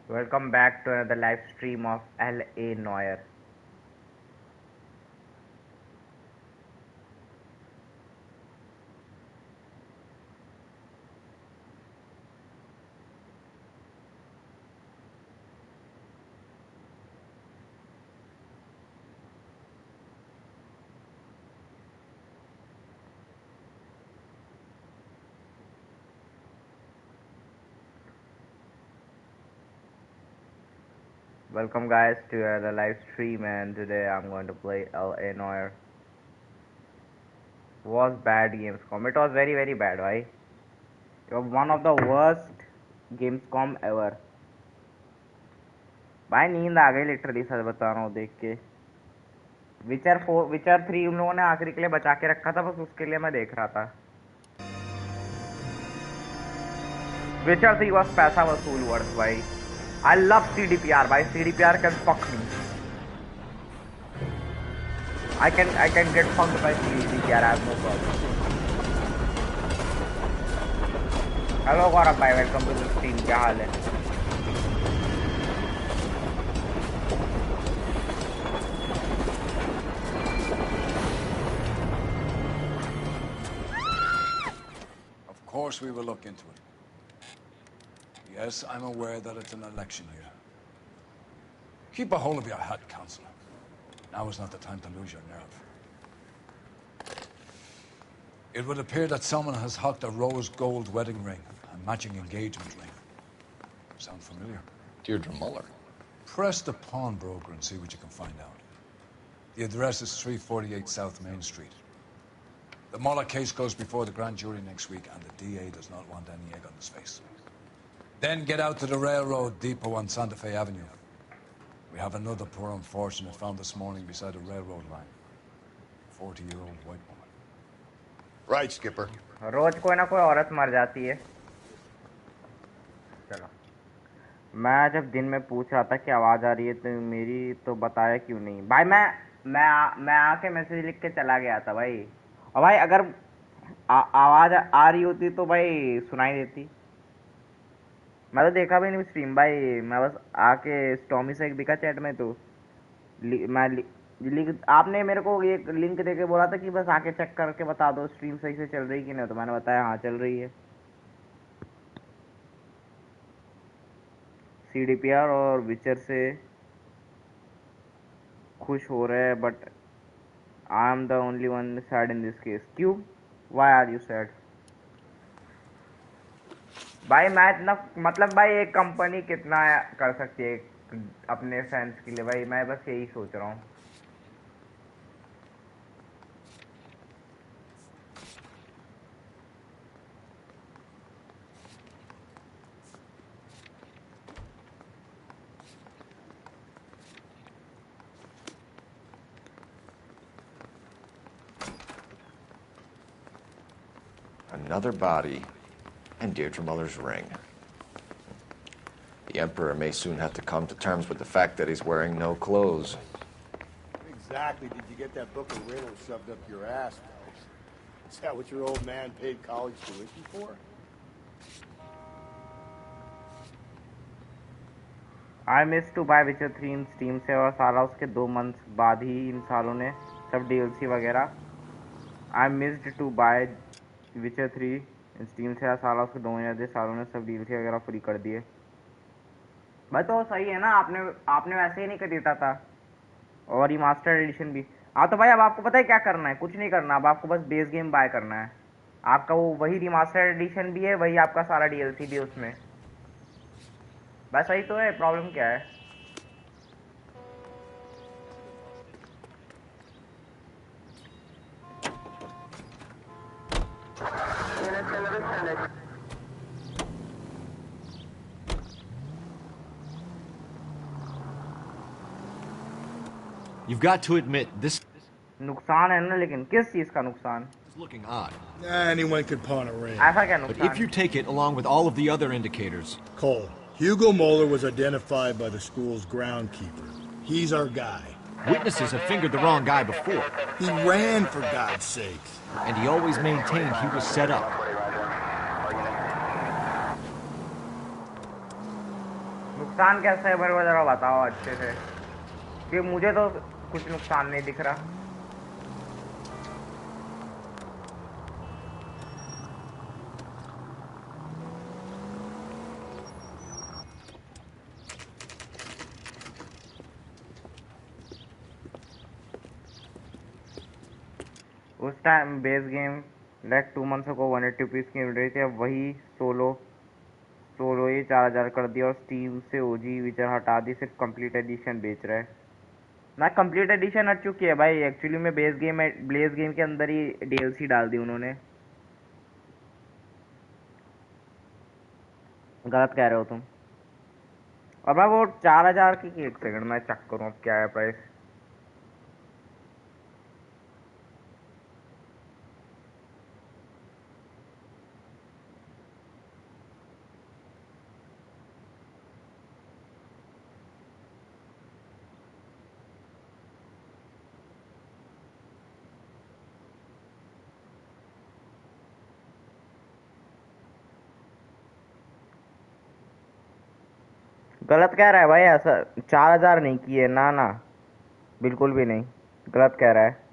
Welcome back to another live stream of LANoire. Welcome guys to the live stream, and today I'm going to play LANoire. Was bad Gamescom. It was very bad, भाई. It was one of the worst Gamescom ever. भाई नींद आ गई literally, सच बता रहा हूँ देख के. विचर 3 उन लोगों ने आखिरी के लिए बचा के रखा था, बस उसके लिए मैं देख रहा था. विचर 3 was पैसा वसूल वर्थ भाई. I love CDPR, भाई. CDPR can fuck me. I can get fucked by CDPR. I have no problem. Hello गौरव भाई, welcome to the stream. क्या हाल है? Of course we will look into it. Yes, I'm aware that it's an election year. Keep a hold of your hat, Counselor. Now is not the time to lose your nerve. It would appear that someone has hocked a rose gold wedding ring, a matching engagement ring. Sound familiar? Deirdre Muller. Press the pawnbroker and see what you can find out. The address is 348 South Main Street. The Muller case goes before the grand jury next week, and the DA does not want any egg on his face. Then get out to the railroad depot on Santa Fe Avenue. We have another poor unfortunate found this morning beside a railroad line. 40-year-old white woman. Right, Skipper. रोज कोई ना कोई औरत मर जाती है. चलो, मैं जब दिन में पूछ रहा था कि आवाज आ रही है तो मेरी, तो बताया क्यों नहीं भाई. मैं आके मैसेज लिख के चला गया था भाई. और भाई अगर आवाज आ रही होती तो भाई सुनाई देती. मैं तो देखा भी नहीं स्ट्रीम भाई. मैं बस आके स्टॉमी से एक दिखा चैट में, तो आपने मेरे को ये लिंक देके बोला था कि बस आके चेक करके बता दो स्ट्रीम सही से चल रही कि नहीं. तो मैंने बताया हाँ चल रही है. CDPR और विचर से खुश हो रहे हैं, but I am the only one sad in this case. क्यों? Why are you sad? भाई मैं इतना, मतलब भाई एक कंपनी कितना कर सकती है अपने फैंस के लिए भाई. मैं बस यही सोच रहा हूँ. Another body, and Deirdre Muller's ring. The Emperor may soon have to come to terms with the fact that he's wearing no clothes. Exactly did you get that book of riddles shoved up your ass, though? Is that what your old man paid college tuition for? I missed to buy Witcher 3 in Steam से, और सारा उसके 2 months बाद ही इन सालों ने सब DLC वगैरह. I missed to buy Witcher 3 in Steam से, साला उसके 2 महीने सालों ने सब DLC वगैरह फ्री कर दिए. भाई तो सही है ना. आपने वैसे ही नहीं कर देता था. और रिमास्टर्ड एडिशन भी. हाँ तो भाई अब आपको पता है क्या करना है? कुछ नहीं करना. अब आपको बस बेस गेम बाय करना है. आपका वो वही रिमास्टर्ड एडिशन भी है, वही आपका सारा DLC भी है उसमें. बस सही तो है. प्रॉब्लम क्या है? You've got to admit, this नुकसान है ना, लेकिन किस चीज का नुकसान? is looking odd. Anyone could pawn a ring. ऐसा क्या But नुकसान? if you take it along with all of the other indicators, Cole, Hugo Moeller was identified by the school's groundkeeper. He's our guy. witnesses have fingered the wrong guy before, He ran, for God's sakes. and he always maintained he was set up. नुकसान कैसा है मेरे को जरा बताओ अच्छे से, कि मुझे तो कुछ नुकसान नहीं दिख रहा। उस time base game like 2 months को 180 रुपीज़ की मिल रही थी, अब वही सोलो ही 4000 कर दिया और स्टीम से ओजी विचर हटा दी, सिर्फ कंप्लीट एडिशन बेच रहा है ना। कंप्लीट एडिशन हट चुकी है भाई, एक्चुअली में बेस गेम के अंदर ही डीएलसी डाल दी उन्होंने। गलत कह रहे हो तुम। और मैं वो 4000 की, एक सेकंड मैं चेक करूँ अब क्या है प्राइस। गलत कह रहा है भाई, ऐसा 4000 नहीं की है, ना ना बिल्कुल भी नहीं, गलत कह रहा है।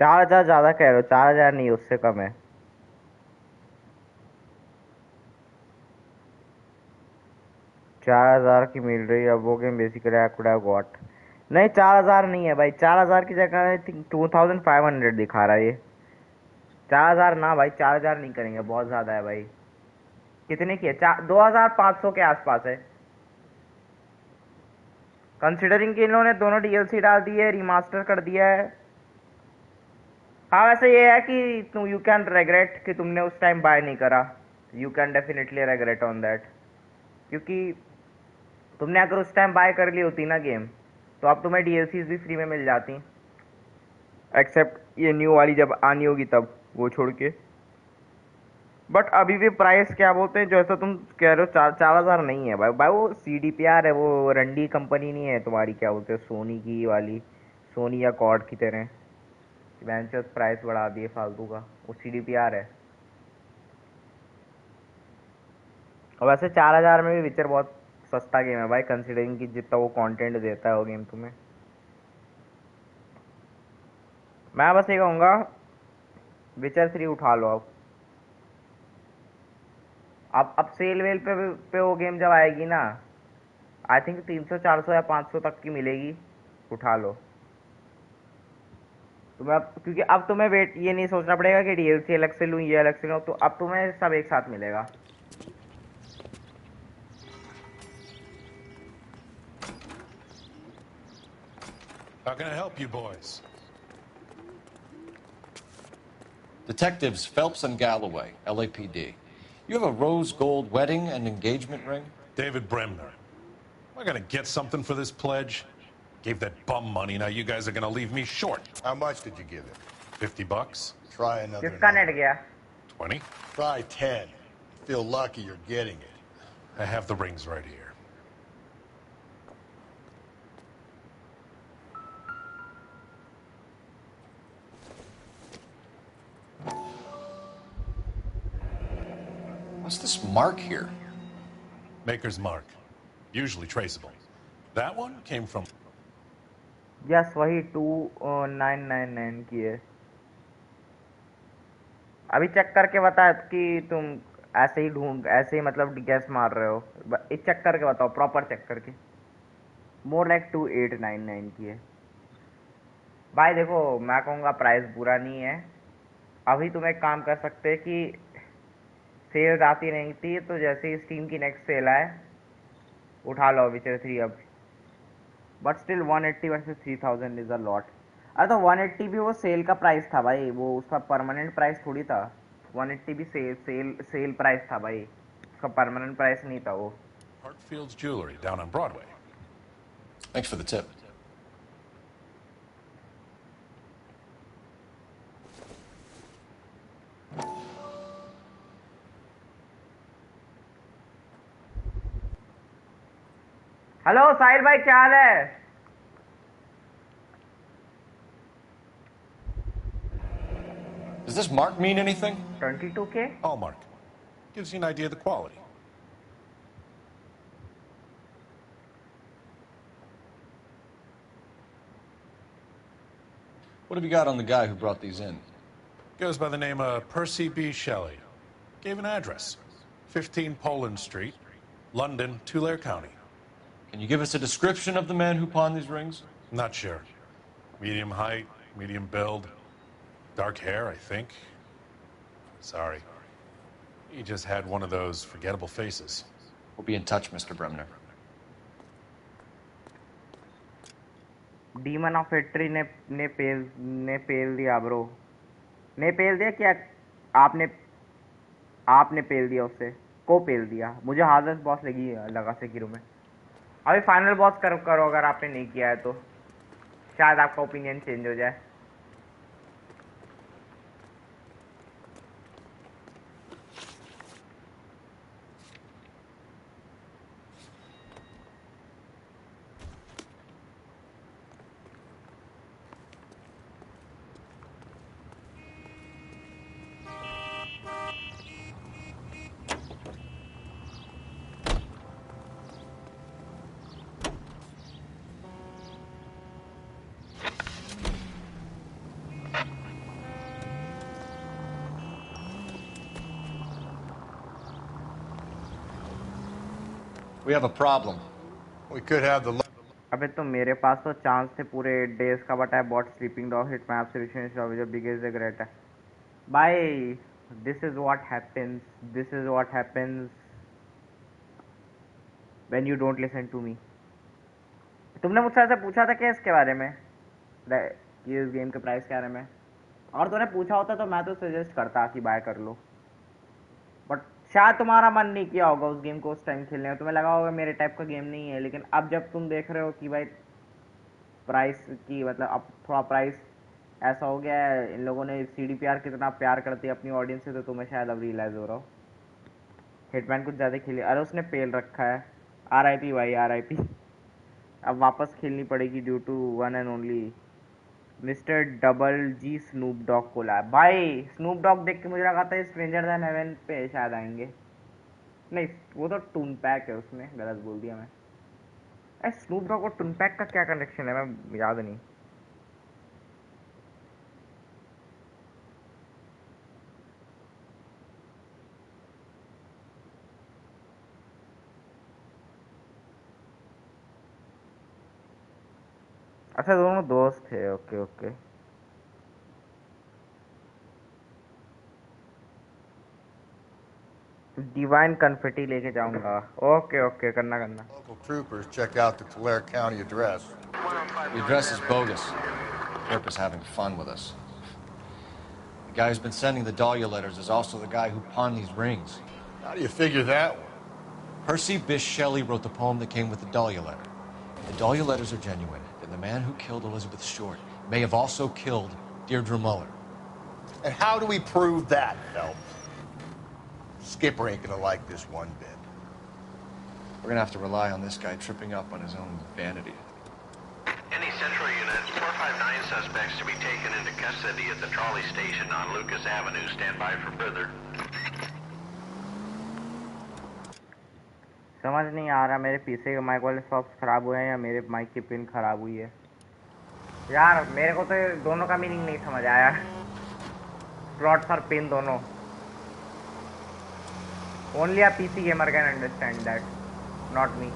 चार हजार ज्यादा कह रहे हो, 4000 नहीं उससे कम है। 4000 की मिल रही है, अब वो game basically I could have got. नहीं 4000 नहीं है भाई, 4000 की जगह आई थिंक 2500 दिखा रहा है ये। 4000 ना भाई, 4000 नहीं करेंगे, बहुत ज्यादा है भाई। कितने की है? 2500 के आसपास है, कंसिडरिंग कि इन्होंने दोनों डीएलसी डाल दी है, रिमास्टर कर दिया है। हाँ वैसे ये है कि तुम यू कैन रेग्रेट कि तुमने उस टाइम बाय नहीं करा, you can definitely regret on that, क्योंकि तुमने अगर उस टाइम बाय कर ली होती ना गेम, तो अब तुम्हें डीएलसीज भी फ्री में मिल जाती, एक्सेप्ट ये न्यू वाली जब आनी होगी तब, वो छोड़ के। बट अभी भी प्राइस क्या बोलते हैं, जैसा तुम कह रहे हो 4000 नहीं है भाई। भाई वो CDPR है, वो रंडी कंपनी नहीं है तुम्हारी, क्या बोलते हैं, सोनी की वाली, सोनी या कॉर्ड की तरह वेंचर्स प्राइस बढ़ा दिए फालतू का, वो CDPR है। और वैसे 4000 में भी विचर बहुत सस्ता गेम है भाई, कंसिडरिंग कि जितना वो कंटेंट देता है वो गेम तुम्हें। मैं बस ये कहूँगा विचर 3 उठा लो अब सेल वेल पे वो गेम जब आएगी ना, आई थिंक 300 400 या 500 तक की मिलेगी, उठा लो तुम्हें अब, क्योंकि अब तुम्हें वेट ये नहीं सोचना पड़ेगा कि डीएलसी अलग से लूँ ये अलग से लूँ, तो अब तुम्हें सब एक साथ मिलेगा। How can I help you boys? Detectives Phelps and Galloway, LAPD. You have a rose gold wedding and engagement ring? David Bremner. Am I gonna get something for this pledge? Gave that bum money, now you guys are gonna leave me short. How much did you give him? $50? Try another किसका net number. गया? 20? Try 10. Feel lucky you're getting it. I have the rings right here. What's this mark here? Maker's mark. Usually traceable. That one came from... yes वही 2999 की है। अभी check करके बता कि तुम ऐसे ही ऐसे ही मतलब गैस मार रहे हो। चेक करके बताओ, प्रॉपर चेक करके। मोर लाइक 2899 की है भाई। देखो मैं कहूँगा प्राइस बुरा नहीं है। अभी तुम एक काम कर सकते हैं कि सेल आती नहीं थी तो जैसे ही स्टीम की नेक्स्ट सेल आए उठा लो विचर 3 अब। But still 180 versus 3000 is a lot. अरे तो 180 भी वो सेल का प्राइस था भाई, वो उसका परमानेंट प्राइस थोड़ी था। 180 भी सेल प्राइस था भाई, उसका परमानेंट प्राइस नहीं था वो। Hartfield's Jewelry down on Broadway. Thanks for the tip. हेलो साहिल भाई, क्या हाल है? Does this mark mean anything? 22K? Hallmark. Gives you an idea of the quality. What have you got on the guy who brought these in? Goes by the name of Percy B. Shelley. Gave an address. 15 Poland Street, London, Tulare County. Can you give us a description of the man who pawned these rings? Not sure. Medium height, medium build. Dark hair, I think. Sorry. He just had one of those forgettable faces. We'll be in touch, Mr. Bremner. Demon of history ने पेल दिया bro. ने पेल दिया क्या? आपने आपने पेल दिया, उससे को पेल दिया। मुझे हार्डेस्ट बॉस लगा सेकिरो में। अभी फाइनल बॉस करो अगर आपने नहीं किया है तो शायद आपका ओपिनियन चेंज हो जाए। We have a problem. We could have the. अबे तो मेरे पास तो चांस थे पूरे 8 डेज का, but I bought sleeping dog hit my observation जो बिगेस्ट रिग्रेट है भाई। This is what happens when you don't listen to me. तुमने मुझसे ऐसे पूछा था क्या इसके बारे में कि इस गेम के प्राइस के बारे में? और तूने पूछा होता तो मैं तो सजेस्ट करता कि बाय कर लो, बट शायद तुम्हारा मन नहीं किया होगा उस गेम को उस टाइम खेलने में। तुम्हें लगा होगा मेरे टाइप का गेम नहीं है। लेकिन अब जब तुम देख रहे हो कि भाई प्राइस की मतलब अब थोड़ा प्राइस ऐसा हो गया है, इन लोगों ने CDPR कितना प्यार करती है अपनी ऑडियंस से, तो तुम्हें शायद अब रियलाइज हो रहा हो। हिटमैन कुछ ज़्यादा खेली। अरे उसने पेल रखा है। RIP भाई, RIP। अब वापस खेलनी पड़ेगी due to one and only mister double G Snoop Dogg को ला। भाई स्नूप डॉग देख के मुझे लगा था स्ट्रेंजर देन हेवन पे शायद आएंगे। नहीं, वो तो टून पैक है, उसमें गलत बोल दिया मैं। स्नूप डॉग और टून पैक का क्या कनेक्शन है, मैं याद नहीं। अच्छा दोनों दोस्त थे, ओके ओके। डिवाइन कन्फेटी लेके जाऊंगा। ओके ओके, करना। Local troopers check out the Tulare County address. The address is bogus. Herb is having fun with us. The guy who's been sending the Dahlia letters is also the guy who pawned these rings. How do you figure that one? Percy Bysshe Shelley wrote the poem that came with the Dahlia letter. If the Dahlia letters are genuine, then the man who killed Elizabeth Short may have also killed Deirdre Muller. And how do we prove that, Phelps? Skipper ain't gonna like this one bit. We're gonna have to rely on this guy tripping up on his own vanity. Any Central Unit, 459 suspects to be taken into custody at the trolley station on Lucas Avenue. Stand by for further. समझ नहीं आ रहा मेरे पीछे के mic वाले soft खराब हुए हैं या मेरे माइक की पिन खराब हुई है। यार मेरे को तो ये दोनों का मीनिंग नहीं समझ आया। स्लॉट्स और पिन दोनों। Only a PC gamer can understand that, not me.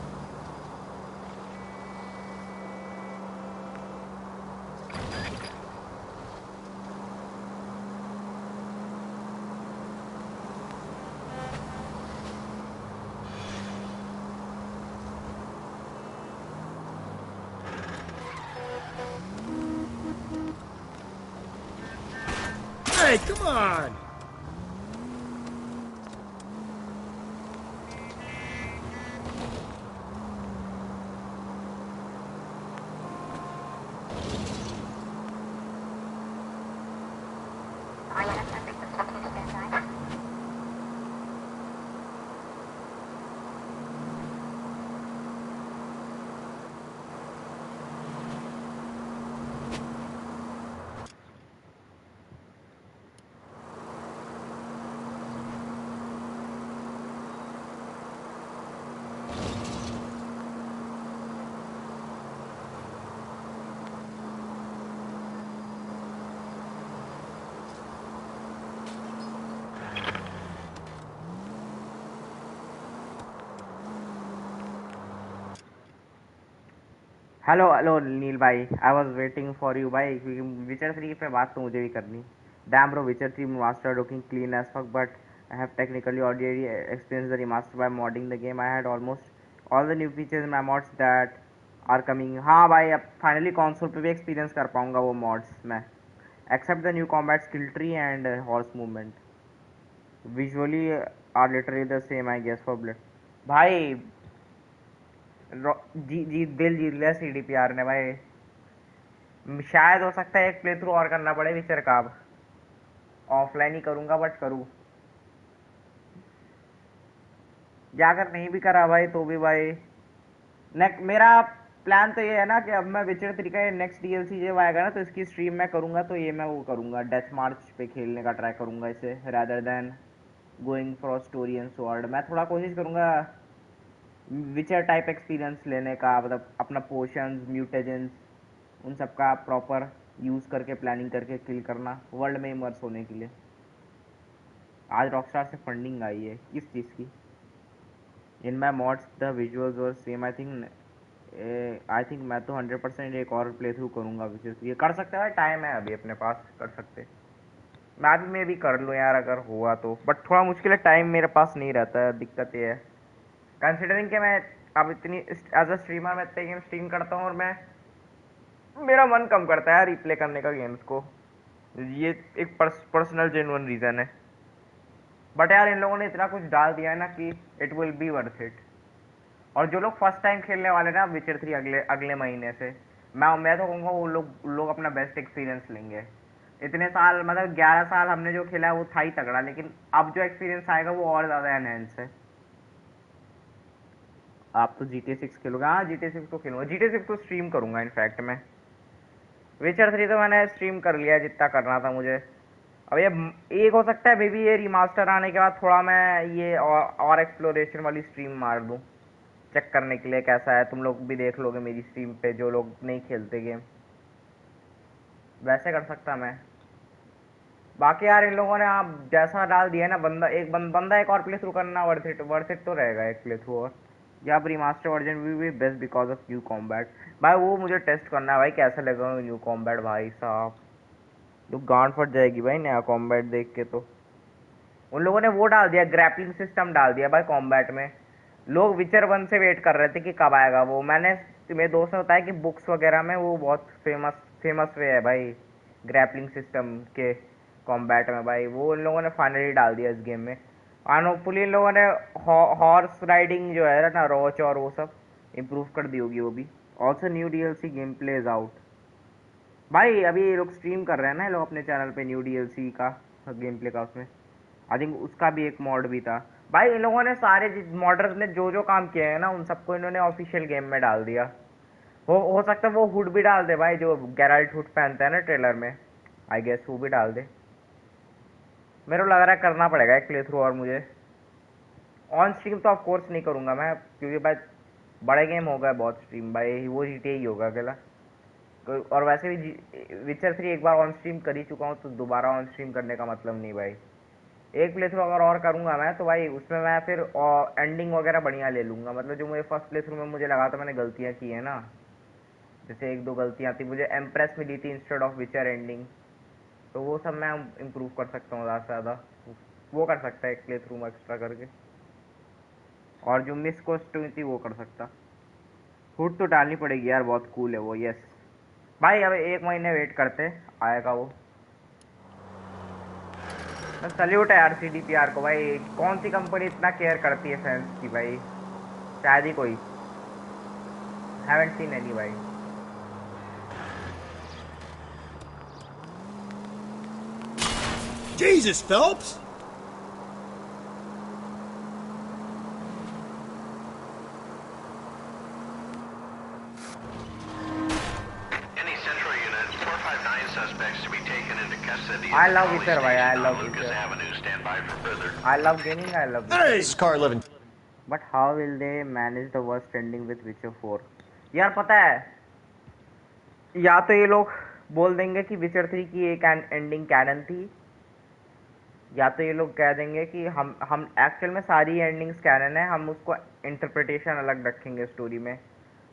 Hey, come on! Hello hello Neel भाई, I was waiting for you भाई, क्योंकि विचर 3 पे बात तो मुझे भी करनी। Dam bro, Witcher 3 master looking clean as fuck, but I have technically already experienced the remaster by modding the game. I had almost all the new features in my mods that are coming. हाँ भाई, अब finally console पे भी experience कर पाऊंगा वो mods में, except the new combat skill tree and horse movement. Visually are literally the same I guess for blood. भाई दिल जीत लिया CDPR ने भाई। शायद हो सकता है एक प्ले थ्रू और करना पड़े विचर का, अब ऑफलाइन ही करूंगा बट करूँ, या अगर नहीं भी करा भाई तो भी भाई मेरा प्लान तो ये है ना कि अब मैं विचर 3 का नेक्स्ट DLC जब आएगा ना तो इसकी स्ट्रीम मैं करूंगा, तो ये मैं वो करूंगा, डेथ मार्च पे खेलने का ट्राई करूंगा इसे, rather than going for story and sword. मैं थोड़ा कोशिश करूंगा विचर टाइप एक्सपीरियंस लेने का, मतलब अपना पोशंस म्यूटेजेंस उन सब का प्रॉपर यूज़ करके प्लानिंग करके किल करना, वर्ल्ड में इमर्स होने के लिए। आज रॉकस्टार से फंडिंग आई है किस चीज़ की? In my mods the visuals were same. I think मैं तो 100% एक और प्ले थ्रू करूँगा विचर। ये कर सकते हैं भाई, टाइम है अभी अपने पास, कर सकते। मैं भी कर लूँ यार अगर हुआ तो, बट थोड़ा मुश्किल है, टाइम मेरे पास नहीं रहता है, दिक्कत ये है। कंसिडरिंग कि मैं अब इतनी एज अ स्ट्रीमर मैं इतने गेम स्ट्रीम करता हूँ और मैं मेरा मन कम करता है रिप्ले करने का गेम्स को, ये एक पर्सनल जेन्युइन रीज़न है। बट यार इन लोगों ने इतना कुछ डाल दिया है ना कि it will be worth it. और जो लोग फर्स्ट टाइम खेलने वाले ना विचर 3 अगले अगले महीने से, मैं तो कहूँगा वो लोग अपना बेस्ट एक्सपीरियंस लेंगे। इतने साल मतलब 11 साल हमने जो खेला है वो था ही तगड़ा, लेकिन अब जो एक्सपीरियंस आएगा वो और ज़्यादा एनहेंस है। आप तो GTA 6 खेलोगे? हाँ GTA 6 तो खेलूंगा, GTA 6 तो स्ट्रीम करूंगा इनफैक्ट मैं। विचर 3 तो मैंने स्ट्रीम कर लिया जितना करना था मुझे। अब ये एक हो सकता है मे बी ये रिमास्टर आने के बाद थोड़ा मैं ये और एक्सप्लोरेशन वाली स्ट्रीम मार दूँ, चेक करने के लिए कैसा है। तुम लोग भी देख लोगे मेरी स्ट्रीम पे जो लोग नहीं खेलते गेम, वैसे कर सकता मैं। बाकी यार इन लोगों ने आप जैसा डाल दिया है ना, बंदा एक और प्ले थ्रू करना वर्थ इट तो रहेगा एक प्ले थ्रू और। या अब रिमास्टर वर्जन भी best because of new combat. भाई वो मुझे टेस्ट करना है भाई, कैसा लगेगा न्यू कॉम्बैट भाई साहब, तो गांड फट जाएगी भाई नया कॉम्बैट देख के। तो उन लोगों ने वो डाल दिया, ग्रैपलिंग सिस्टम डाल दिया भाई कॉम्बैट में। लोग विचर 1 से वेट कर रहे थे कि कब आएगा वो। मेरे दोस्त ने बताया कि बुक्स वगैरह में वो बहुत फेमस वे है भाई ग्रैपलिंग सिस्टम के कॉम्बैट में भाई। वो इन लोगों ने फाइनली डाल दिया इस गेम में। और होपफुली इन लोगों ने हॉर्स राइडिंग जो है ना, रोच और वो सब इम्प्रूव कर दी होगी वो भी। Also new DLC game play is out. भाई अभी ये लोग स्ट्रीम कर रहे हैं ना ये लोग अपने चैनल पे न्यू DLC का गेम प्ले का, उसमें आई थिंक उसका भी एक मॉड भी था। भाई इन लोगों ने सारे मॉडर्स ने जो जो काम किए हैं ना उन सबको इन्होंने ऑफिशियल गेम में डाल दिया। हो सकता है वो हुड भी डाल दे भाई, जो गैराल्ट हुड पहनता है ना ट्रेलर में, आई गेस वो भी डाल दे। मेरे को लग रहा है करना पड़ेगा एक प्ले थ्रू और मुझे। ऑन स्ट्रीम तो ऑफ कोर्स नहीं करूँगा मैं, क्योंकि भाई बड़े गेम हो गए बहुत स्ट्रीम भाई, वो GTA ही होगा अकेला। और वैसे भी विचर 3 एक बार ऑन स्ट्रीम कर ही चुका हूँ, तो दोबारा ऑन स्ट्रीम करने का मतलब नहीं भाई। एक प्ले थ्रू अगर और करूँगा मैं, तो भाई उसमें मैं फिर एंडिंग वगैरह बढ़िया ले लूँगा। मतलब जो मुझे फर्स्ट प्ले थ्रू में मुझे लगा था मैंने गलतियाँ की है ना, जैसे एक दो गलतियाँ थी, मुझे एम्प्रेस मिली थी इंस्टेड ऑफ विचर एंडिंग, तो वो सब मैं इम्प्रूव कर सकता हूँ ज़्यादा से ज़्यादा। वो कर सकता है एक प्ले थ्रू में एक्स्ट्रा करके, और जो मिस कोस्ट हुई थी वो कर सकता। हुड तो डालनी पड़ेगी यार, बहुत कूल है वो। यस भाई, अब 1 महीने वेट करते, आएगा वो। सल्यूट है यार CDPR को भाई, कौन सी कंपनी इतना केयर करती है फैंस की भाई? शायद ही कोई, हैवेंट सीन एनी भाई। Jesus, Phelps! Any Central unit, 459 suspects to be taken into custody I at the love trolley Witcher, bhai, I station love on Lucas Witcher. Avenue. Stand by for further. I love gaming, I love Witcher. Hey! This is car 11. But how will they manage the worst ending with Witcher 4? यार पता है, या तो ये लोग बोल देंगे कि विचर 3 की एक एंडिंग कैनन थी, या तो ये लोग कह देंगे कि हम एक्चुअल में सारी एंडिंग्स कैनन है, हम उसको इंटरप्रिटेशन अलग रखेंगे स्टोरी में।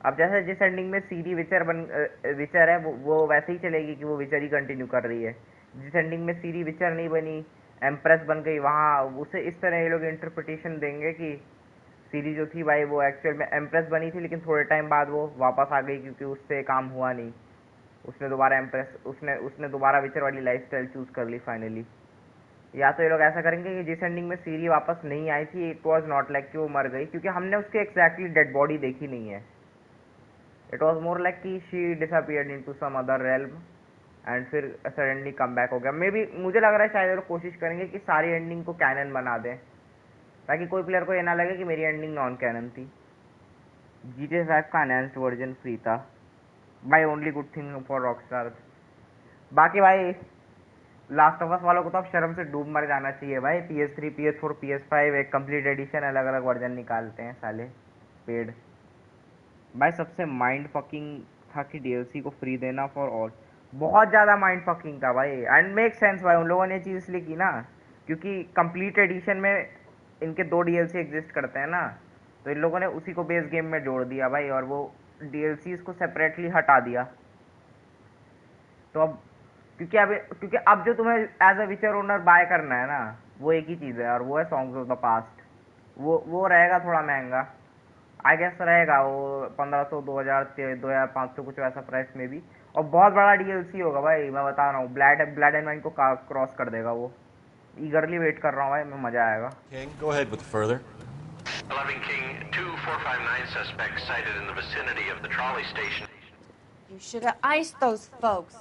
अब जैसे जिस एंडिंग में सीरी विचर है, वो वैसे ही चलेगी कि वो विचर ही कंटिन्यू कर रही है। जिस एंडिंग में सीरी विचर नहीं बनी, एम्प्रेस बन गई, वहाँ उसे इस तरह ये लोग इंटरप्रिटेशन देंगे कि सीरी जो थी भाई वो एक्चुअल में एम्प्रेस बनी थी, लेकिन थोड़े टाइम बाद वो वापस आ गई क्योंकि उससे काम हुआ नहीं। उसने दोबारा उसने दोबारा विचर वाली लाइफस्टाइल चूज कर ली फाइनली। या तो ये लोग ऐसा करेंगे कि जिस एंडिंग में सीरी वापस नहीं आई थी, इट वाज नॉट लाइक कि वो मर गई, क्योंकि हमने उसके एग्जैक्टली डेड बॉडी देखी नहीं है। इट वाज मोर लाइक कि she disappeared into some other realm and फिर सडनली कम बैक हो गया। मे बी मुझे लग रहा है शायद ये लोग कोशिश करेंगे कि सारी एंडिंग को कैनन बना दें, ताकि कोई प्लेयर को ये ना लगे कि मेरी एंडिंग नॉन कैनन थी। GTA 5 का एनहांस्ड वर्जन फ्री था भाई, only good thing for Rockstar. बाकी भाई लास्ट ऑफ अस वालों को तो अब शर्म से डूब मर जाना चाहिए भाई। PS3, PS4, PS5 एक कंप्लीट एडिशन अलग अलग वर्जन निकालते हैं साले पेड। भाई सबसे माइंड फकिंग था कि DLC को फ्री देना फॉर ऑल, बहुत ज़्यादा माइंड फकिंग था भाई। एंड मेक सेंस भाई, उन लोगों ने चीज़ इसलिए की ना क्योंकि कंप्लीट एडिशन में इनके 2 DLC एग्जिस्ट करते हैं ना, तो इन लोगों ने उसी को बेस गेम में जोड़ दिया भाई, और वो DLCs को सेपरेटली हटा दिया। तो अब क्योंकि अब जो तुम्हें एज अ विचर ओनर बाय करना है ना, वो एक ही चीज़ है, और वो है सॉन्ग्स ऑफ द पास्ट। वो रहेगा थोड़ा महंगा, आई गेस रहेगा वो 1500, 2000, 2500 कुछ वैसा प्राइस में भी, और बहुत बड़ा DLC होगा भाई, मैं बता रहा हूँ। ब्लड एंड वाइन को क्रॉस कर देगा वो। ईगरली वेट कर रहा हूँ भाई, मैं, मजा आएगा। King, go ahead with the further. 11 King, 2459 suspects cited in the vicinity of the trolley station. You should have iced those folks.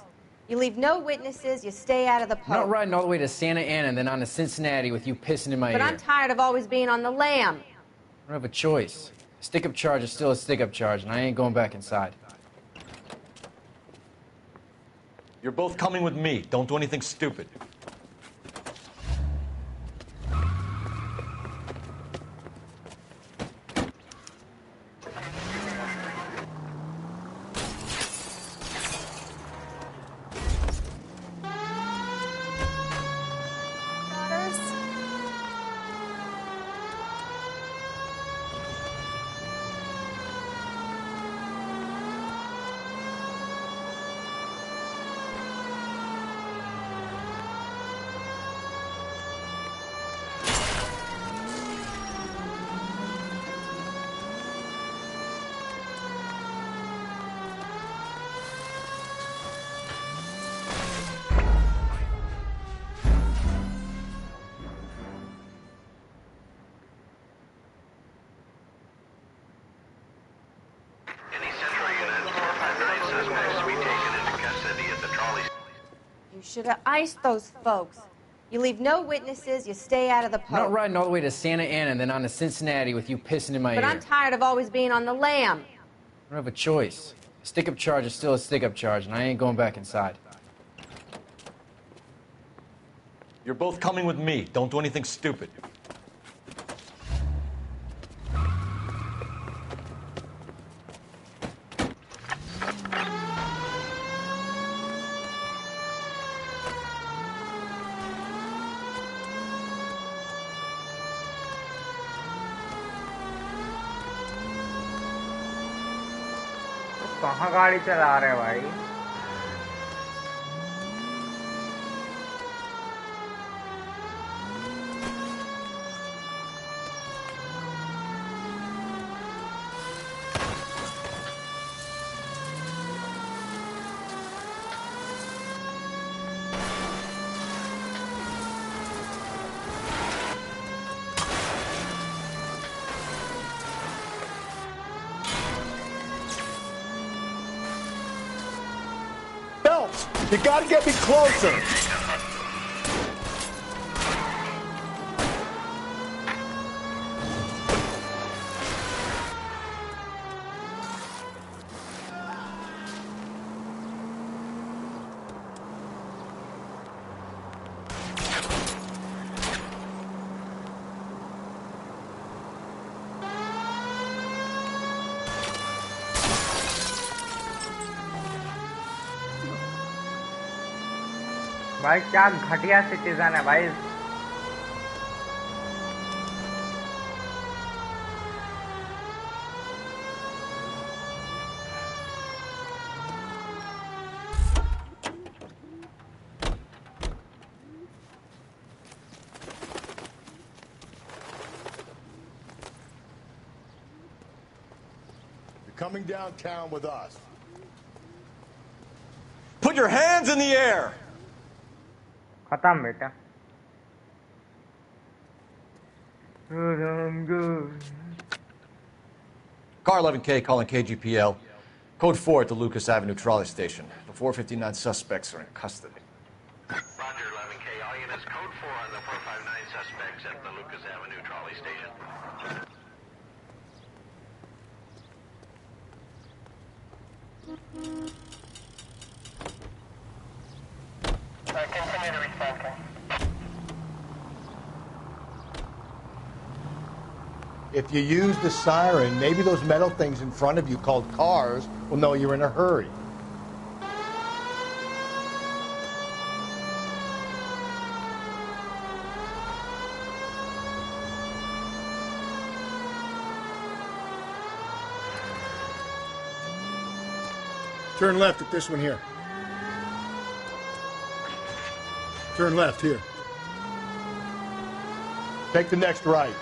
You leave no witnesses, you stay out of the I'm not poke. riding all the way to Santa Ana and then on to Cincinnati with you pissing in my But ear. I'm tired of always being on the lam. I don't have a choice. A stick-up charge is still a stick-up charge, and I ain't going back inside. You're both coming with me. Don't do anything stupid. Daughters? Any Central unit, 459 suspects to be taken into custody at the trolley station. You should have iced those folks. You leave no witnesses, you stay out of the I'm not poke. riding all the way to Santa Ana and then on to Cincinnati with you pissing in my But ear. I'm tired of always being on the lam. I don't have a choice. A stick-up charge is still a stick-up charge, and I ain't going back inside. You're both coming with me. Don't do anything stupid. कहाँ गाड़ी चला रहे भाई? Phelps, you gotta get me closer. भाई क्या घटिया citizen है भाई। You're coming downtown with us. Put your hands in the air! खत्म बेटा। Car 11K calling KGPL. Code 4 at the Lucas Avenue trolley station. The 459 suspects are in custody. Roger, 11K. All units, code 4 on the 459 suspects at the Lucas Avenue trolley station. Continue to respond, Ken. If you use the siren, maybe those metal things in front of you called cars will know you're in a hurry. Turn left at this one here. Turn left here. Take the next right.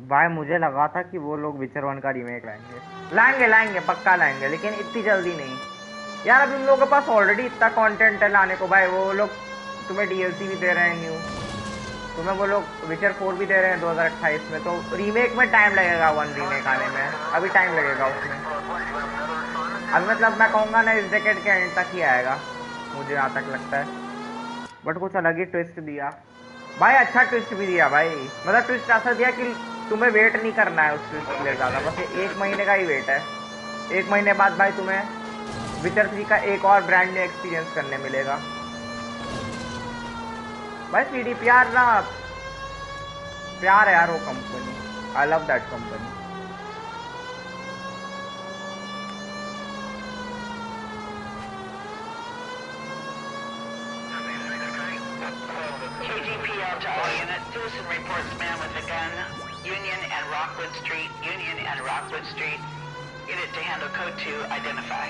भाई मुझे लगा था कि वो लोग विचर 1 का remake लाएंगे पक्का लाएंगे, लेकिन इतनी जल्दी नहीं यार। अब इन लोगों के पास ऑलरेडी इतना कंटेंट है लाने को भाई। वो लोग तुम्हें डीएलसी भी दे रहे हैं न्यू, तुम्हें वो लोग विचर 4 भी दे रहे हैं 2028 में। तो रीमेक में टाइम लगेगा, 1 रीमेक आने में अभी टाइम लगेगा उसमें। अभी मतलब मैं कहूँगा ना इस डेकेड के एंड तक ही आएगा, मुझे यहाँ तक लगता है। बट कुछ अलग ही ट्विस्ट दिया भाई, अच्छा ट्विस्ट भी दिया भाई। मतलब ट्विस्ट ऐसा दिया कि तुम्हें वेट नहीं करना है उस ट्विस्ट के लिए ज़्यादा, बस 1 महीने का ही वेट है। 1 महीने बाद भाई तुम्हें विचर 3 का एक और ब्रांड न्यू एक्सपीरियंस करने मिलेगा भाई। CDPR ना प्यार है यार वो company, I love that company. KGPL to all units. Citizen reports man with a gun. Union and Rockwood Street. Union and Rockwood Street. Unit to handle code 2. Identify.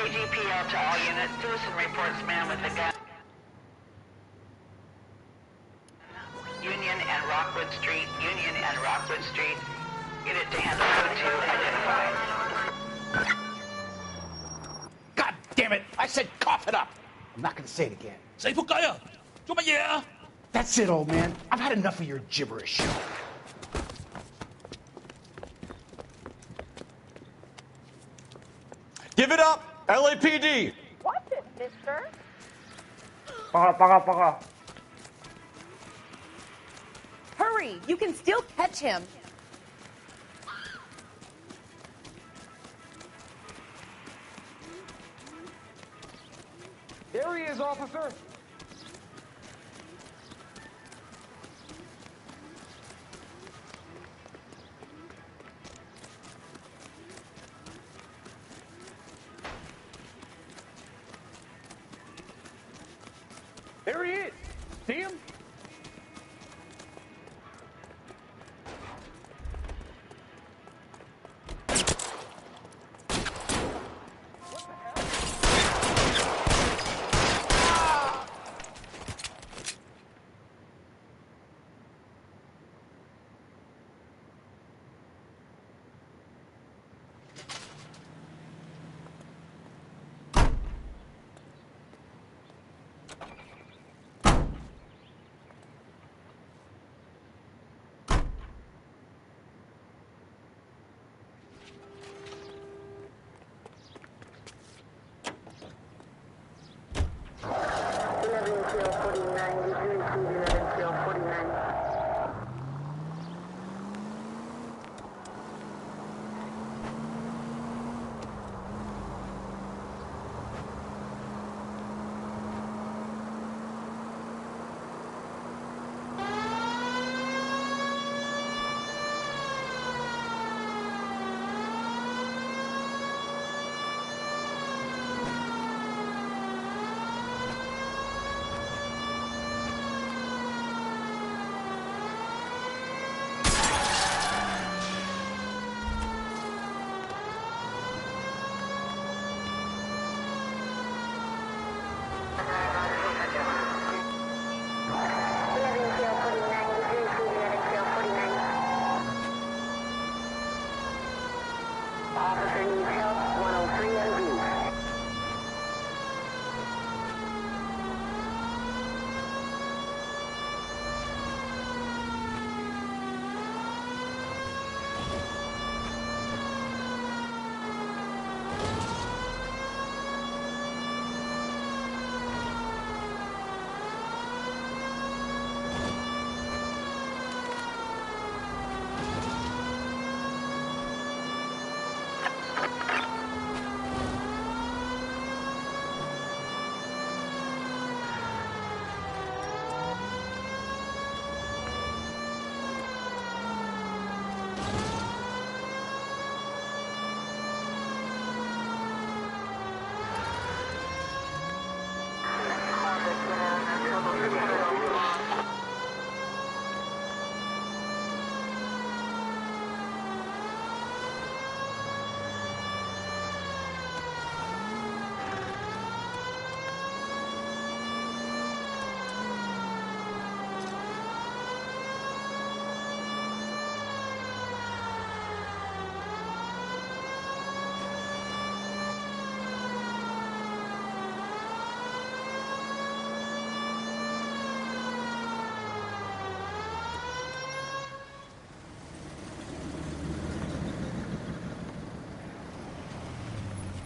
KGPL to all units. Citizen reports man with a gun. Union and Rockwood Street. Union and Rockwood Street. Unit to handle code 2 identified. God damn it! I said cough it up! I'm not gonna say it again. That's it, old man. I've had enough of your gibberish. Give it up, LAPD! Watch it, mister. पकड़ो. Hurry! You can still catch him. There he is, officer. There he is. See him?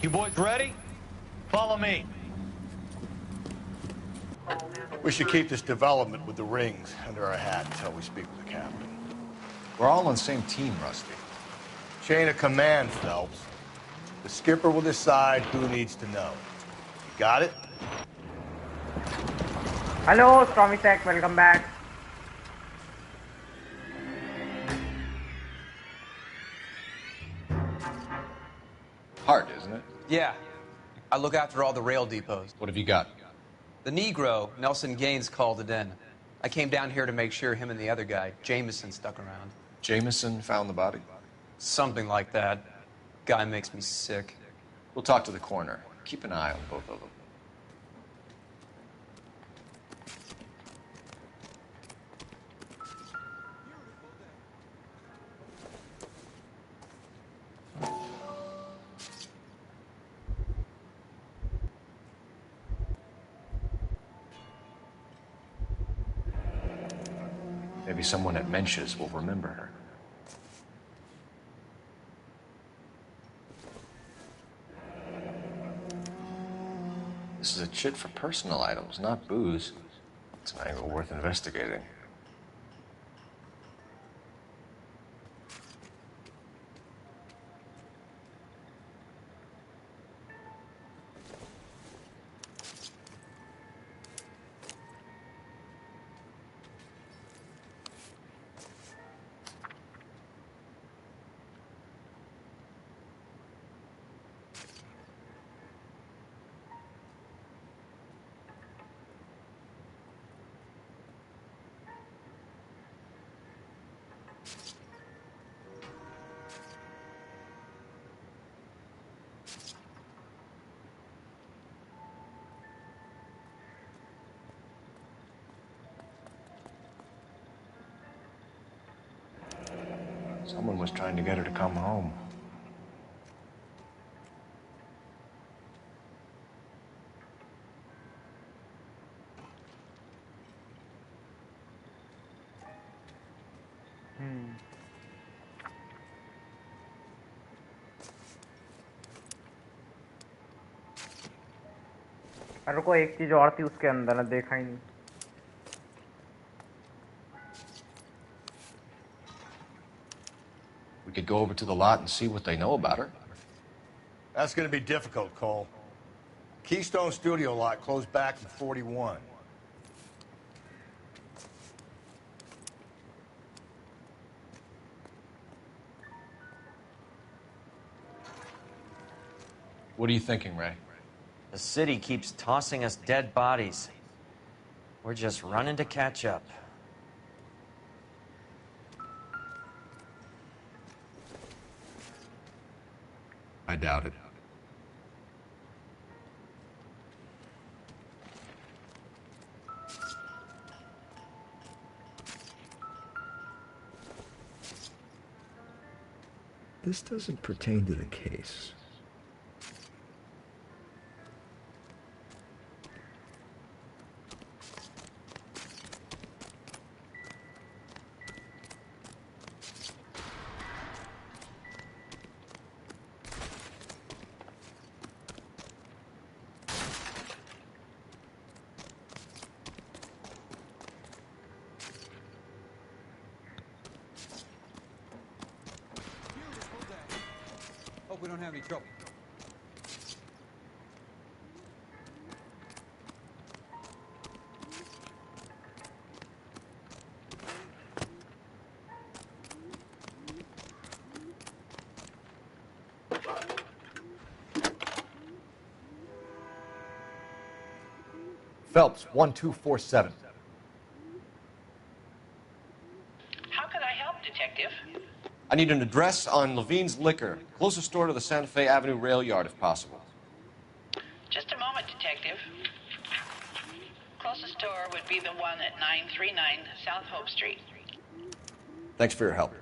You boys ready? Follow me. We should keep this development with the rings under our hat until we speak with the captain. We're all on the same team, Rusty. Chain of command, Phelps. The skipper will decide who needs to know. You got it? Hello, Stormy Tech, welcome back. Hard, isn't it? Yeah. I look after all the rail depots. What have you got? The Negro, Nelson Gaines, called it in. I came down here to make sure him and the other guy, Jameson, stuck around. Jameson found the body? Something like that. Guy makes me sick. We'll talk to the coroner. Keep an eye on both of them. Maybe someone at Mensch's will remember her. This is a chit for personal items, not booze. It's an angle worth investigating. Someone was trying to get her to come home. अरे को एक चीज और थी उसके अंदर ना देखा ही नहीं. We could go over to the lot and see what they know about her. That's going to be difficult, Cole. Keystone Studio lot closed back in 41. What are you thinking, Ray? The city keeps tossing us dead bodies. We're just running to catch up. I doubt it. This doesn't pertain to the case. Hope we don't have any trouble. Phelps, 1247. How could I help, Detective? I need an address on Levine's Liquor. Closest store to the Santa Fe Avenue rail yard, if possible. Just a moment, Detective. Closest store would be the one at 939 South Hope Street. Thanks for your help.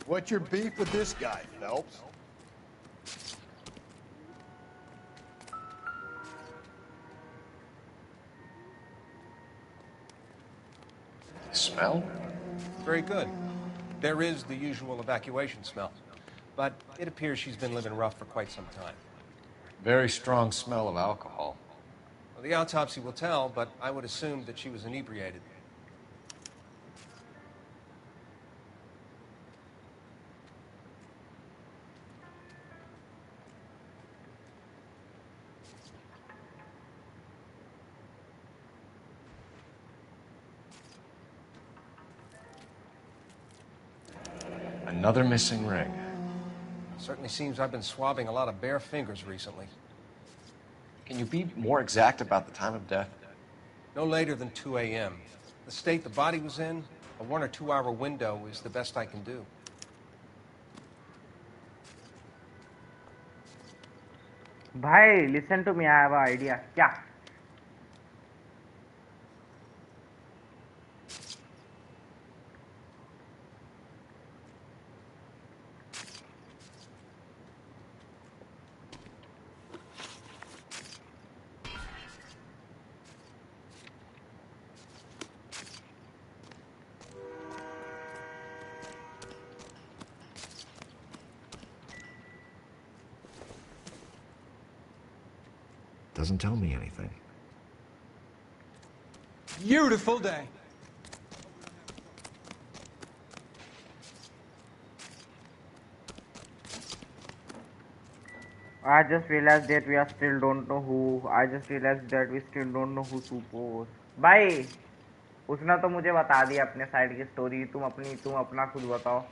What's your beef with this guy, Phelps? Smell? Very good. There is the usual evacuation smell, but it appears she's been living rough for quite some time. Very strong smell of alcohol. Well, the autopsy will tell, but I would assume that she was inebriated. Another missing ring. Certainly seems I've been swabbing a lot of bare fingers recently. Can you be more exact about the time of death? No later than 2 a.m. The state the body was in, a 1 or 2 hour window is the best I can do. भाई listen to me, I have an idea. क्या? Doesn't tell me anything. Beautiful day. I just realized that we are still don't know who. I just realized that we still don't know who to post. भाई उसने तो मुझे बता दिया अपने side की story. तुम अपना खुद बताओ.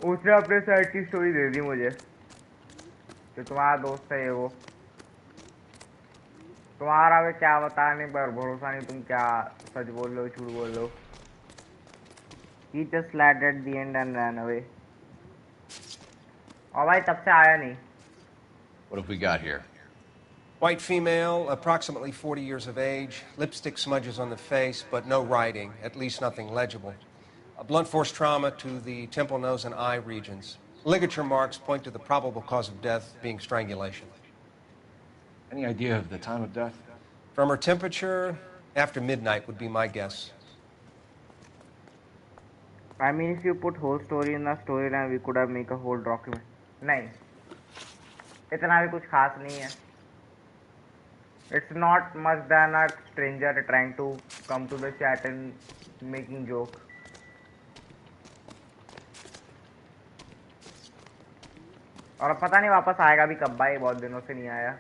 उसने अपने साइड की स्टोरी दे दी मुझे कि तुम्हारा दोस्त है ये वो. तुम्हारा भी क्या बताने पर भरोसा नहीं. तुम क्या सच बोल लो झूठ बोल लो. He just lagged at the end and ran away. और भाई तब से आया नहीं. What have we got here? White female, approximately 40 years of age, lipstick smudges on the face, but no writing, at least nothing legible. A blunt force trauma to the temple, nose, and eye regions. Ligature marks point to the probable cause of death being strangulation. Any idea of the time of death? From her temperature, after midnight would be my guess. I mean, if you put whole story in the storyline, we could have make a whole document. नहीं, इतना भी कुछ खास नहीं है. It's not much than a stranger trying to come to the chat and making joke. और अब पता नहीं वापस आएगा भी कब. भाई बहुत दिनों से नहीं आया.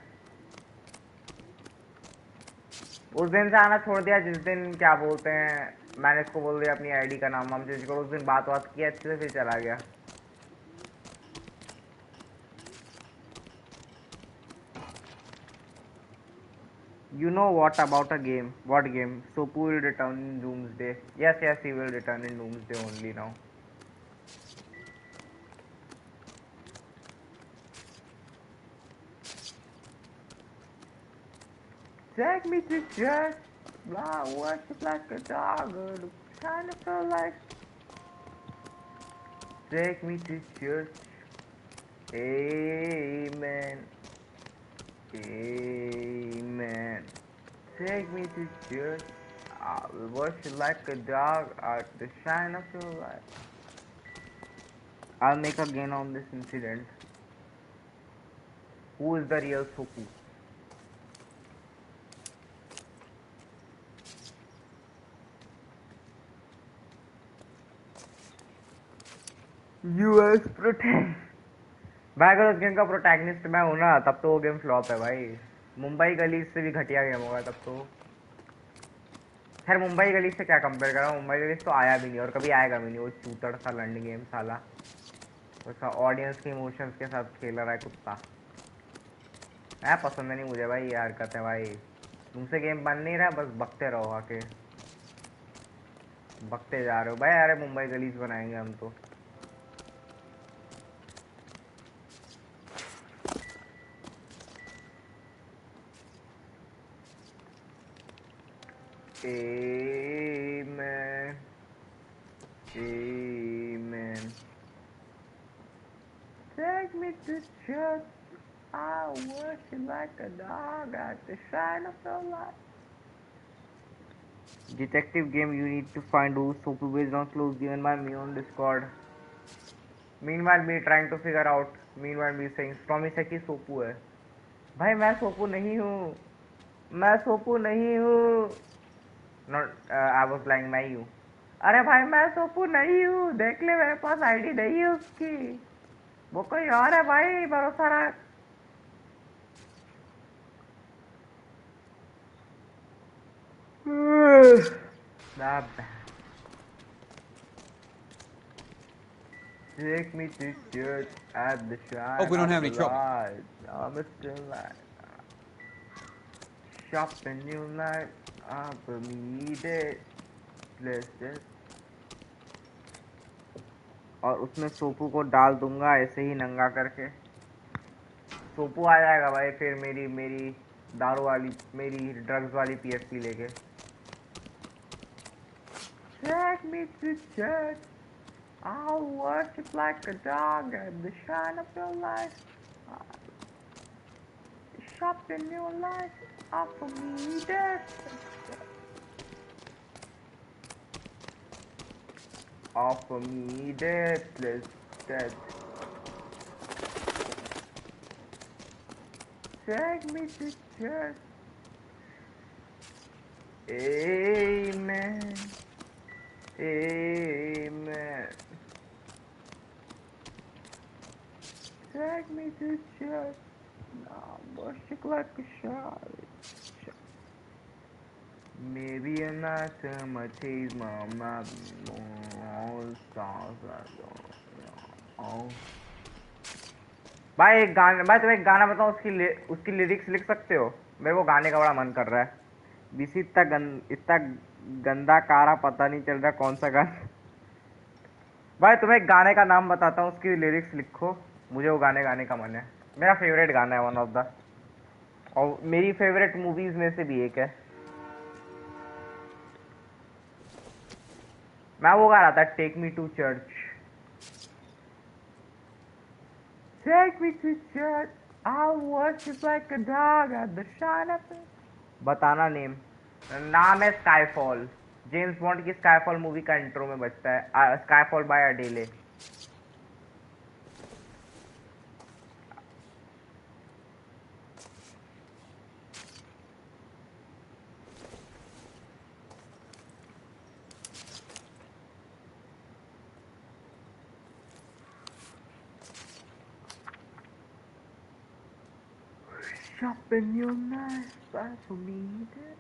उस दिन से आना छोड़ दिया जिस दिन क्या बोलते हैं मैंने इसको बोल दिया अपनी आईडी का नाम. हम जिसको उस दिन बात किया अच्छे से फिर चला गया. You know what about a game? What game? Sopu will return in Doomsday. Yes, he will return in Doomsday only now. Take me to church. Blah, worship like a dog. Kind of feel like. Take me to church. Amen. Amen. Take me to church. I will worship like a dog at the shine of your light. I'll make a gain on this incident. Who is the real Sopu? US protect. भाई अगर उस game का protagonist मैं हूं ना तब तो वो गेम फ्लॉप है भाई. मुंबई गली से भी घटिया गेम होगा तब तो. खैर मुंबई गली से क्या कंपेयर कर रहा हूँ. मुंबई गली तो आया भी नहीं और कभी आएगा भी नहीं. वो चूतड़ सा लंड गेम साला. उसका ऑडियंस के इमोशंस के साथ खेल रहा है कुत्ता. पसंद नहीं मुझे भाई. यार कहते हैं भाई तुमसे गेम बन नहीं रहा बस बकते रहो आके. बकते जा रहे हो भाई. अरे मुंबई गलीज बनाएंगे हम तो. Amen. Amen. Take me to church. I worship like a dog at the shine of your light. Detective game, you need to find who Sopu based on clues given by me on Discord. Meanwhile, me trying to figure out. Meanwhile, me saying Stormy Seki Sopu है. भाई मैं सोपू नहीं हूँ. मैं सोपू नहीं हूँ. Not, I was lying, मैं ही हूँ. अरे भाई मैं सोपू नहीं हूँ. देख ले मेरे पास आईडी नहीं है उसकी. वो कोई और है भाई. भरोसा रख. That take me to church at the Hope shrine we don't of have the any trouble. light. I'm still like shopping new light. I'm needed. Blessed. और उसमें सोपू को डाल दूंगा ऐसे ही नंगा करके. सोपू आ जाएगा भाई फिर मेरी मेरी दारू वाली मेरी ड्रग्स वाली पीएसपी लेके. Take me to church. I'll worship like a dog at the shine of your light. Shop in your life. Offer me that. Offer me that. That. Take me to church. Amen. Amen. Take me to church. Now worship like a child. Maybe a night time I taste my mouth. All songs I don't. भाई भाई तुम्हें एक गाना बताओ उसकी lyrics लिख सकते हो. मेरे को गाने का बड़ा मन कर रहा है. बीसी इतना गंदा कारा पता नहीं चल रहा कौन सा गाना. भाई तुम्हें एक गाने का नाम बताता हूँ उसकी लिरिक्स लिखो. मुझे वो गाने गाने का मन है. मेरा फेवरेट गाना है वन ऑफ द और मेरी फेवरेट मूवीज में से भी एक है. मैं वो गा रहा था take me to church. Take me to church. I'll worship like a dog at the shine of it. बताना नेम. नाम है स्काईफॉल. जेम्स बॉन्ड की स्काईफॉल मूवी का इंट्रो में बजता है. Skyfall by Adele. Shop in your life, buy for me that.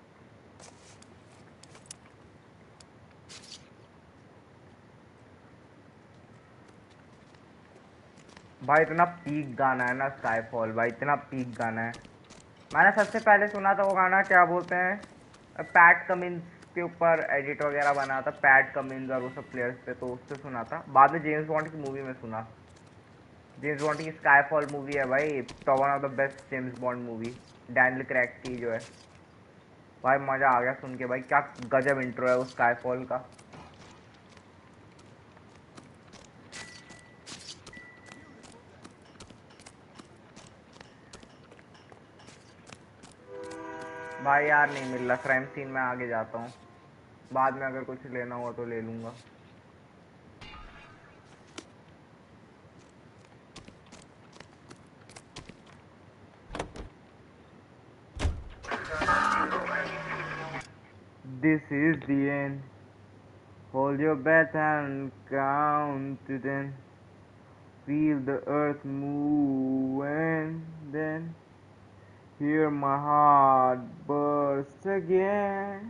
भाई इतना पीक गाना है ना स्काईफॉल. भाई इतना पीक गाना है. मैंने सबसे पहले सुना था वो गाना क्या बोलते हैं पैट कमिंस के ऊपर एडिट वगैरह बना था. पैट कमिंस और वो सब प्लेयर्स पे तो उससे सुना था. बाद में जेम्स बॉन्ड की मूवी में सुना. जेम्स बॉन्ड की स्काईफॉल मूवी है भाई top one of the best James bond movie. Daniel Craig की जो है. भाई मजा आ गया सुन के. भाई क्या गजब इंट्रो है वो स्काईफॉल का. भाई यार नहीं मिल रहा क्राइम सीन में. आगे जाता हूँ बाद में अगर कुछ लेना हुआ तो ले लूंगा. This is the end. Hold your breath and count to 10. Feel the earth move and then hear my heart burst again.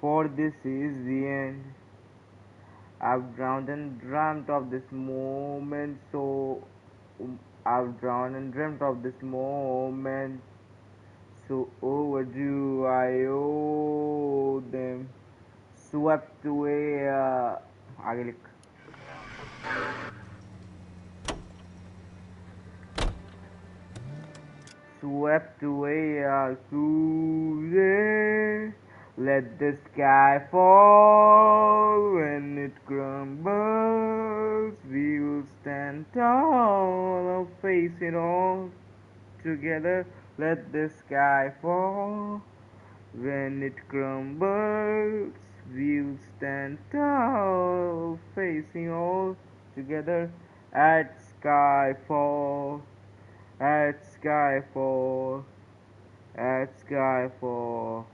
For this is the end. I've drowned and dreamt of this moment so I've drowned and dreamt of this moment so overdue. I owe them. Swept away. आगे लिख. Swept away today. Let the sky fall when it crumbles. We will stand tall and face it all together. Let the sky fall when it crumbles. We'll stand tall, facing all together at skyfall. At skyfall, at skyfall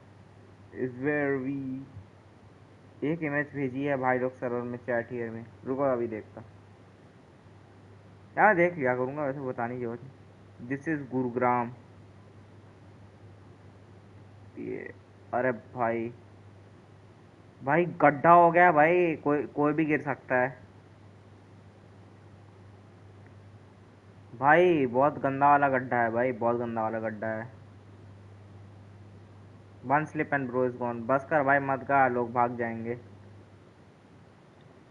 is where we. एक image भेजी है भाई लोग server में chat here में. रुको अभी देखता. यार देख लिया करूँगा वैसे बताने की जरूरत नहीं. This is Gurugram. ये अरे भाई भाई गड्ढा हो गया भाई, कोई भी गिर सकता है भाई। बहुत गंदा वाला गड्ढा है भाई, बहुत गंदा वाला गड्ढा है। One slip and bro is gone. बस कर भाई, मत का, लोग भाग जाएंगे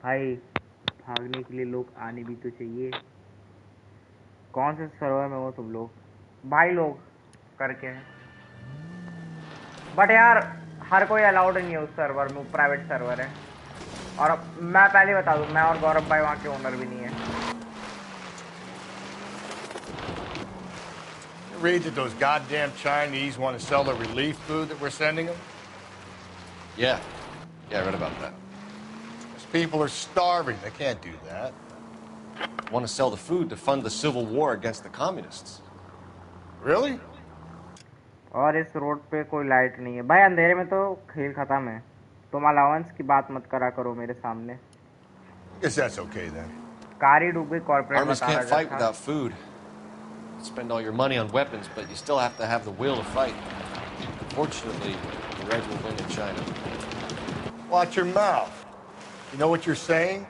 भाई। भागने के लिए लोग आने भी तो चाहिए। कौन से सर्वर में हो तुम लोग भाई? लोग करके हैं बट यार हर कोई अलाउड नहीं है उस सर्वर में, प्राइवेट सर्वर है। और मैं पहले बता दूं, मैं और गौरव भाई वहाँ के ओनर भी नहीं है। Read that those goddamn Chinese want to sell the relief food that we're sending them? Yeah. Yeah, I read about that. Those people are starving. They can't do that. Want to sell the food to fund the civil war against the communists. Really? और इस road पे कोई light नहीं है भाई, अंधेरे में तो खेल खत्म है। तुम अलाउंस की बात मत करा करो मेरे सामने। Guess that's okay then. Car ही डूब गई, कॉर्पोरेट Armies बता can't रहा fight था। without food. Spend all your money on weapons, but you still have to have the will to fight. Unfortunately, the Reds will win in China. Watch your mouth. You know what you're saying?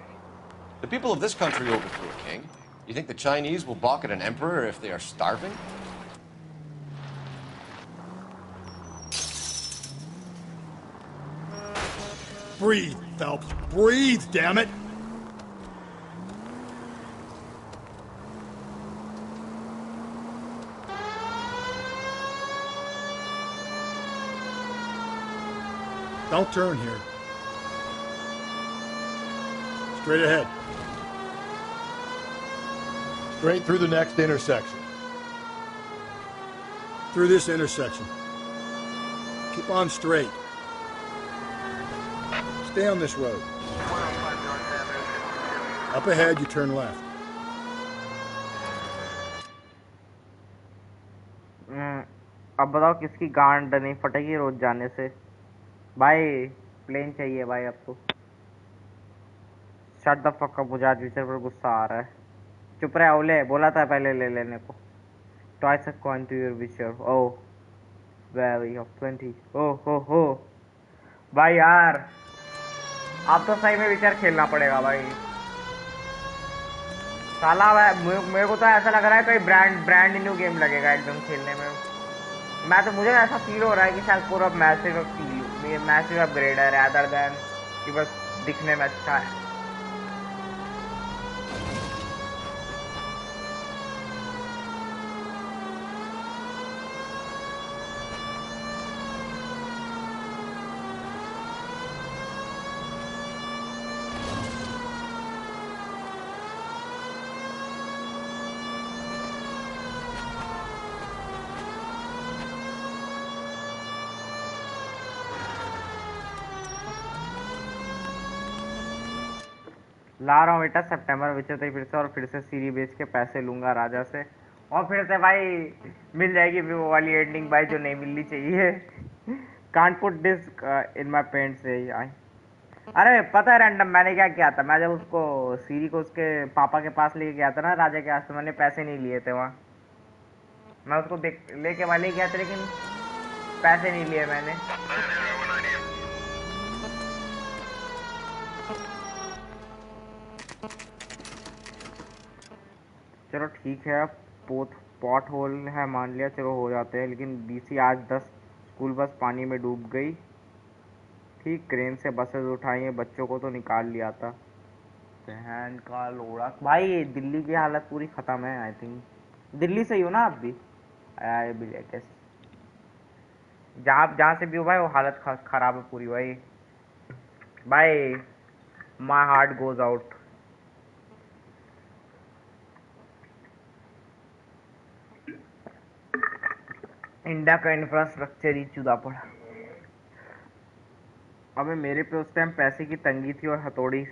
The people of this country overthrew a king. You think the Chinese will balk at an emperor if they are starving? Breathe, Phelps. Breathe, damn it. Don't turn here. Straight ahead. Straight through the next intersection. Through this intersection. Keep on straight. Stay on this road. Up ahead, you turn left. अब बताओ किसकी गांड नहीं फटेगी रोज जाने से भाई। Plane चाहिए भाई अब तो। शट द फक अप, मुझे आज विचार पर गुस्सा आ रहा है। चुप रहे ओले, बोला था पहले ले लेने को। Twice a coin to your wisher. Oh, valley of plenty. Oh हो हो भाई यार, अब तो सही में विचार खेलना पड़ेगा भाई। साला मेरे को तो ऐसा लग रहा है कोई ब्रांड न्यू गेम लगेगा एकदम खेलने में। मुझे ऐसा फील हो रहा है कि शायद पूरा मैसिव अपग्रेड है rather than कि बस दिखने में अच्छा है। ला रहा हूँ बेटा सितंबर विचर फिर से, और फिर से सीरी बेच के पैसे लूंगा राजा से, और फिर से भाई मिल जाएगी वो वाली एंडिंग भाई जो नहीं मिलनी चाहिए। Can't put this in my paint से। अरे पता है रैंडम मैंने क्या किया था, मैं जब उसको सीरी को उसके पापा के पास लेके गया था ना, राजा के पास, तो मैंने पैसे नहीं लिए थे वहाँ। मैं उसको लेके वाले गया था लेकिन पैसे नहीं लिए मैंने। चलो ठीक है, पॉट होल है मान लिया, चलो हो जाते हैं। लेकिन बीसी आज 10 स्कूल बस पानी में डूब गई। ठीक, क्रेन से बसेस उठाई हैं, बच्चों को तो निकाल लिया था। बहन का लोड़ा भाई, दिल्ली की हालत पूरी खत्म है। आई थिंक दिल्ली से ही हो ना आप भी? आई भी गेस जहाँ से भी हो भाई, वो हालत खराब है पूरी भाई। भाई my heart goes out. India का इंफ्रास्ट्रक्चर ही चुदा पड़ा। अबे मेरे पे उस टाइम पैसे की तंगी थी और हथौड़ी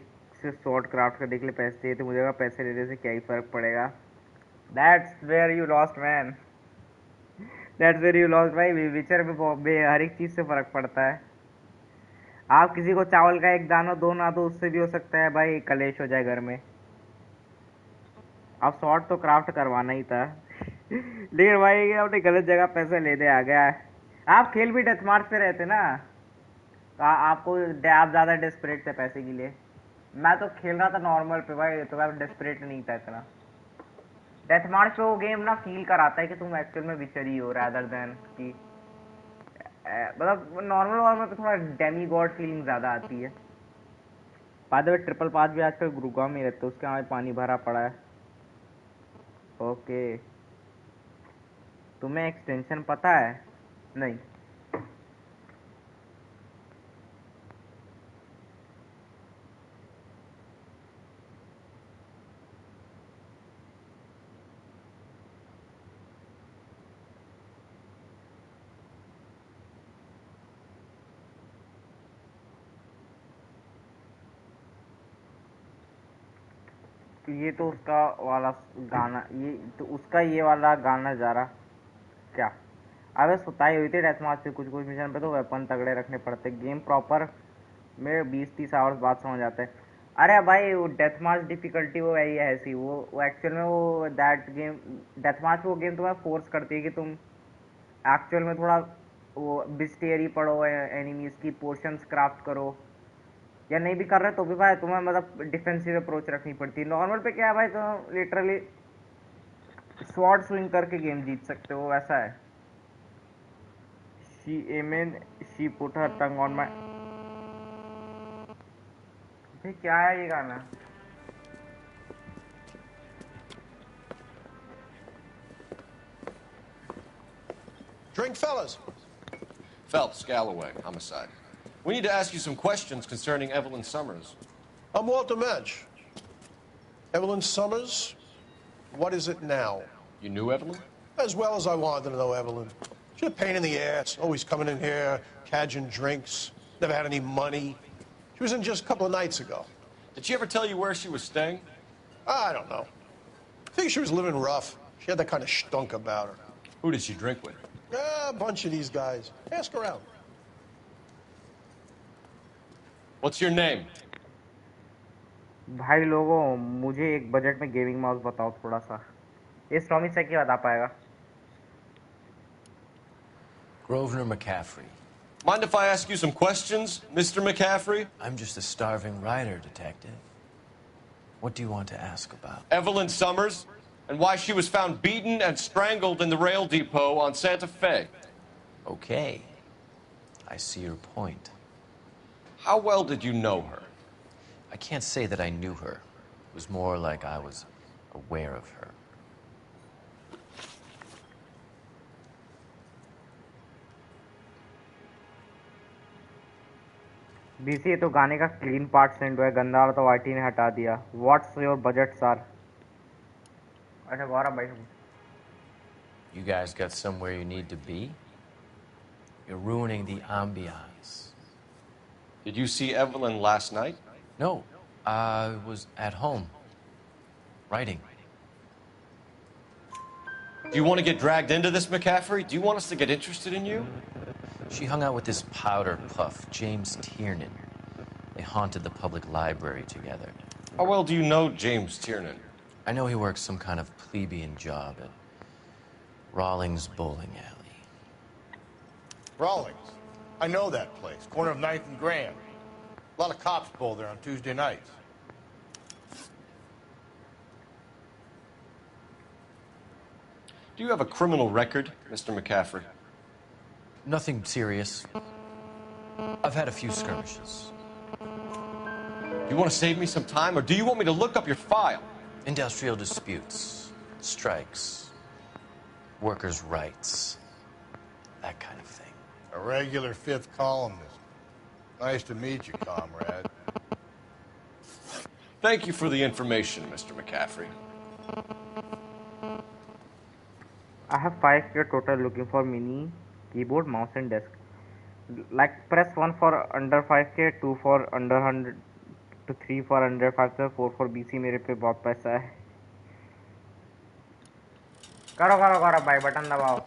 से शॉर्ट क्राफ्ट करने के लिए पैसे चाहिए थे। मुझे पैसे लेने से क्या ही फर्क पड़ेगा। That's where you lost man, that's where you lost भाई। विचर में हर एक चीज़ से फ़र्क पड़ता है। आप किसी को चावल का एक दाना दो ना दो, उससे भी हो सकता है भाई कलेश हो जाए घर में। अब शॉर्ट तो क्राफ्ट करवाना ही था लेकिन भाई अपने गलत जगह पैसे लेने आ गया। आप खेल भी डेथ मार्च पे रहते ना, आपको आप ज़्यादा डेस्परेट थे पैसे के लिए। मैं तो खेल रहा था नॉर्मल पे भाई, तो मैं डेस्परेट नहीं था इतना। डेथ मार्च पे वो गेम ना फील कराता है कि तुम एक्चुअल में विचर ही हो रादर देन कि मतलब नॉर्मल वॉर्मल पे थोड़ा डेमी गॉड फीलिंग ज़्यादा आती है। बाद में ट्रिपल पास भी आजकल गुरुग्राम में रहते, उसके यहाँ पानी भरा पड़ा है। ओके, तुम्हें एक्सटेंशन पता है? नहीं। ये तो उसका वाला गाना, ये तो उसका ये वाला गाना जा रहा क्या? अबे सुताई हुई थी डेथ मार्च पे, कुछ कुछ मिशन पे तो वेपन तगड़े रखने पड़ते। गेम प्रॉपर में 20-30 आवर्स बाद समझ आते हैं। अरे भाई वो डेथ मार्च डिफिकल्टी वो है ऐसी, वो एक्चुअल में वो दैट गेम डेथ मार्च वो गेम तुम्हें फोर्स करती है कि तुम एक्चुअल में थोड़ा वो बिस्टेरी पढ़ो, एनिमीज की पोर्शंस क्राफ्ट करो, या नहीं भी कर रहे तो भी भाई तुम्हें मतलब डिफेंसिव अप्रोच रखनी पड़ती है। नॉर्मल पे क्या है भाई, तुम लिटरली स्वॉर्ड स्विंग करके गेम जीत सकते हो, वैसा है। She amen she put her tongue on my, भाई क्या है ये गाना? Drink, fellas. Phelps, Galloway, homicide. We need to ask you some questions concerning Evelyn Summers. I'm Walter Mensch. Evelyn Summers, what is it now? You knew Evelyn? As well as I wanted to know Evelyn. She's a pain in the ass, always coming in here, cadging drinks, never had any money. She was in just a couple of nights ago. Did she ever tell you where she was staying? I don't know. I think she was living rough. She had that kind of stunk about her. Who did she drink with? A bunch of these guys. Ask around. What's your name? भाई लोगों, मुझे एक budget में gaming mouse बताओ थोड़ा सा। ये stormy से क्या बता पाएगा? Grosvenor McCaffrey. Mind if I ask you some questions, Mr. McCaffrey? I'm just a starving writer, detective. What do you want to ask about? Evelyn Summers, and why she was found beaten and strangled in the rail depot on Santa Fe. Okay. I see your point. How well did you know her? I can't say that I knew her. It was more like I was aware of her. BC, ये तो गाने का clean part send हुआ है, गंदा वाला तो YT ने हटा दिया। What's your budget sir? अच्छा गौरव भाई, You guys got somewhere you need to be? You're ruining the ambiance. Did you see Evelyn last night? No, I was at home, writing. Do you want to get dragged into this, McCaffrey? Do you want us to get interested in you? She hung out with this powder puff, James Tiernan. They haunted the public library together. How well do you know James Tiernan? I know he works some kind of plebeian job at Rawlings Bowling Alley. Rawlings? I know that place. Corner of 9th and Grand. A lot of cops bowl there on Tuesday nights. Do you have a criminal record, Mr. McCaffrey? Nothing serious. I've had a few skirmishes. You want to save me some time, or do you want me to look up your file? Industrial disputes, strikes, workers' rights, that kind of thing. A regular fifth columnist. Nice to meet you, comrade. Thank you for the information, Mr. McCaffrey. I have 5K total, looking for mini keyboard, mouse and desk. Like press 1 for under 5K, 2 for under 100, to 3 for under 5K, 4 for BC। मेरे पे बहुत पैसा है। करो करो करो भाई, button दबाओ।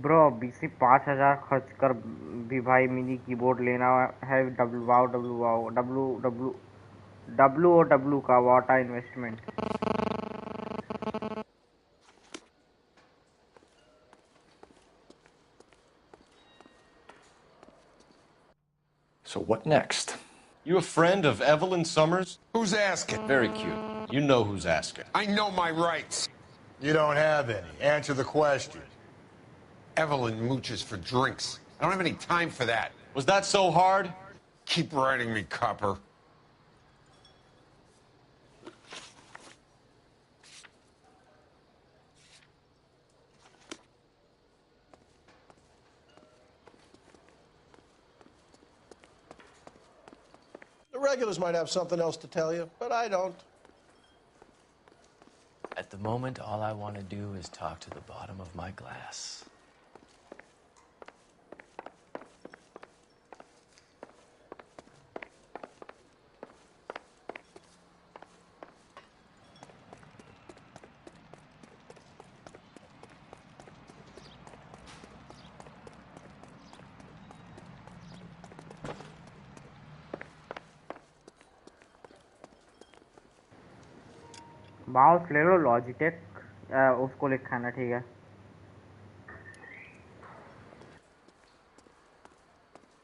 ब्रो अभी से 5,000 खर्च कर भी भाई मिनी कीबोर्ड लेना है। W wow W wow W W W O W का what a investment. So what next? You a friend of Evelyn Summers? Who's asking? Very cute. You know who's asking. I know my rights. You don't have any. Answer the question. Evelyn mooches for drinks. I don't have any time for that. Was that so hard? Keep writing me, copper. The regulars might have something else to tell you, but I don't. At the moment, all I want to do is talk to the bottom of my glass. Mouse ले लो Logitech उसको लिखा है ना, ठीक है।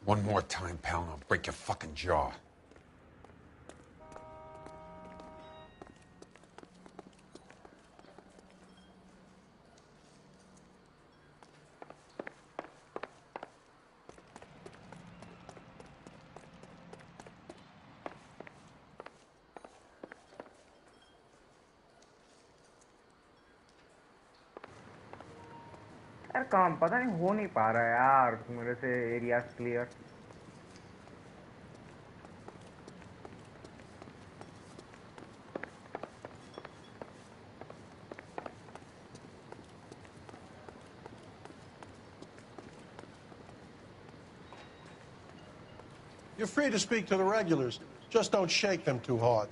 One more time, pal, and I'll break your fucking jaw. यार काम पता नहीं हो नहीं पा रहा है यार मेरे से areas clear. You're free to speak to the regulars. Just don't shake them too hard.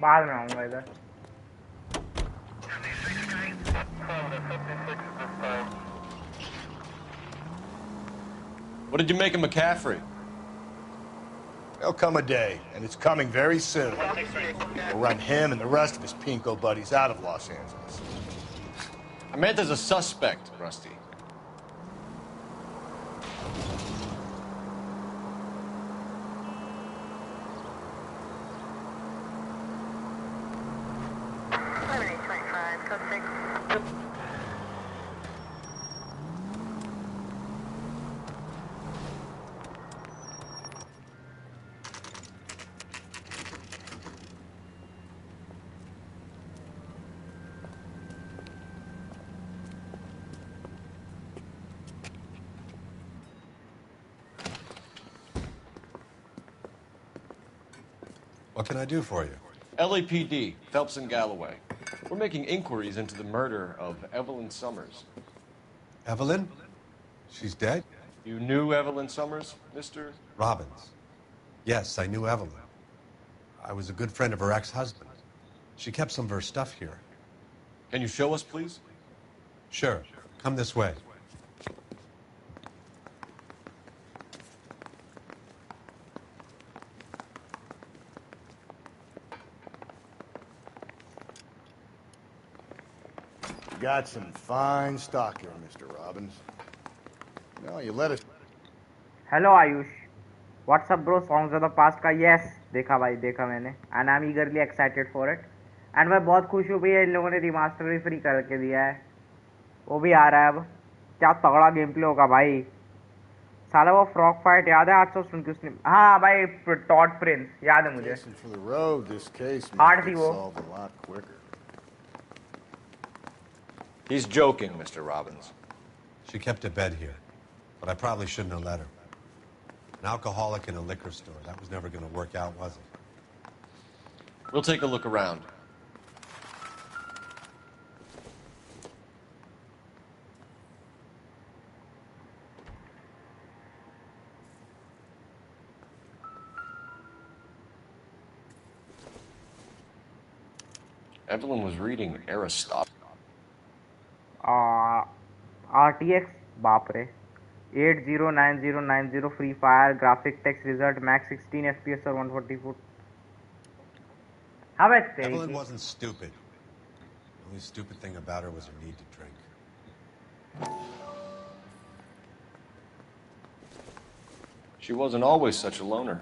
बाद में आऊंगा इधर। What did you make of McCaffrey? There'll come a day, and it's coming very soon. We'll run him and the rest of his pinko buddies out of Los Angeles. I meant as a suspect, Rusty. What can I do for you? LAPD, Phelps and Galloway. We're making inquiries into the murder of Evelyn Summers. Evelyn? She's dead? You knew Evelyn Summers, Mr. Robbins. Yes, I knew Evelyn. I was a good friend of her ex-husband. She kept some of her stuff here. Can you show us, please? Sure. Come this way. You got some fine stock here, Mr. Robbins. No, you let us... hello Ayush WhatsApp bro songs of the past का yes देखा भाई देखा मैंने and I am ईगरली excited for it and मैं बहुत खुश हूँ भैया इन लोगों ने रिमास्टर भी फ्री करके दिया है वो भी आ रहा है अब क्या तगड़ा गेम प्ले होगा भाई साला वो फ्रॉक फाइट याद है 800 सुन के उसने हाँ भाई टॉड प्रिंस याद है मुझे हार्ड थी वो He's joking, Mr. Robbins. She kept a bed here, but I probably shouldn't have let her. An alcoholic in a liquor store. That was never going to work out, was it? We'll take a look around. Evelyn was reading Aristotle. RTX बाप रे 809090 free fire graphic text result max 16 FPS और 144 हाँ बस Evelyn wasn't stupid. The only stupid thing about her was her need to drink. She wasn't always such a loner.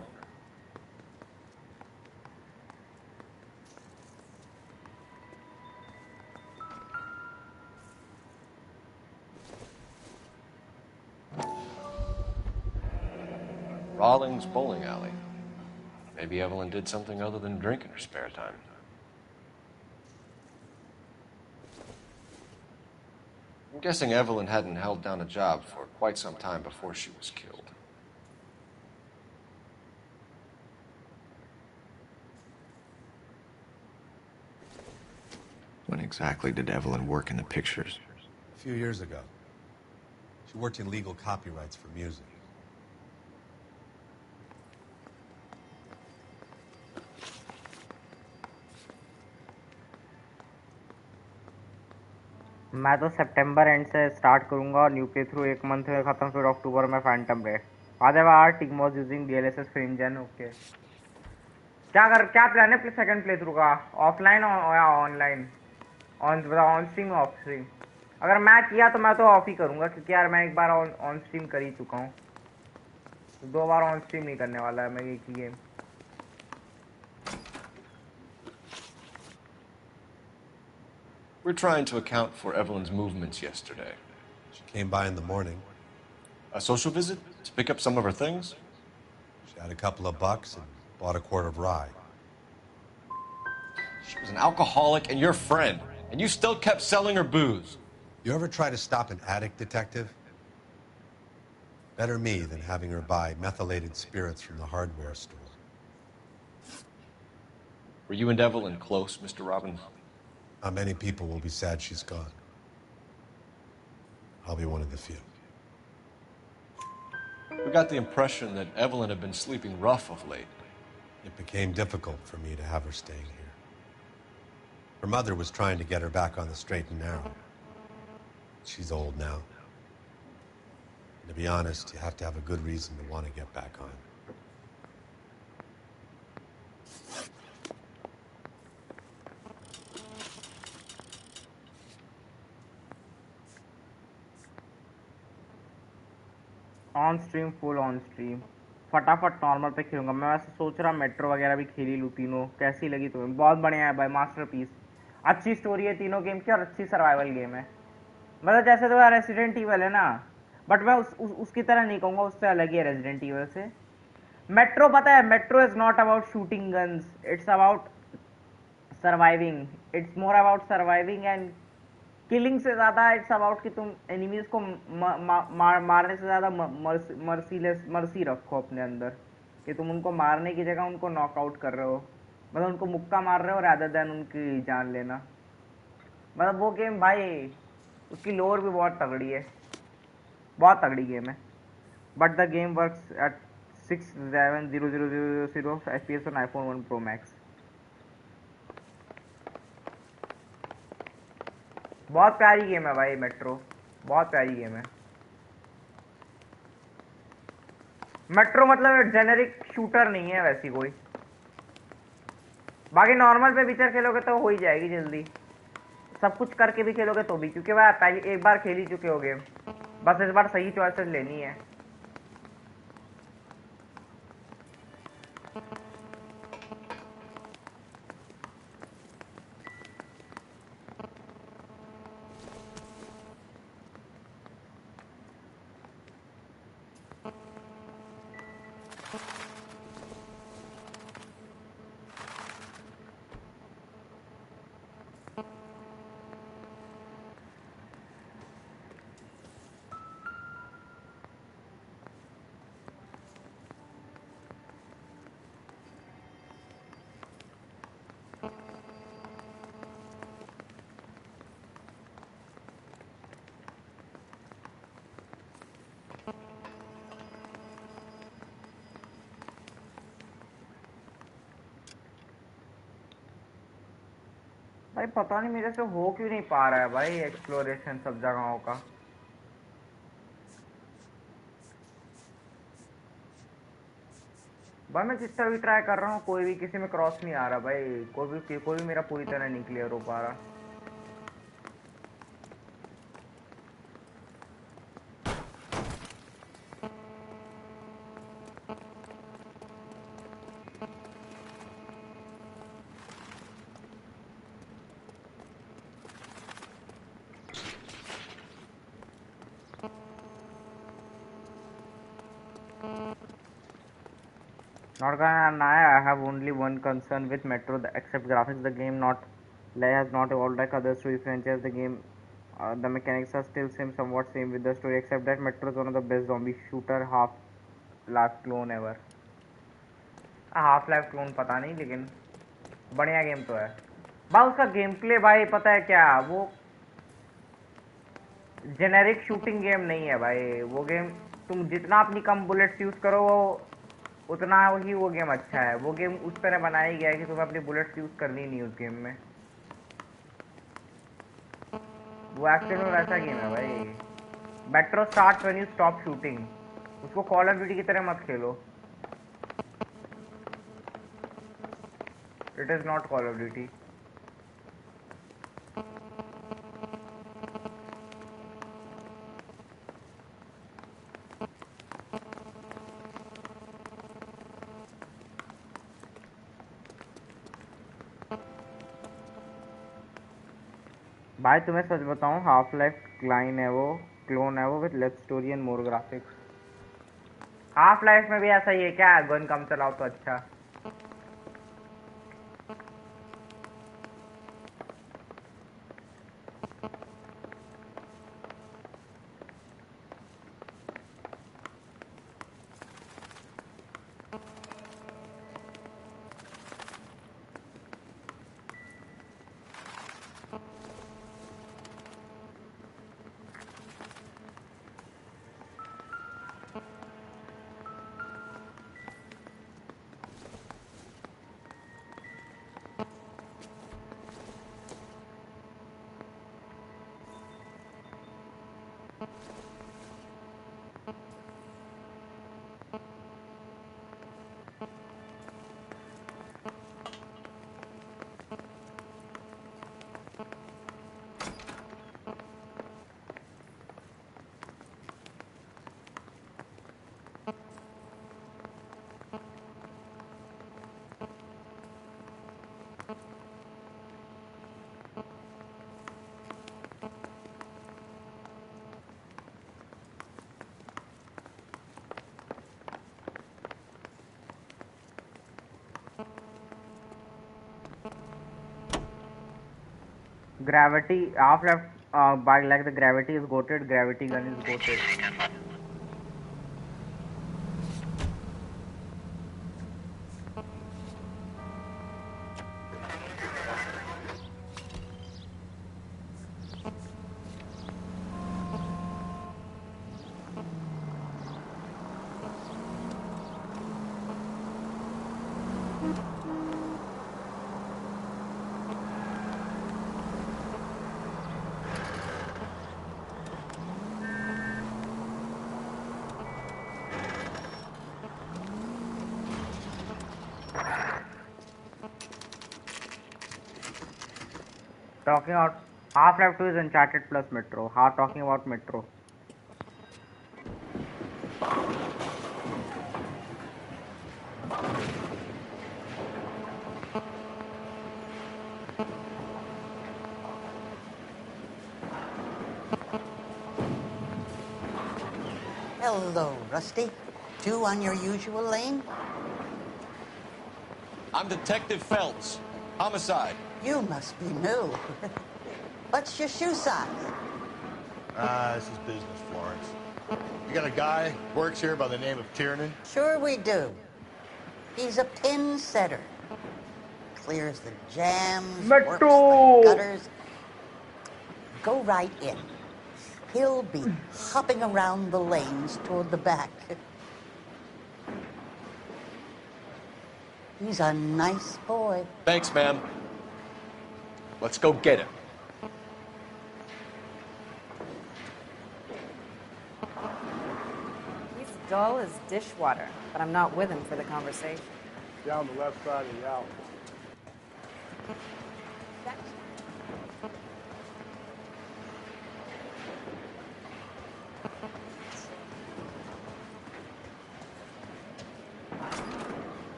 Rawlings Bowling Alley. Maybe Evelyn did something other than drink in her spare time. I'm guessing Evelyn hadn't held down a job for quite some time before she was killed. When exactly did Evelyn work in the pictures? A few years ago. She worked in legal copyrights for music. मैं तो सितंबर and से start करूंगा और new playthrough एक month में खत्म फिर अक्टूबर में phantom red are team was using DLSS frame gen okay क्या प्लान है सेकंड प्ले थ्रू का ऑफलाइन या online on stream off stream अगर मैं किया तो मैं तो ऑफ ही करूंगा क्योंकि यार मैं एक बार ऑन स्ट्रीम कर ही चुका हूँ तो 2 बार ऑन स्ट्रीम नहीं करने वाला है मैं एक ही game We're trying to account for Evelyn's movements yesterday. She came by in the morning. A social visit? To pick up some of her things? She had a couple of bucks and bought a quart of rye. She was an alcoholic and your friend, and you still kept selling her booze. You ever try to stop an addict, detective? Better me than having her buy methylated spirits from the hardware store. Were you and Evelyn close, Mr. Robbins? Many people will be sad she's gone. I'll be one of the few. We got the impression that Evelyn had been sleeping rough of late. It became difficult for me to have her staying here. Her mother was trying to get her back on the straight and narrow. She's old now. And to be honest, you have to have a good reason to want to get back on. On stream, full on stream, फटाफट normal पे खेलूंगा। मैं वैसे सोच रहा metro वगैरह भी खेल ही लूँ तीनों। कैसी लगी तुम्हें? बहुत बढ़िया है भाई, मास्टरपीस। अच्छी स्टोरी है तीनों गेम की और अच्छी सर्वाइवल गेम है। मतलब जैसे तो यार रेसिडेंट ईवल है ना, बट मैं उसकी तरह नहीं कहूँगा, उससे अलग ही है रेसिडेंट ईवल से। मेट्रो पता है, metro is not about shooting guns, it's about surviving. It's more about surviving and killing से ज्यादा इट्स अबाउट कि तुम एनिमीज को मारने से ज्यादा मर्सी रखो अपने अंदर, कि तुम उनको मारने की जगह उनको नॉकआउट कर रहे हो, मतलब उनको मुक्का मार रहे हो रादर देन उनकी जान लेना। मतलब वो गेम भाई, उसकी लोर भी बहुत तगड़ी है, बहुत तगड़ी गेम है। But the game works at 67000 FPS on iPhone 1 Pro Max। बहुत प्यारी गेम है भाई मेट्रो, बहुत प्यारी गेम है मेट्रो। मतलब जेनेरिक शूटर नहीं है वैसी कोई। बाकी नॉर्मल पे पिक्चर खेलोगे तो हो ही जाएगी जल्दी, सब कुछ करके भी खेलोगे तो भी, क्योंकि भाई पहले एक बार खेल ही चुके हो गेम। बस इस बार सही चॉइसेस लेनी है। भाई पता नहीं मेरे से हो क्यों नहीं पा रहा है भाई एक्सप्लोरेशन सब जगहों का। भाई मैं जितना भी ट्राई कर रहा हूँ कोई भी किसी में क्रॉस नहीं आ रहा भाई, कोई भी मेरा पूरी तरह नहीं क्लियर हो पा रहा। Not gonna lie, I have only one concern with Metro, except graphics. The game has not evolved like other story franchises. The mechanics are still somewhat same with the story, except that Metro is one of the best zombie shooter half-life clone ever. Half life clone पता नहीं, लेकिन बढ़िया game तो है भाई। उसका game play भाई पता है क्या, वो जेनेरिक शूटिंग गेम नहीं है भाई। वो गेम तुम जितना अपनी कम बुलेट्स यूज करो वो उतना ही वो गेम अच्छा है। वो गेम उस तरह बनाया गया है कि तुम्हें अपनी बुलेट्स यूज करनी नहीं उस गेम में। वो एक्चुअली में वैसा गेम है भाई। Metro start when you stop shooting. उसको कॉल ऑफ ड्यूटी की तरह मत खेलो, it is not call of duty. भाई तुम्हें सच बताऊं, हाफ लाइफ क्लोन है वो with less story and more graphics. Half life में भी ऐसा ही है क्या, गन कम चलाओ तो अच्छा। Gravity, Half-Life, by like the gravity is goated, gravity gun is goated. Talking about Half-Life 2 is Uncharted plus Metro. How talking about Metro? Hello, Rusty. Two on your usual lane? I'm Detective Phelps. Homicide. You must be new. What's your shoe size? This is business, Florence. You got a guy who works here by the name of Tiernan? Sure we do. He's a pin setter. Clears the jams, works the gutters. Go right in. He'll be hopping around the lanes toward the back. He's a nice boy. Thanks, ma'am. Let's go get him. He's dull as dishwater, but I'm not with him for the conversation. Down the left side of the alley.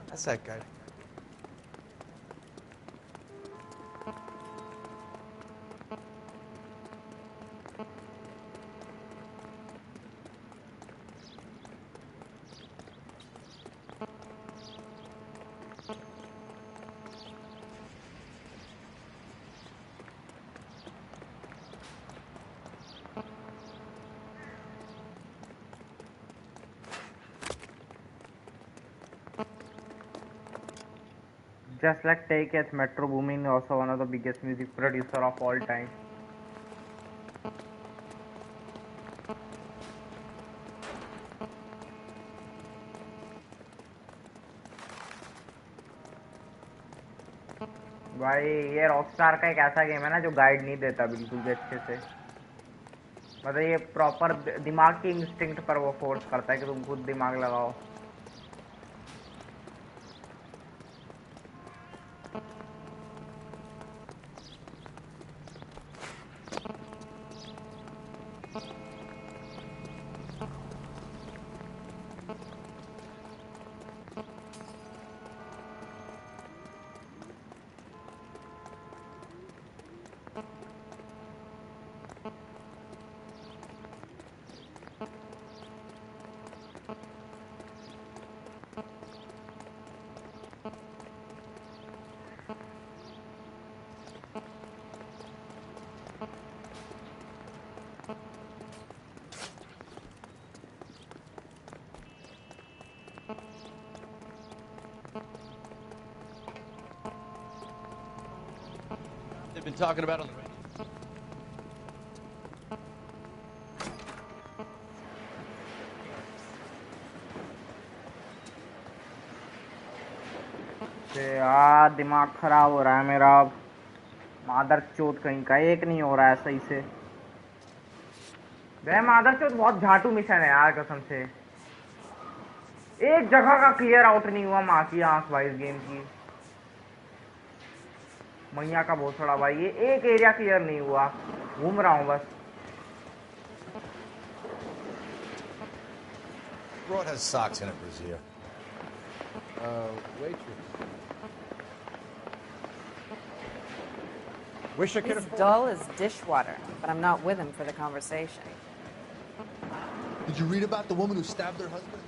That's that guy. Just like take it, Metro Boomin is also one of the biggest music producer of all time. भाई ये Rockstar का एक ऐसा game है ना जो guide नहीं देता बिल्कुल भी अच्छे से, मतलब ये प्रॉपर दिमाग की इंस्टिंक्ट पर वो फोर्स करता है कि तुम खुद दिमाग लगाओ. They've been talking about on the radio. यार दिमाग खराब हो रहा है मेरा अब. मादर चोट कहीं का एक नहीं हो रहा है सही से. वह मादर चोट बहुत झाटू मिशन है यार कसम से. एक जगह का क्लियर आउट नहीं हुआ माँ की आंख भाई इस गेम की. मैया का भोसड़ा भाई ये एक एरिया क्लियर नहीं हुआ. घूम रहा हूँ बस. Broad has socks in it, Brazier. Waitress. Wish I could He's have. dull as dishwater, but I'm not with him for the conversation. Did you read about the woman who stabbed her husband?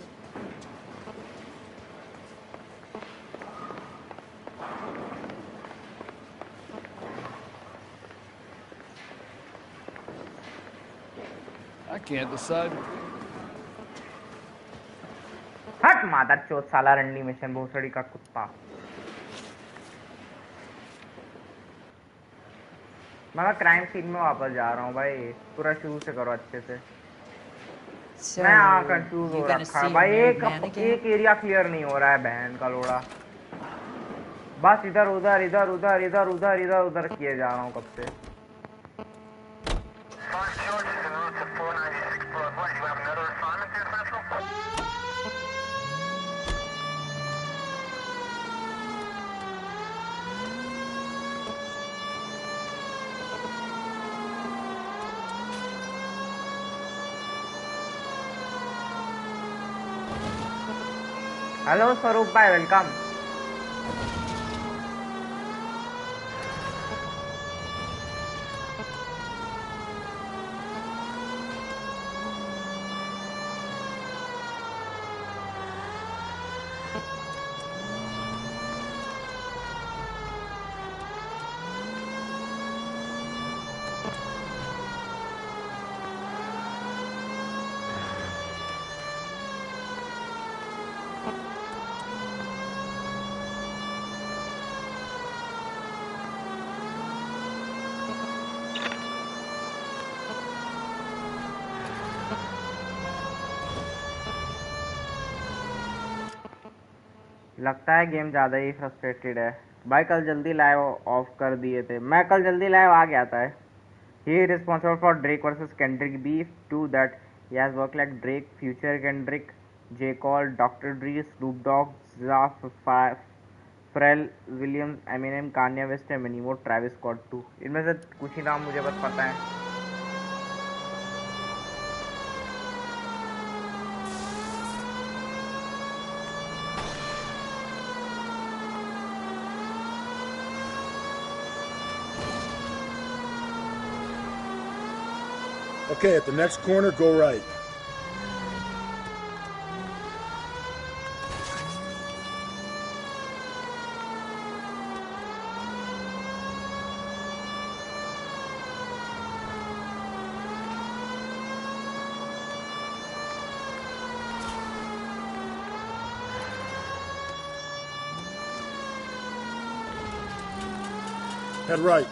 I can't decide. हट मादर चोद साला रंडी mission भोसड़ी का कुत्ता। मैं crime scene में वापस जा रहा हूँ भाई, पूरा शुरू से करो अच्छे से। So, मैं यहाँ कंफ्यूज you हो gonna रखा see है a भाई, married man again? एक एरिया क्लियर नहीं हो रहा है बहन का लोड़ा। बस इधर उधर इधर उधर इधर उधर इधर उधर किए जा रहा हूँ कब से। हेलो स्वरूप भाई, वेलकम। लगता है गेम ज़्यादा ही फ्रस्ट्रेटेड है भाई। कल जल्दी लाइव ऑफ कर दिए थे, मैं कल जल्दी लाइव आ गया था। He responsible for Drake versus Kendrick beef to that he has work like Drake, Future Kendrick, J Cole, doctor Dre, Snoop Dogg, Zaf, Pharrell Williams, Eminem, Kanye West, Minimo, Travis Scott too. इनमें से कुछ ही नाम मुझे बस पता है। Okay, at the next corner, go right. Head right.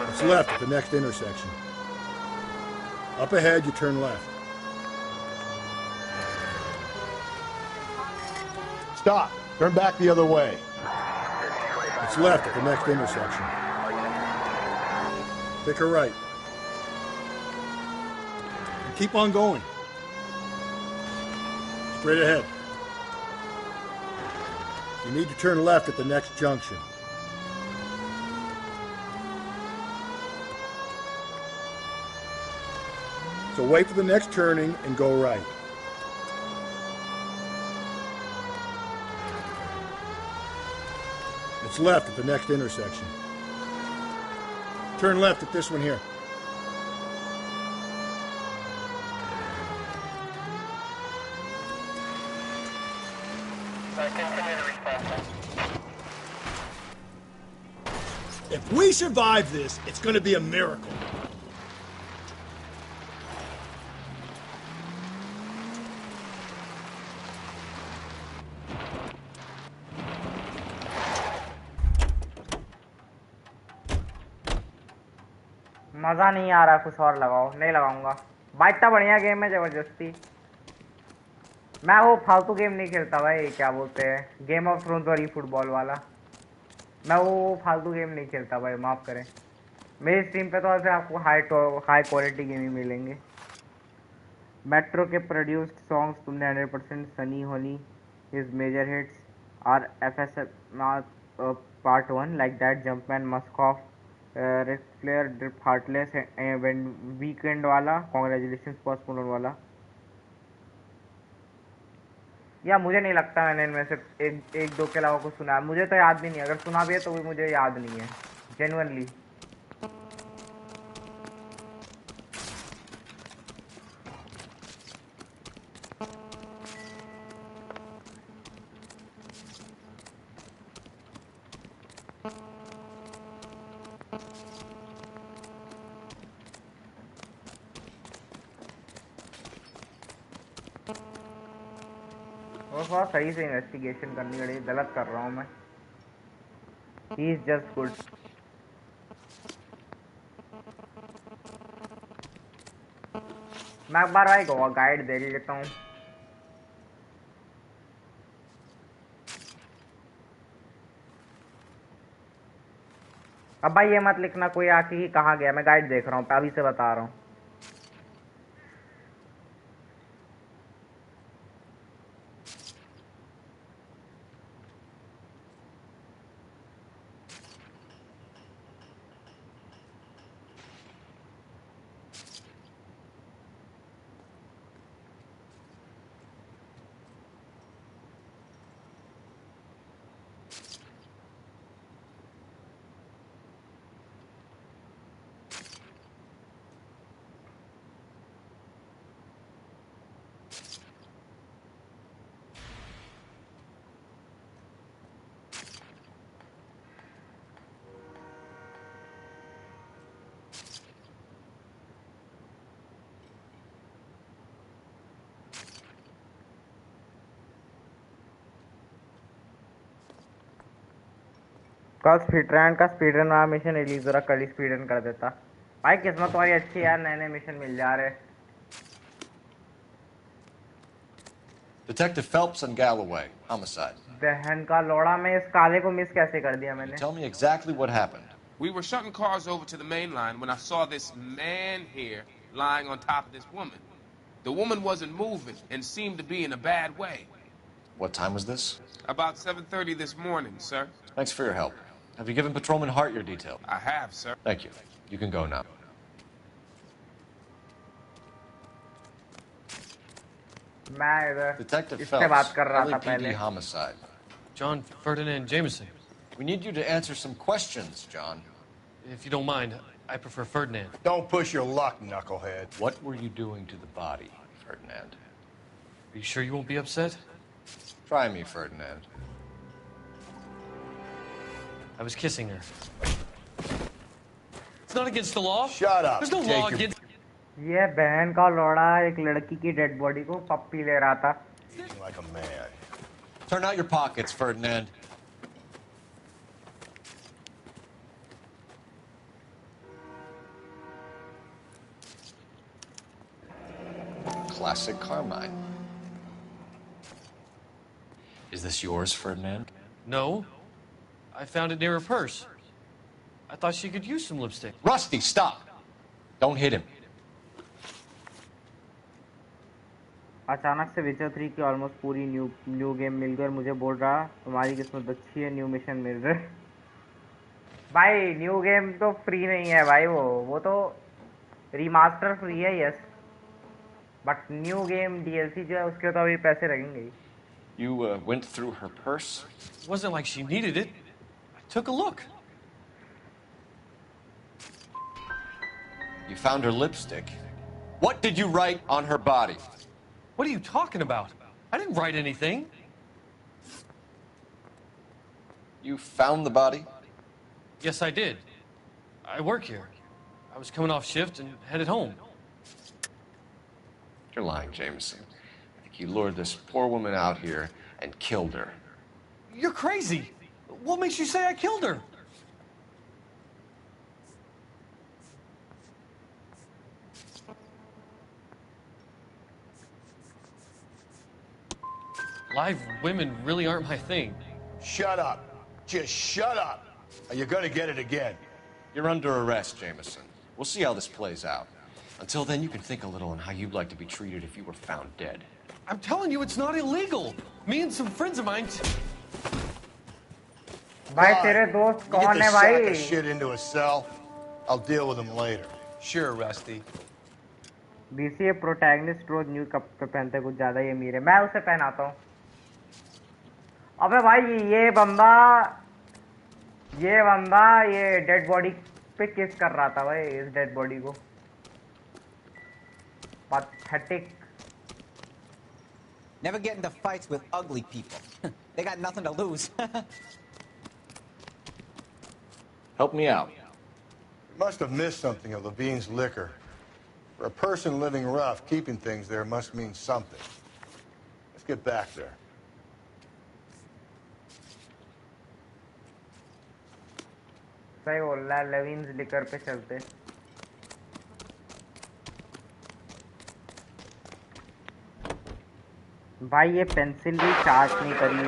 It's left at the next intersection. Up ahead, you turn left. Stop. Turn back the other way. It's left at the next intersection. Take a right. And keep on going. Straight ahead. You need to turn left at the next junction. So wait for the next turning and go right. It's left at the next intersection. Turn left at this one here. If we survive this, it's going to be a miracle. मजा नहीं आ रहा, कुछ और लगाओ। नहीं लगाऊंगा भाई, इतना बढ़िया गेम है जबरदस्ती। मैं वो फालतू गेम नहीं खेलता भाई, क्या बोलते हैं, गेम ऑफ थ्रोन्स और ई फुटबॉल वाला। मैं वो फालतू गेम नहीं खेलता भाई, माफ करें। मेरी स्ट्रीम पे तो ऐसे आपको हाई क्वालिटी गेम ही मिलेंगे। मेट्रो के प्रोड्यूस्ड सॉन्ग्स तुमने 100%। सनी होनी his major hits are FS part 1 like that, Jumpman, Mask Off, Ric Flair, Drip, Heartless, Weekend वाला, कॉन्ग्रेचुलेशन, पोस्ट मलोन वाला। या मुझे नहीं लगता मैंने इनमें से एक दो के अलावा कुछ सुना है, मुझे तो याद भी नहीं, अगर सुना भी है तो भी मुझे याद नहीं है जेन्युइनली। और थोड़ा सही से इन्वेस्टिगेशन करनी पड़ेगी, गलत कर रहा हूँ मैं। He is just good. मैं एक बार भाई गोवा गाइड दे लेता हूँ। अब भाई ये मत लिखना कोई आके ही कहाँ गया, मैं गाइड देख रहा हूँ, अभी से बता रहा हूँ। कल स्पीडरन का स्पीडरन वाला मिशन रिलीज हो रहा, कल ही स्पीडरन कर देता भाई। किस्मत तुम्हारी अच्छी है यार, नए नए मिशन मिल जा रहे। Detective Phelps and Galloway, homicide. बहन का लोड़ा में इस काले को मिस कैसे कर दिया मैंने? Tell me exactly what happened. We were shutting cars over to the main line when I saw this man here lying on top of this woman. The woman wasn't moving and seemed to be in a bad way. What time was this? About 7:30 this morning, sir. Thanks for your help. Have you given Patrolman Hart your detail? I have, sir. Thank you. You can go now. Detective Phelps, LAPD homicide. John Ferdinand Jameson. We need you to answer some questions, John. If you don't mind, I prefer Ferdinand. Don't push your luck, knucklehead. What were you doing to the body, Ferdinand? Are you sure you won't be upset? Try me, Ferdinand. I was kissing her. It's not against the law. Shut up. There's no law against... ये बहन का लोड़ा एक लड़की की dead body को पप्पी ले रहा था। Like a man. Turn out your pockets, Ferdinand. Classic Carmine. Is this yours, Ferdinand? No. I found it near her purse. I thought she could use some lipstick. Rusty, stop! Don't hit him. अचानक से विचर 3 की almost पूरी new game मिल गई और मुझे बोल रहा तुम्हारी किस्मत अच्छी है, न्यू मिशन मिल रहे। भाई न्यू गेम तो फ्री नहीं है भाई, वो तो रीमास्टर फ्री है yes, but new game DLC जो है उसके तो अभी पैसे लगेंगे। You went through her purse? It wasn't like she needed it. I took a look. You found her lipstick. What did you write on her body? What are you talking about? I didn't write anything. You found the body? Yes, I did. I work here. I was coming off shift and headed home. You're lying, Jameson. I think you lured this poor woman out here and killed her. You're crazy. What makes you say I killed her? Live women really aren't my thing. Shut up. Just shut up. You're gonna get it again. You're under arrest, Jameson. We'll see how this plays out. Until then, you can think a little on how you'd like to be treated if you were found dead. I'm telling you, it's not illegal. Me and some friends of mine. भाई तेरे दोस्त You get कौन this है sack भाई? of shit into a cell. I'll deal with him later. Sure, Rusty. BCA protagonist रोज new कपड़े पहनते कुछ ज्यादा ही अमीर है, मैं उसे पहनाता हूँ। अबे भाई ये बंदा ये डेड बॉडी पे किस कर रहा था भाई, इस डेड बॉडी को। Pathetic. Never get into fights with ugly people. They got nothing to lose. Help me out. You must have missed something of Levine's liquor. For a person living rough, keeping things there must mean something. Let's get back there. सही बोल रहा है, लेविन्स liquor पे चलते। भाई ये pencil भी charge नहीं करी,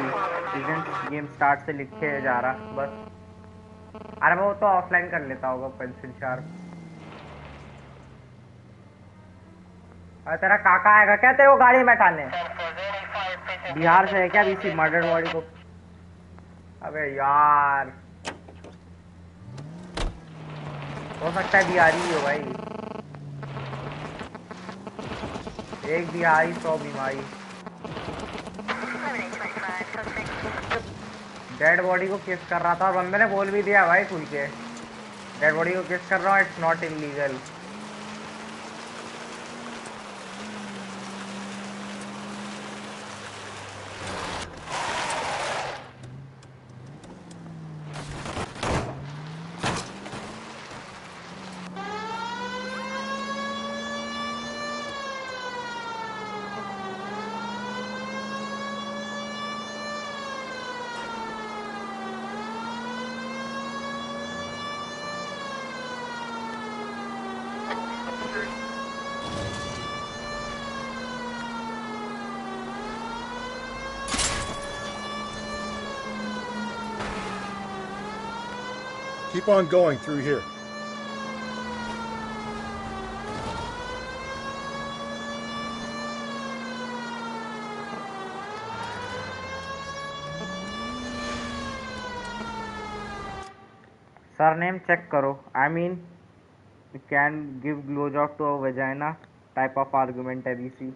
इवेंट गेम स्टार्ट से लिखे जा रहा बस। अरे वो तो ऑफलाइन कर लेता होगा पेंसिल शार्प। अरे तेरा काका आएगा क्या तेरे को गाड़ी में बैठाने? बिहार से है क्या बीसी मर्डर बॉडी को? अबे यार हो सकता है बिहारी ही हो भाई। एक बिहारी 100 बीमारी। डेड बॉडी को किस कर रहा था और बंदे ने बोल भी दिया भाई खुल के, डेड बॉडी को किस कर रहा हूँ, it's not illegal. Keep on going through here. Surname check करो। I mean, you can give blowjob to a vagina type of argument है बीसी।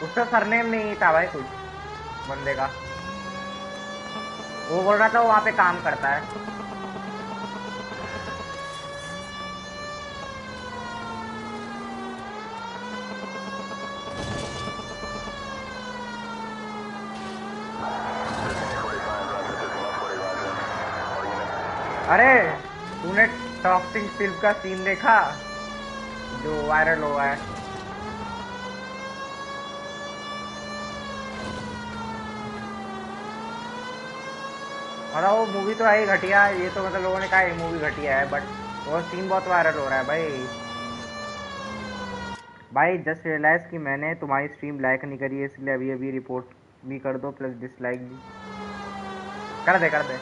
उसका सरनेम नहीं था भाई कुछ बंदे का, वो बोल रहा था वो वहाँ पे काम करता है। अरे तूने टॉक्सिक फिल्म का सीन देखा जो वायरल हुआ है? मतलब वो मूवी तो है ही घटिया, ये तो मतलब लोगों ने कहा ये मूवी घटिया है, बट वो सीन बहुत वायरल हो रहा है भाई। भाई जस्ट रियलाइज कि मैंने तुम्हारी स्ट्रीम लाइक नहीं करी है, इसलिए अभी अभी रिपोर्ट भी कर दो प्लस डिसलाइक भी कर दे कर दे।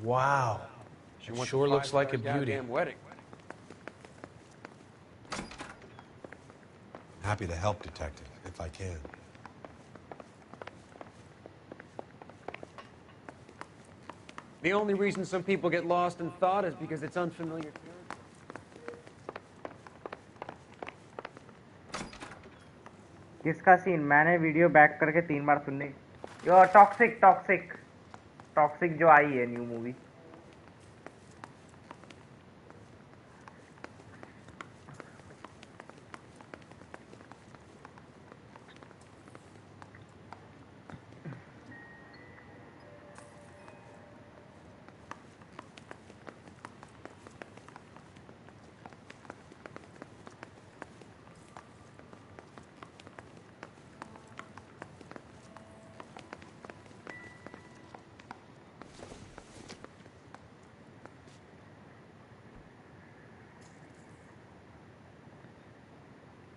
Wow. She sure looks like a beauty. Wedding. Happy to help, Detective, if I can. The only reason some people get lost in thought is because it's unfamiliar territory. किसका scene? मैंने video back करके 3 बार सुनने। यो toxic toxic toxic जो आई है new movie.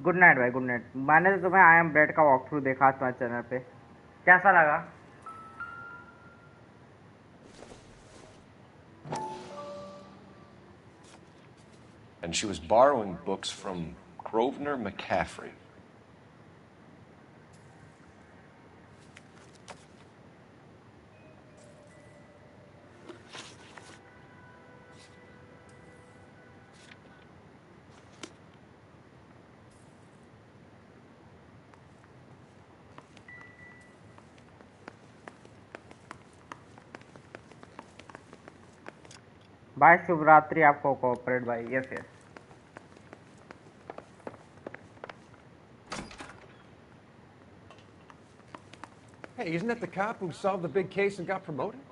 Good night भाई, good night. मैंने तो तुम्हें आई एम ब्रेड का वॉक थ्रू देखा तुम्हारे चैनल पे, कैसा लगा? And she was borrowing books from Grosvenor McCaffrey. भाई शुभ रात्रि आपको कोऑपरेट भाई। Yes yes. Hey, isn't that the cop who solved the big case and got promoted?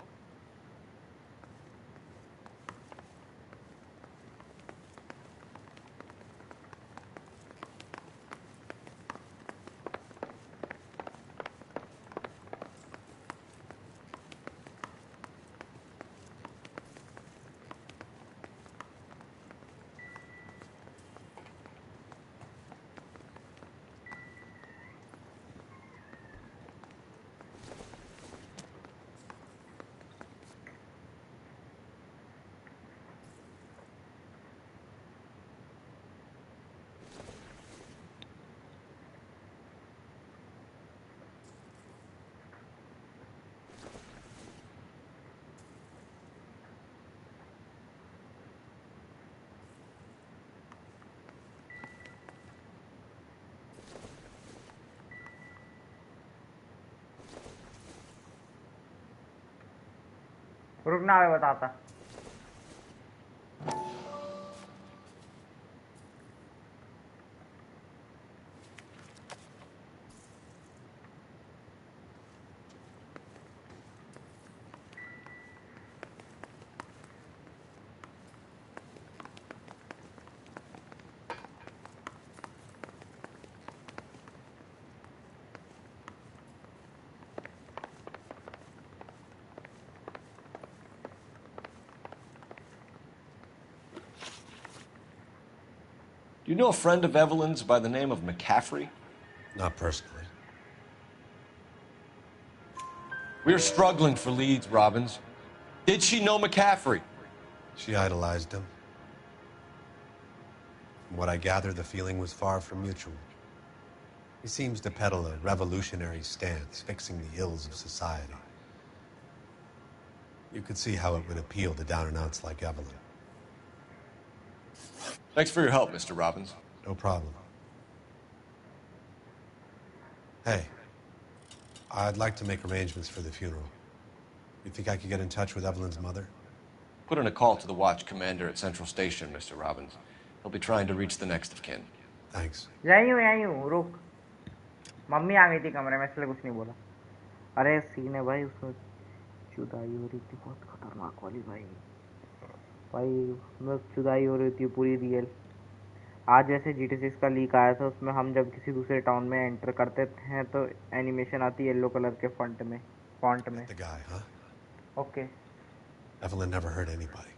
रुकना मैं बताता। Do you know a friend of Evelyn's by the name of McCaffrey? Not personally. We're struggling for leads, Robbins. Did she know McCaffrey? She idolized him. From what I gather, the feeling was far from mutual. He seems to peddle a revolutionary stance, fixing the ills of society. You could see how it would appeal to down-and-outs like Evelyn. Thanks for your help, Mr. Robbins. No problem. Hey, I'd like to make arrangements for the funeral. You think I could get in touch with Evelyn's mother? Put in a call to the watch commander at Central Station, Mr. Robbins. He'll be trying to reach the next of kin. Thanks. यहीं हूँ रुक। Mummy आ गई थी कमरे में इसलिए कुछ नहीं बोला। अरे सीन है भाई, उसमें जुदाई हो रही थी बहुत खतरनाक वाली भाई। भाई उसमें जुदाई हो रही थी पूरी रियल। आज जैसे GTA 6 का लीक आया था, उसमें हम जब किसी दूसरे टाउन में एंटर करते हैं तो एनिमेशन आती है येलो कलर के फॉन्ट में। The guy, huh? Okay. Evelyn never hurt anybody.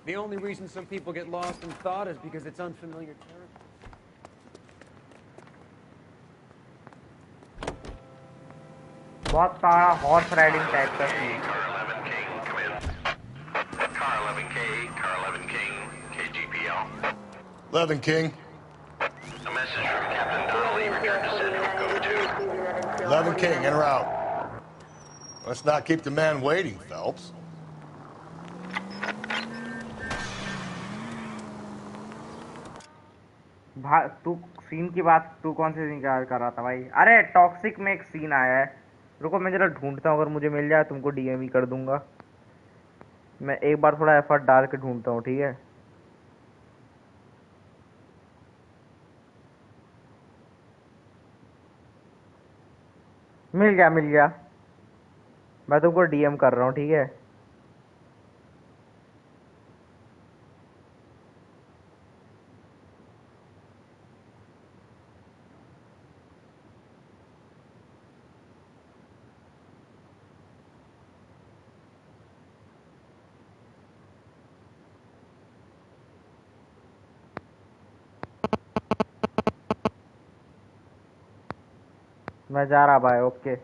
The only reason some people get lost in thought is because it's unfamiliar territory. बहुत सारा हॉर्स राइडिंग टाइप का scene. Car 11K, Car 11 King, KGPL. 11 King. A message from Captain Donnelly regarding Central Code 2. 11 King, in or out? Let's not keep the man waiting, Phelps. तू scene की बात तू कौन से scene कर रहा था भाई? अरे टॉक्सिक में एक सीन आया है, रुको मैं जरा ढूंढता हूँ, अगर मुझे मिल जाए तुमको DM ही कर दूंगा। मैं एक बार थोड़ा एफर्ट डाल के ढूंढता हूँ, ठीक है? मिल गया। मैं तुमको DM कर रहा हूँ, ठीक है? मैं जा रहा भाई, okay.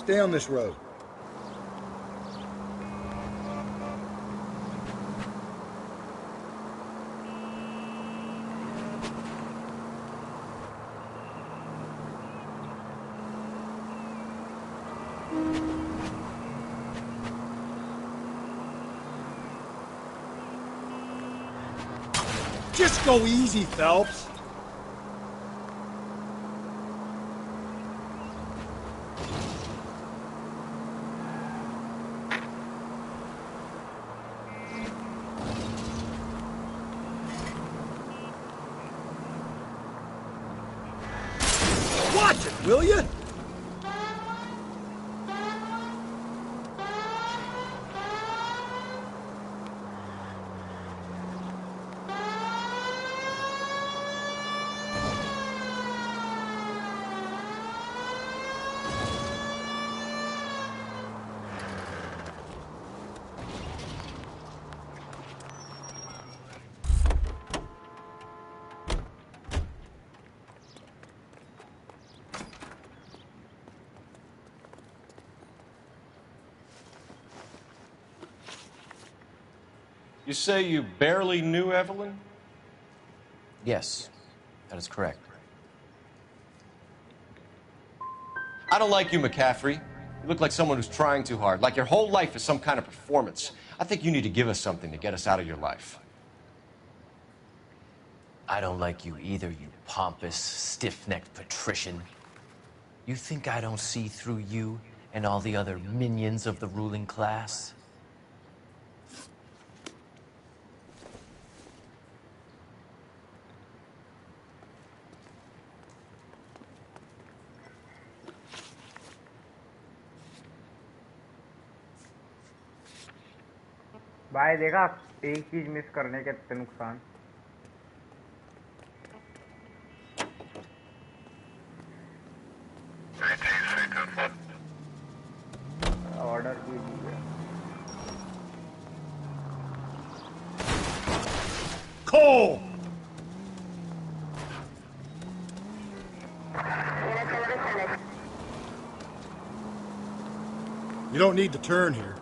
Stay on this road. Just go easy, Phelps. Watch it, will you? You say you barely knew Evelyn? Yes, that is correct. I don't like you, McCaffrey. You look like someone who's trying too hard, like your whole life is some kind of performance. I think you need to give us something to get us out of your life. I don't like you either, you pompous, stiff-necked patrician. You think I don't see through you and all the other minions of the ruling class? भाई देखा, एक चीज miss करने के कितने नुकसान। Order कीजिए। Cole! You don't need to turn here.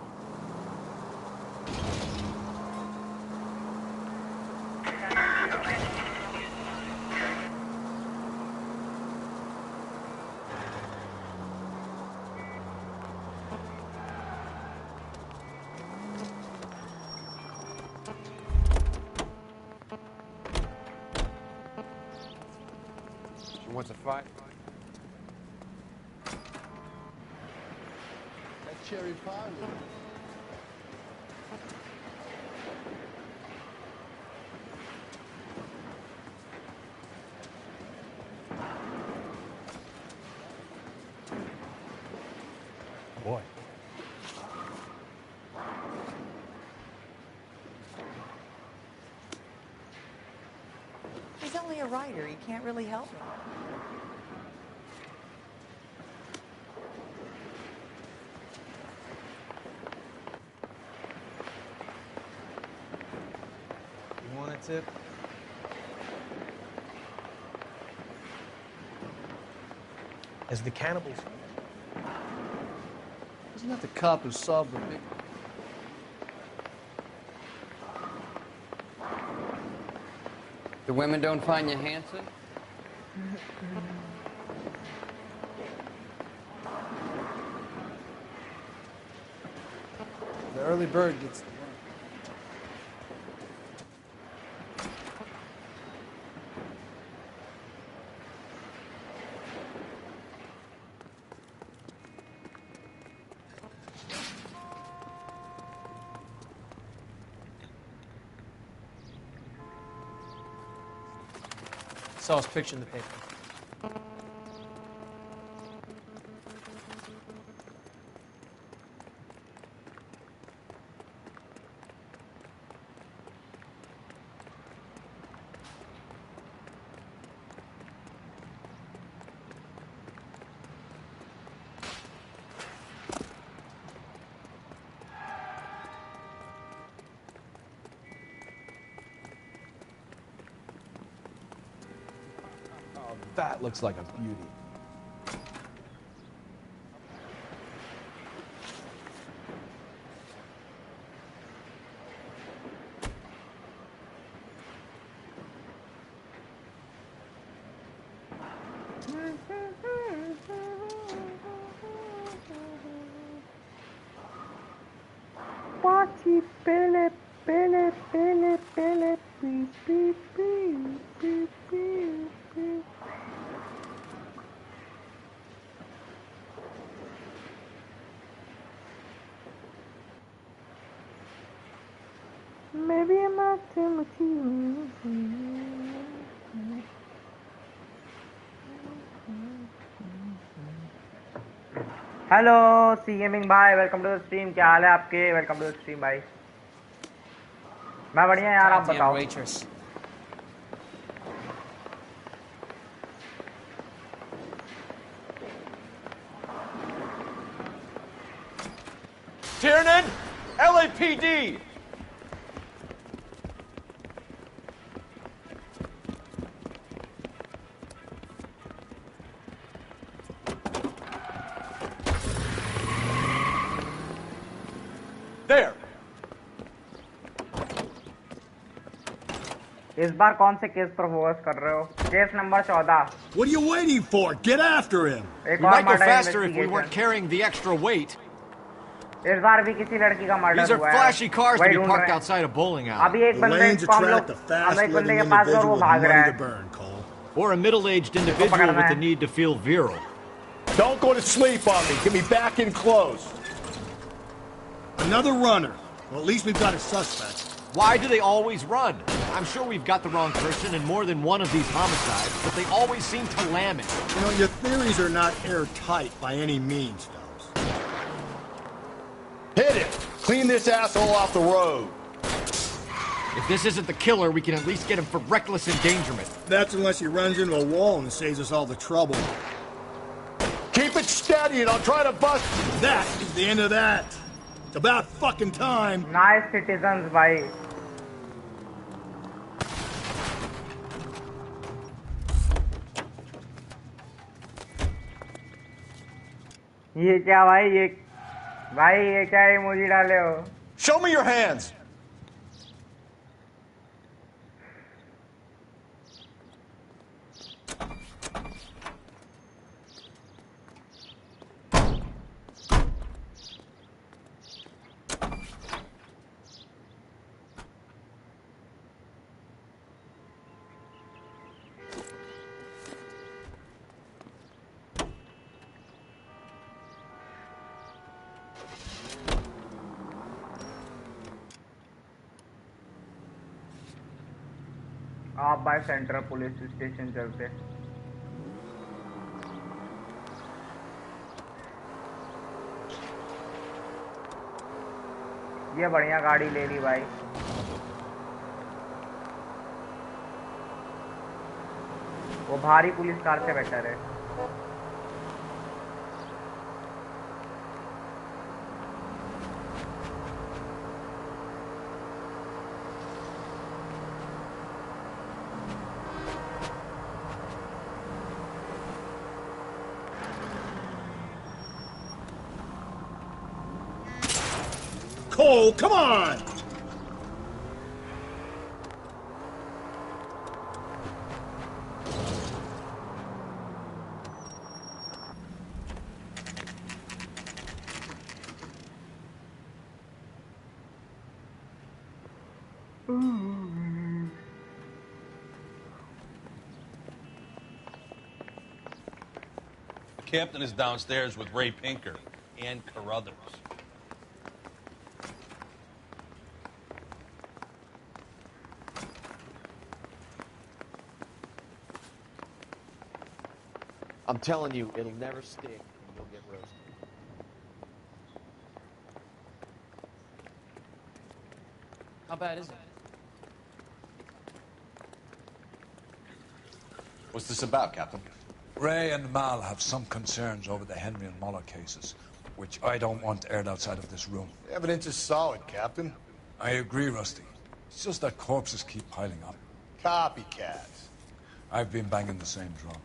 She wants a fight. That cherry pie. Boy. He's only a writer. He can't really help him. You want a tip? As the cannibals. Isn't that the cop who solved the big... The women don't find you handsome? The early bird gets the worm. Saw his picture in the paper. That looks like a beauty. Watchy pele pele pele pele beep beep beep beep beep beep. Maybe I'm acting with you. Hello C gaming भाई, welcome to the stream. क्या हाल है आपके? Welcome to the stream भाई। मैं बढ़िया यार, आप बताओ। Tiernan, LAPD. There. इस बार कौन से केस पर फोकस कर रहे हो? Case number 14। What are you waiting for? Get after him. We might go faster if we weren't carrying the extra weight. इस बार भी किसी लड़की का मर्डर These are हुआ है। flashy cars to be parked outside a bowling alley. अभी एक बंदे को हम लोग एक बंदे के पास और वो भाग रहा है। Or a middle-aged individual with the need to feel virile. Don't go to sleep on me. Get me back in close. Another runner. Well, at least we've got a suspect. Why do they always run? I'm sure we've got the wrong person in more than one of these homicides, but they always seem to lam it. You know, your theories are not airtight by any means, Phelps. Hit it! Clean this asshole off the road. If this isn't the killer, we can at least get him for reckless endangerment. That's unless he runs into a wall and saves us all the trouble. Keep it steady and I'll try to bust... That is the end of that. It's about fucking time. Nice citizens, bhai. ये क्या भाई ये क्या emoji डाले हो? Show me your hands. आप by central police station चलते। ये बढ़िया गाड़ी ले ली भाई। वो भारी पुलिस कार से बेटर है। Cole, come on! The captain is downstairs with Ray Pinker and Carruthers. I'm telling you, it'll never stick and you'll get roasted. How bad is it? What's this about, Captain? Ray and Mal have some concerns over the Henry and Muller cases, which I don't want aired outside of this room. The evidence is solid, Captain. I agree, Rusty. It's just that corpses keep piling up. Copycats. I've been banging the same drum.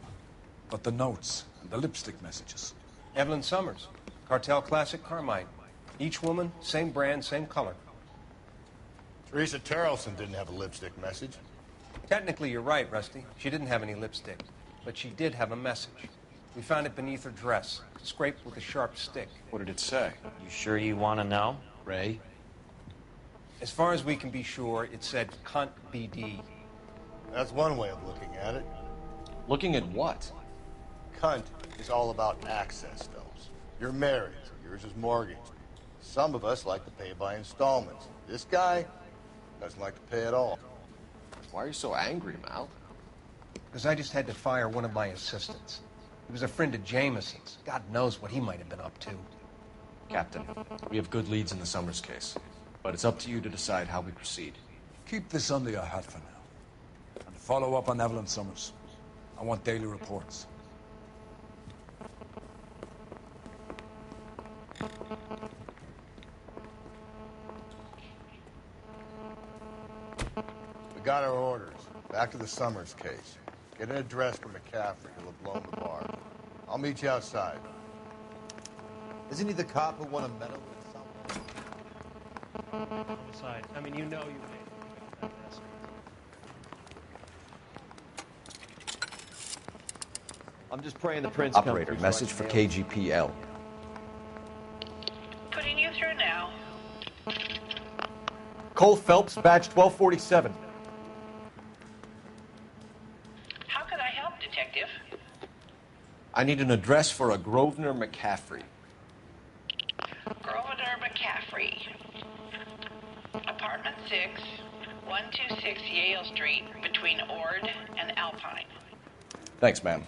But the notes and the lipstick messages. Evelyn Summers, Cartel Classic Carmine. Each woman, same brand, same color. Teresa Terrelson didn't have a lipstick message. Technically, you're right, Rusty. She didn't have any lipstick. But she did have a message. We found it beneath her dress, scraped with a sharp stick. What did it say? You sure you want to know? Ray? As far as we can be sure, it said cunt BD. That's one way of looking at it. Looking at what? Cunt is all about access, Phelps. You're married, so yours is mortgaged. Some of us like to pay by installments. This guy doesn't like to pay at all. Why are you so angry, Mal? Because I just had to fire one of my assistants. He was a friend of Jameson's. God knows what he might have been up to. Captain, we have good leads in the Summers case, but it's up to you to decide how we proceed. Keep this under your hat for now. And follow up on Evelyn Summers. I want daily reports. We got our orders. Back to the Summers case. Get an address for McCaffrey. He'll have blown the bar. I'll meet you outside. Isn't he the cop who won a medal with someone? Besides, I mean, you know you made that mess. I'm just praying the prince Operator, message for KGPL. Putting you through now. Cole Phelps, badge 1247. How can I help, Detective? I need an address for a Grosvenor McCaffrey. Grosvenor McCaffrey. Apartment 6, 126 Yale Street, between Ord and Alpine. Thanks, ma'am.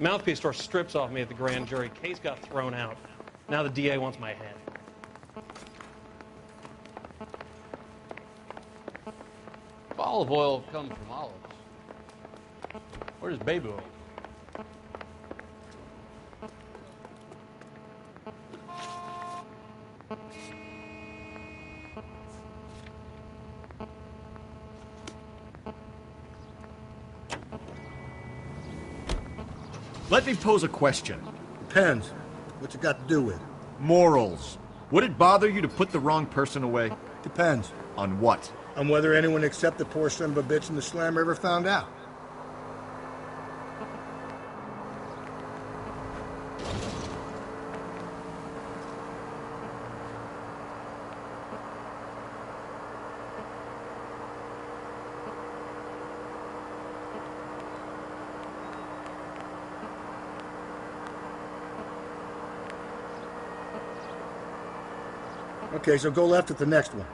Mouthpiece tore strips off me at the grand jury. Case got thrown out. Now the DA wants my head. If olive oil comes from olives, where's baby oil? Let me pose a question. Depends. What's it got to do with? Morals. Would it bother you to put the wrong person away? Depends. On what? On whether anyone except the poor son of a bitch in the slammer ever found out. Okay, so go left at the next one.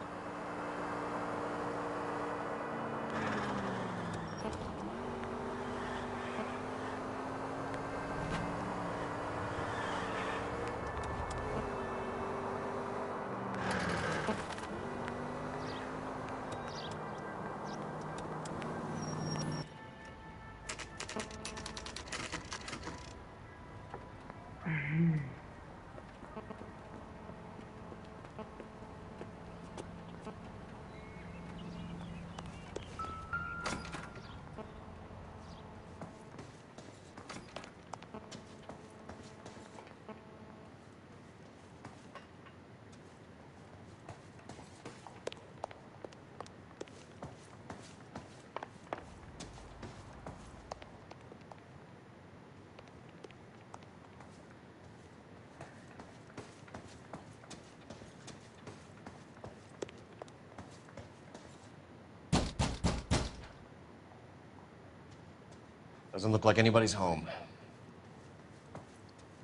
Doesn't look like anybody's home.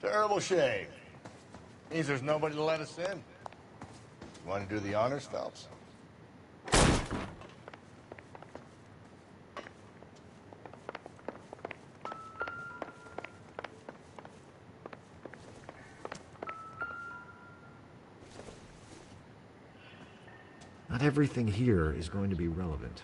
Terrible shame. Means there's nobody to let us in. You want to do the honors, Phelps? Not everything here is going to be relevant.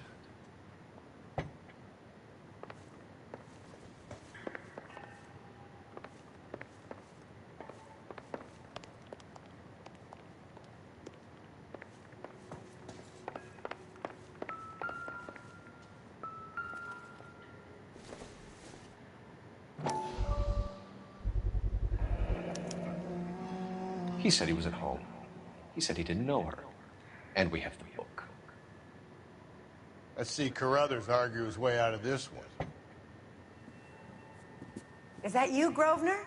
He said he was at home. He said he didn't know her. And we have the book. Let's see Carruthers argue his way out of this one. Is that you, Grosvenor?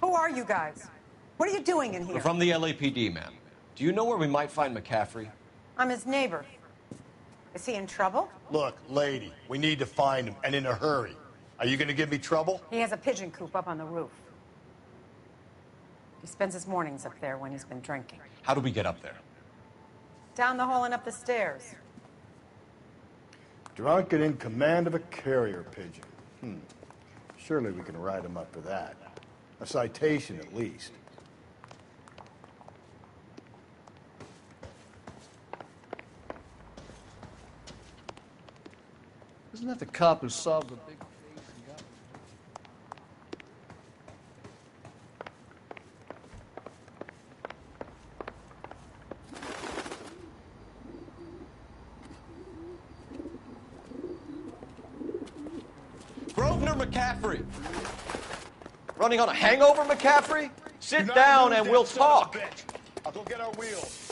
Who are you guys? What are you doing in here? We're from the LAPD, ma'am. Do you know where we might find McCaffrey? I'm his neighbor. Is he in trouble? Look, lady, we need to find him, and in a hurry. Are you going to give me trouble? He has a pigeon coop up on the roof. He spends his mornings up there when he's been drinking. How do we get up there? Down the hall and up the stairs. Drunk and in command of a carrier pigeon. Surely we can write him up for that. A citation, at least. Isn't that the cop who solved the big case and got... Grosvenor McCaffrey! Running on a hangover, McCaffrey? Sit down and we'll talk. I'll go get our wheels.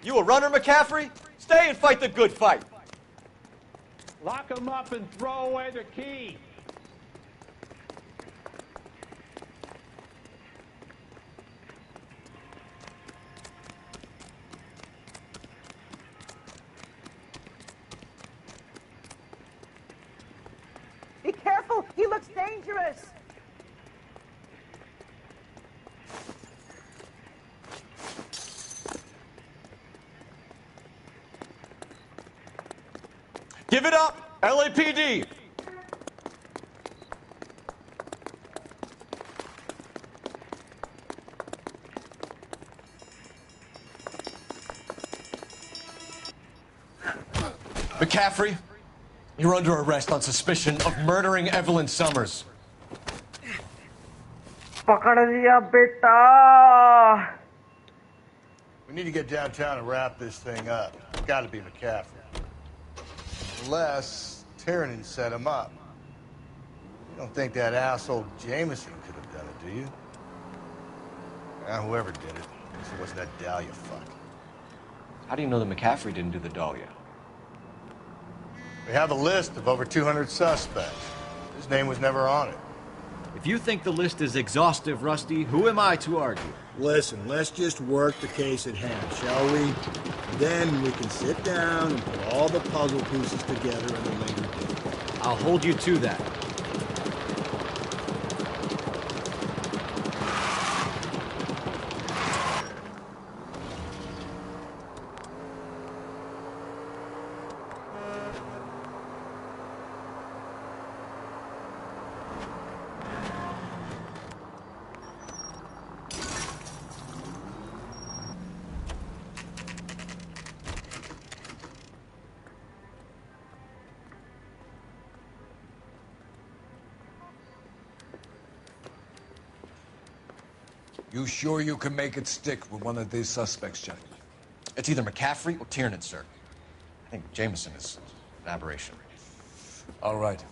You a runner, McCaffrey? Stay and fight the good fight. Lock him up and throw away the key. He looks dangerous. Give it up, LAPD! McCaffrey, you're under arrest on suspicion of murdering Evelyn Summers. पकड़ लिया बेटा. We need to get downtown and wrap this thing up. It's got to be McCaffrey. Unless Tiernan set him up. You don't think that asshole Jameson could have done it, do you? Whoever did it. It wasn't that Dahlia fuck. How do you know that McCaffrey didn't do the Dahlia? We have a list of over 200 suspects. His name was never on it. If you think the list is exhaustive, Rusty, who am I to argue? Listen, let's just work the case at hand, shall we? Then we can sit down and put all the puzzle pieces together at a later date. I'll hold you to that. You sure you can make it stick with one of these suspects, Jack? It's either McCaffrey or Tiernan, sir. I think Jameson is an aberration. All right.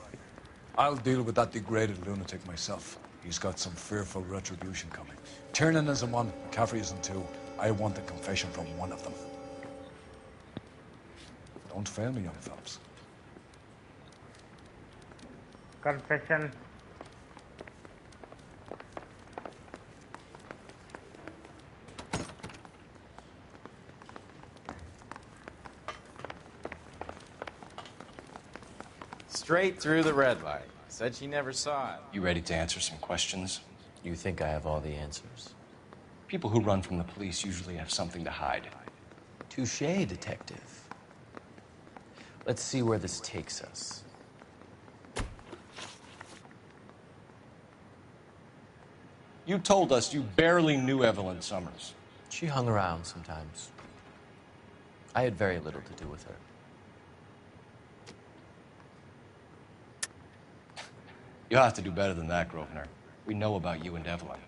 I'll deal with that degraded lunatic myself. He's got some fearful retribution coming. Tiernan isn't one, McCaffrey isn't two. I want a confession from one of them. Don't fail me, young fellas. Confession. Straight through the red light. Said she never saw it. You ready to answer some questions? You think I have all the answers? People who run from the police usually have something to hide. Touché, detective. Let's see where this takes us. You told us you barely knew Evelyn Summers. She hung around sometimes. I had very little to do with her. You'll have to do better than that, Grosvenor. We know about you and Evelyn.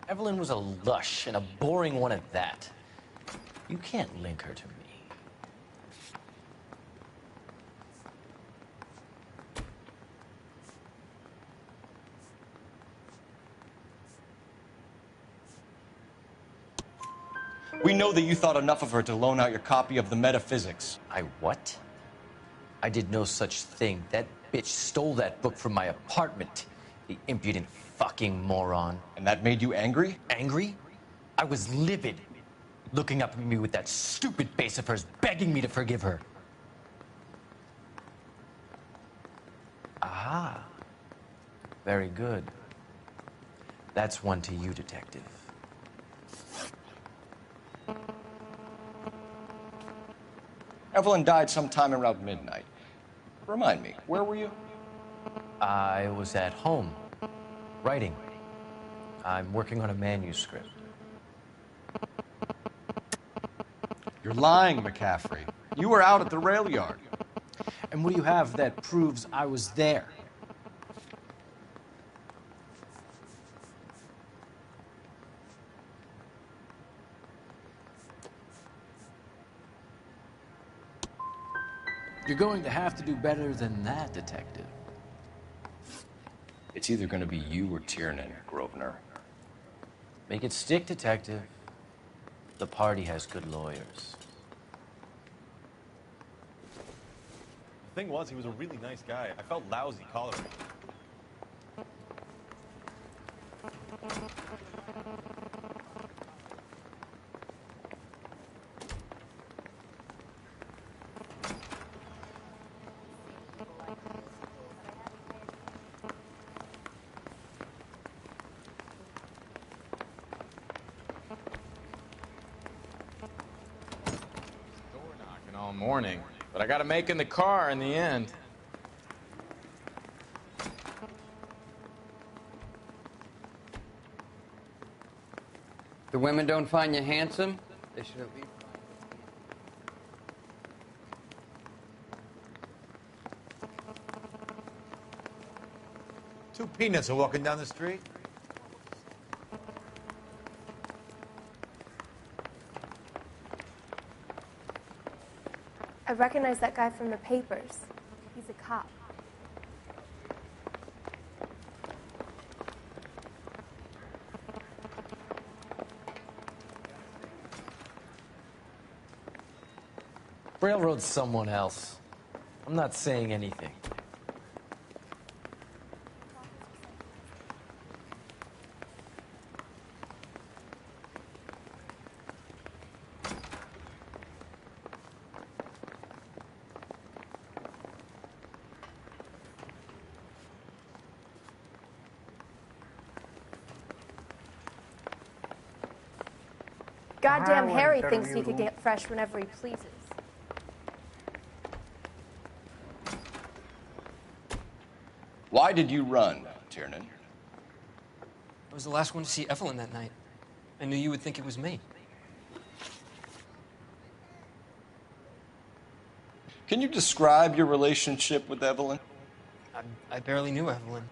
Evelyn was a lush, and a boring one at that. You can't link her to me. We know that you thought enough of her to loan out your copy of the Metaphysics. I what? I did no such thing. That bitch stole that book from my apartment. The impudent fucking moron. And that made you angry? Angry? I was livid. Looking up at me with that stupid face of hers, begging me to forgive her. Aha. Very good. That's one to you, detective. Evelyn died sometime around midnight. Remind me, where were you? I was at home, writing. I'm working on a manuscript. You're lying, McCaffrey. You were out at the rail yard. And what do you have that proves I was there? You're going to have to do better than that, detective. It's either going to be you or Tiernan, Grosvenor. Make it stick, detective. The party has good lawyers. The thing was, he was a really nice guy. I felt lousy calling him. all morning, but I gotta make in the car in the end. The women don't find you handsome? They should at least. 2 peanuts are walking down the street. I recognize that guy from the papers. He's a cop. Railroad's someone else. I'm not saying anything. Goddamn Harry thinks he could get fresh whenever he pleases. Why did you run, Tiernan? I was the last one to see Evelyn that night. I knew you would think it was me. Can you describe your relationship with Evelyn? I barely knew Evelyn.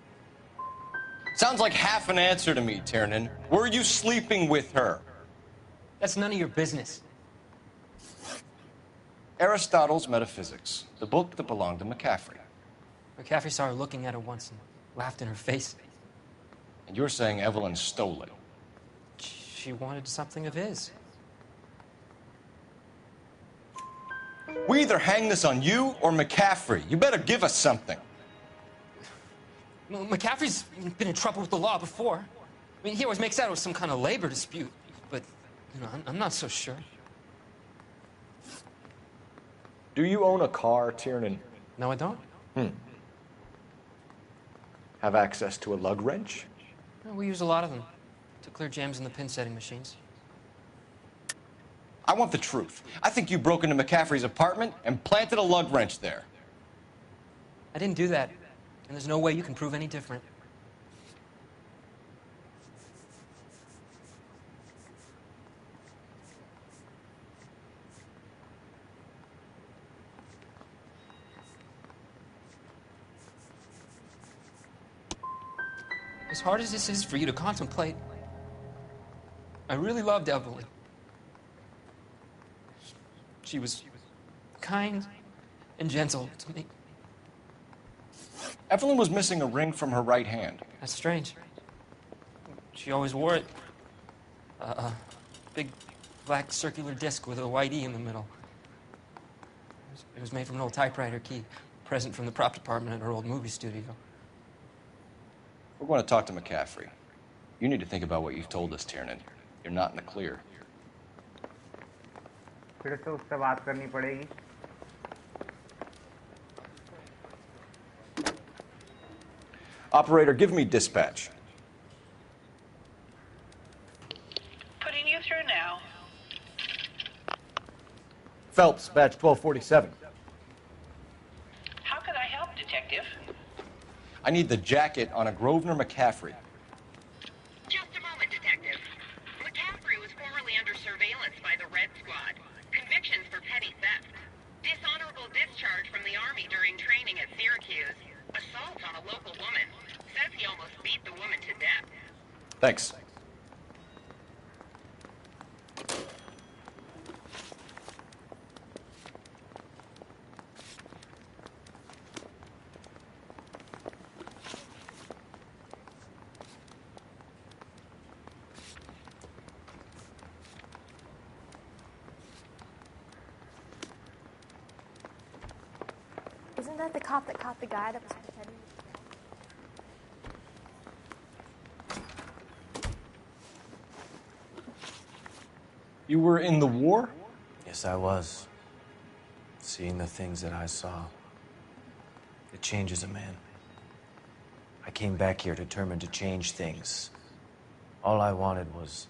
Sounds like half an answer to me, Tiernan. Were you sleeping with her? That's none of your business. Aristotle's Metaphysics, the book that belonged to McCaffrey. McCaffrey saw her looking at her once and laughed in her face. And you're saying Evelyn stole it? She wanted something of his. We either hang this on you or McCaffrey. You better give us something. Well, McCaffrey's been in trouble with the law before. I mean, he always makes out it was some kind of labor dispute. But, you know, I'm not so sure. Do you own a car, Tiernan? No, I don't. Have access to a lug wrench? Well, we use a lot of them to clear jams in the pin-setting machines. I want the truth. I think you broke into McCaffrey's apartment and planted a lug wrench there. I didn't do that, and there's no way you can prove any different. As hard as this is for you to contemplate, I really loved Evelyn. She was kind and gentle to me. Evelyn was missing a ring from her right hand. That's strange. She always wore it. A big black circular disc with a white E in the middle. It was made from an old typewriter key, present from the prop department at her old movie studio. We're going to talk to McCaffrey. You need to think about what you've told us, Tiernan. You're not in the clear. फिर से उससे बात करनी पड़ेगी. Operator, give me dispatch. Putting you through now. Phelps, badge 1247. How could I help, Detective? I need the jacket on a Grosvenor McCaffrey. Just a moment, Detective. McCaffrey was formerly under surveillance by the Red Squad. Convictions for petty theft. Dishonorable discharge from the Army during training at Syracuse. Assault on a local woman. Says he almost beat the woman to death. Thanks. Isn't that the cop that caught the guy that was pretending? You were in the war? Yes, I was. Seeing the things that I saw, it changes a man. I came back here determined to change things. All I wanted was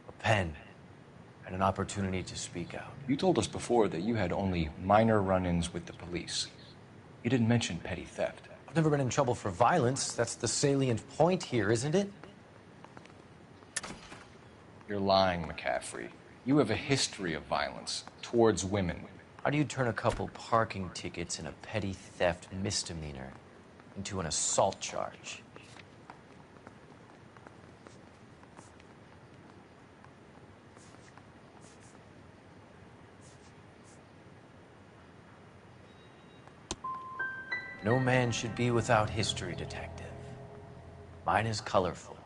a pen and an opportunity to speak out. You told us before that you had only minor run-ins with the police. You didn't mention petty theft. I've never been in trouble for violence. That's the salient point here, isn't it? You're lying, McCaffrey. You have a history of violence towards women. How do you turn a couple parking tickets and a petty theft misdemeanor into an assault charge? No man should be without history, detective. Mine is colorful,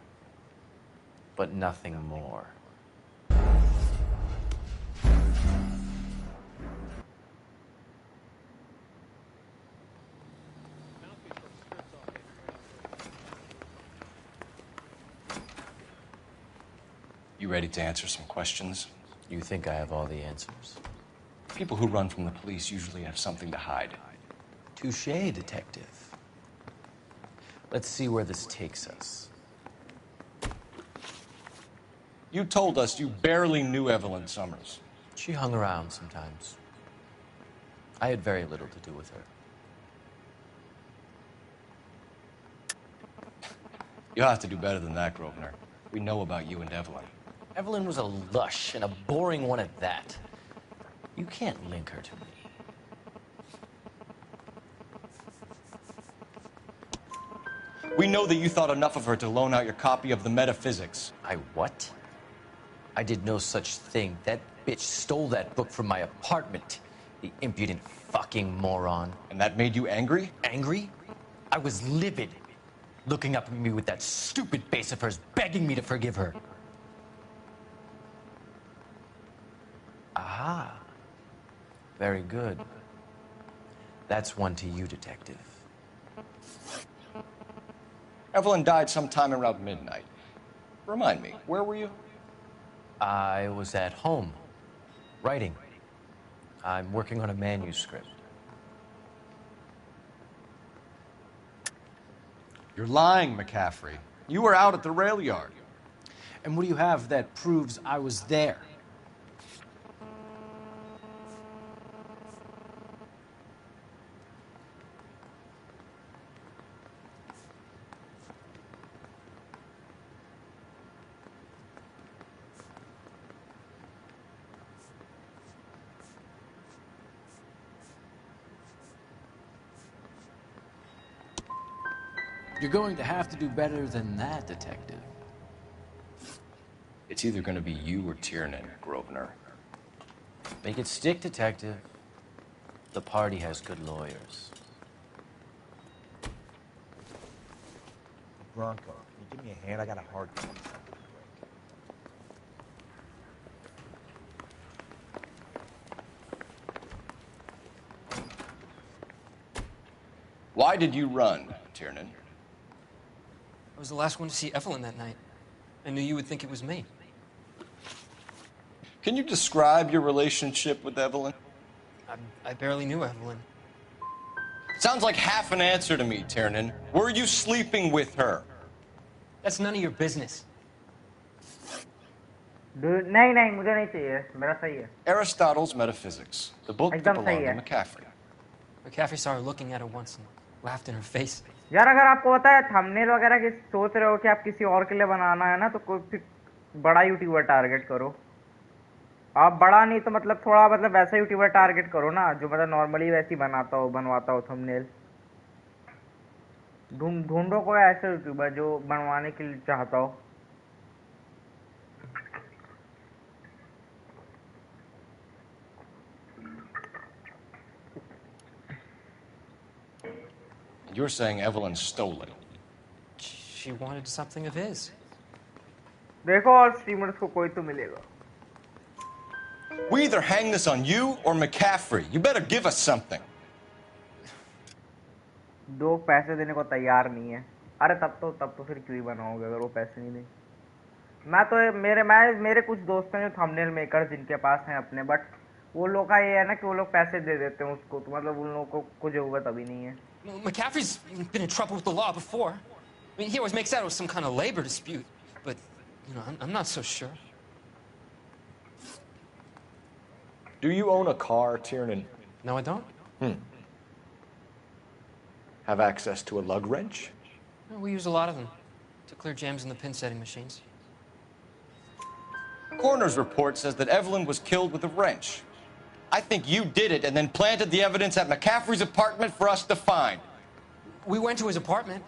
but nothing more. You ready to answer some questions? You think I have all the answers? People who run from the police usually have something to hide. Touché, detective. Let's see where this takes us. You told us you barely knew Evelyn Summers. She hung around sometimes. I had very little to do with her. You'll have to do better than that, Grosvenor. We know about you and Evelyn. Evelyn was a lush, and a boring one at that. You can't link her to me. We know that you thought enough of her to loan out your copy of the Metaphysics. I what? I did no such thing. That bitch stole that book from my apartment. The impudent fucking moron. And that made you angry? Angry? I was livid. Looking up at me with that stupid face of hers, begging me to forgive her. Aha. Very good. That's one to you, detective. Evelyn died sometime around midnight. Remind me, where were you? I was at home, writing. I'm working on a manuscript. You're lying, McCaffrey. You were out at the rail yard. And what do you have that proves I was there? You're going to have to do better than that, detective. It's either going to be you or Tiernan, Grosvenor. Make it stick, detective. The party has good lawyers. Bronco, can you give me a hand? I got a hard case. Why did you run, Tiernan? I was the last one to see Evelyn that night. I knew you would think it was me. Can you describe your relationship with Evelyn? I barely knew Evelyn. Sounds like half an answer to me, Tiernan. Were you sleeping with her? That's none of your business. नहीं नहीं मुझे नहीं चाहिए मेरा सही है. Aristotle's Metaphysics, the book that belonged to McCaffrey. McCaffrey saw her looking at her once and laughed in her face. यार अगर आपको पता है थंबनेल वगैरह की सोच रहे हो कि आप किसी और के लिए बनाना है ना तो कोई फिर बड़ा यूट्यूबर टारगेट करो. आप बड़ा नहीं तो मतलब थोड़ा मतलब वैसा यूट्यूबर टारगेट करो ना जो मतलब नॉर्मली वैसी बनवाता हो थंबनेल. ढूंढो कोई ऐसा यूट्यूबर जो बनवाने के लिए चाहता हो. You're saying Evelyn stole it. She wanted something of his. देखो और स्ट्रीमर्स को कोई तो मिलेगा. We either hang this on you or McCaffrey. You better give us something. दो पैसे देने को तैयार नहीं है. अरे तब तो फिर क्यों ही बनाओगे अगर वो पैसे नहीं देंगे. मैं तो मेरे कुछ दोस्त हैं जो थंबनेल मेकर जिनके पास हैं अपने बट वो लोग का ये है ना कि वो लोग पैसे दे देते हैं उसको तो मतलब उन लोगों को जरूरत अभी नहीं है. McCaffrey's been in trouble with the law before. I mean, he always makes out it was some kind of labor dispute, but, you know, I'm not so sure. Do you own a car, Tiernan? No, I don't. Have access to a lug wrench? No, we use a lot of them to clear jams in the pin setting machines. Coroner's report says that Evelyn was killed with a wrench. I think you did it and then planted the evidence at McCaffrey's apartment for us to find. We went to his apartment.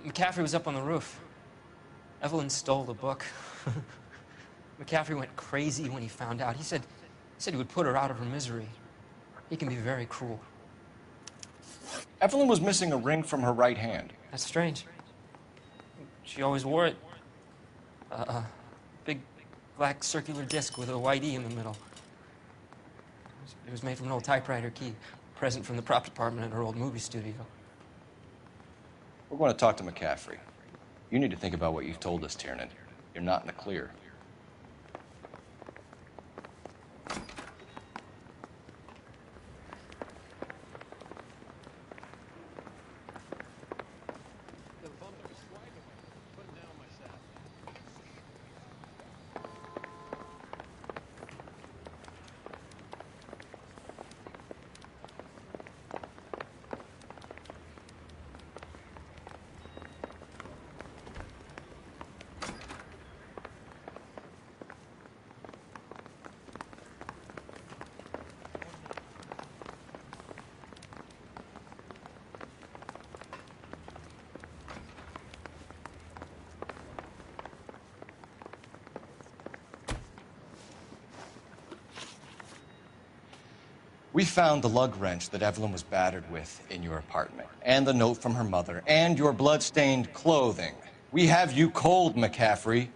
McCaffrey was up on the roof. Evelyn stole the book. McCaffrey went crazy when he found out. He said he would put her out of her misery. He can be very cruel. Evelyn was missing a ring from her right hand. That's strange. She always wore it. Big black circular disc with a white E in the middle. It was made from an old typewriter key, a present from the prop department at her old movie studio. We're going to talk to McCaffrey. You need to think about what you've told us, Tiernan. You're not in the clear. We found the lug wrench that Evelyn was battered with in your apartment, and the note from her mother, and your blood-stained clothing. We have you cold, McCaffrey.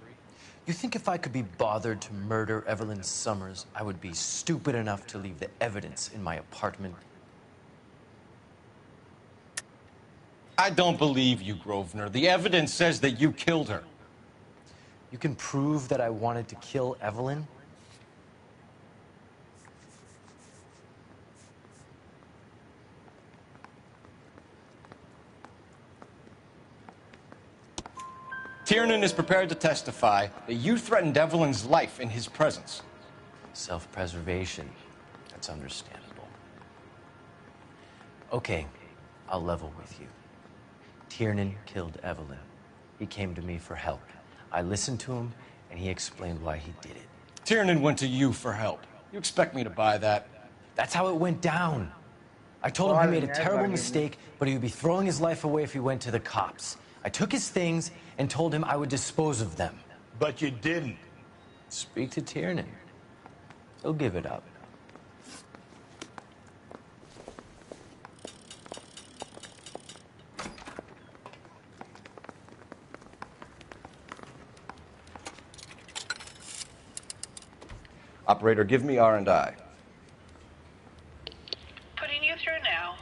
You think if I could be bothered to murder Evelyn Summers, I would be stupid enough to leave the evidence in my apartment? I don't believe you, Grosvenor. The evidence says that you killed her. You can prove that I wanted to kill Evelyn? Tiernan is prepared to testify that you threatened Evelyn's life in his presence. Self-preservation. That's understandable. Okay, I'll level with you. Tiernan killed Evelyn. He came to me for help. I listened to him, and he explained why he did it. Tiernan went to you for help. You expect me to buy that? That's how it went down. I told him he made a terrible mistake, but he would be throwing his life away if he went to the cops. I took his things and told him I would dispose of them. But you didn't. Speak to Tiernan. He'll give it up. Operator, give me R&I. Putting you through now.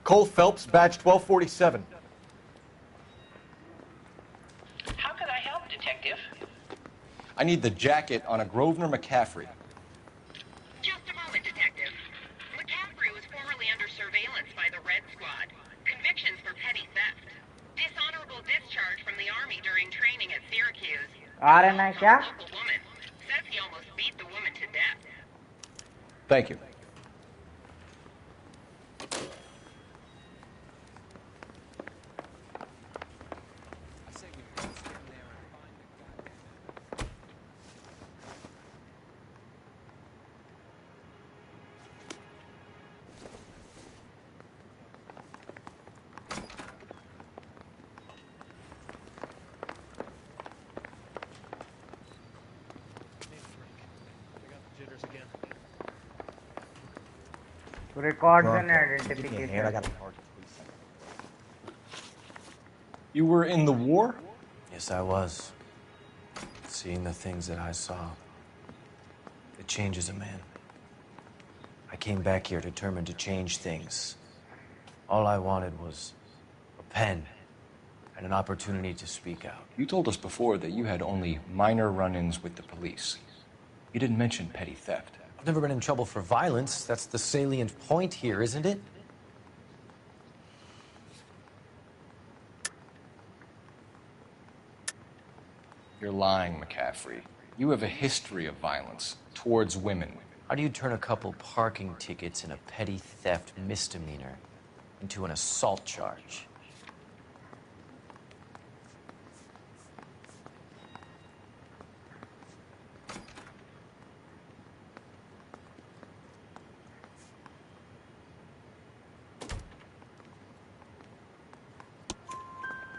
Cole Phelps, badge 1247. How can I help, Detective? I need the jacket on a Grosvenor McCaffrey. Just a moment, Detective. McCaffrey was formerly under surveillance by the Red Squad. Convictions for petty theft. Dishonorable discharge from the Army during training at Syracuse. RNI क्या? Local woman. Says he almost beat the woman to death. Thank you. Records and Give me a hand, I identification. got a hard case. You were in the war? Yes, I was. Seeing the things that I saw, it changes a man. I came back here determined to change things. All I wanted was a pen and an opportunity to speak out. You told us before that you had only minor run-ins with the police. You didn't mention petty theft. I've never been in trouble for violence. That's the salient point here, isn't it? You're lying, McCaffrey. You have a history of violence towards women. How do you turn a couple parking tickets and a petty theft misdemeanor into an assault charge?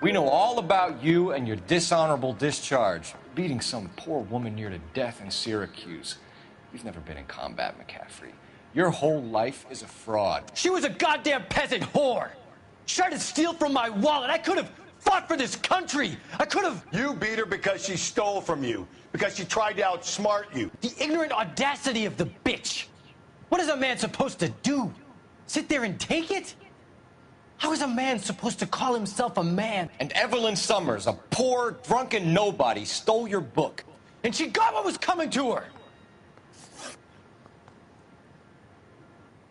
We know all about you and your dishonorable discharge, beating some poor woman near to death in Syracuse. You've never been in combat, McCaffrey. Your whole life is a fraud. She was a goddamn peasant whore. She tried to steal from my wallet. I could have fought for this country. I could have. You beat her because she stole from you, because she tried to outsmart you. The ignorant audacity of the bitch. What is a man supposed to do? Sit there and take it? How is a man supposed to call himself a man? And Evelyn Summers, a poor, drunken nobody, stole your book. And she got what was coming to her.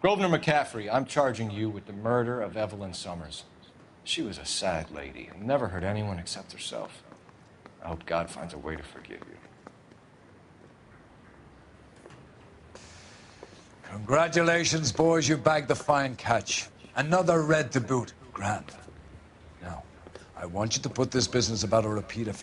Grosvenor McCaffrey, I'm charging you with the murder of Evelyn Summers. She was a sad lady and never hurt anyone except herself. I hope God finds a way to forgive you. Congratulations, boys. You bagged the fine catch. Another red to boot. Grand. Now, I want you to put this business about a repeat of...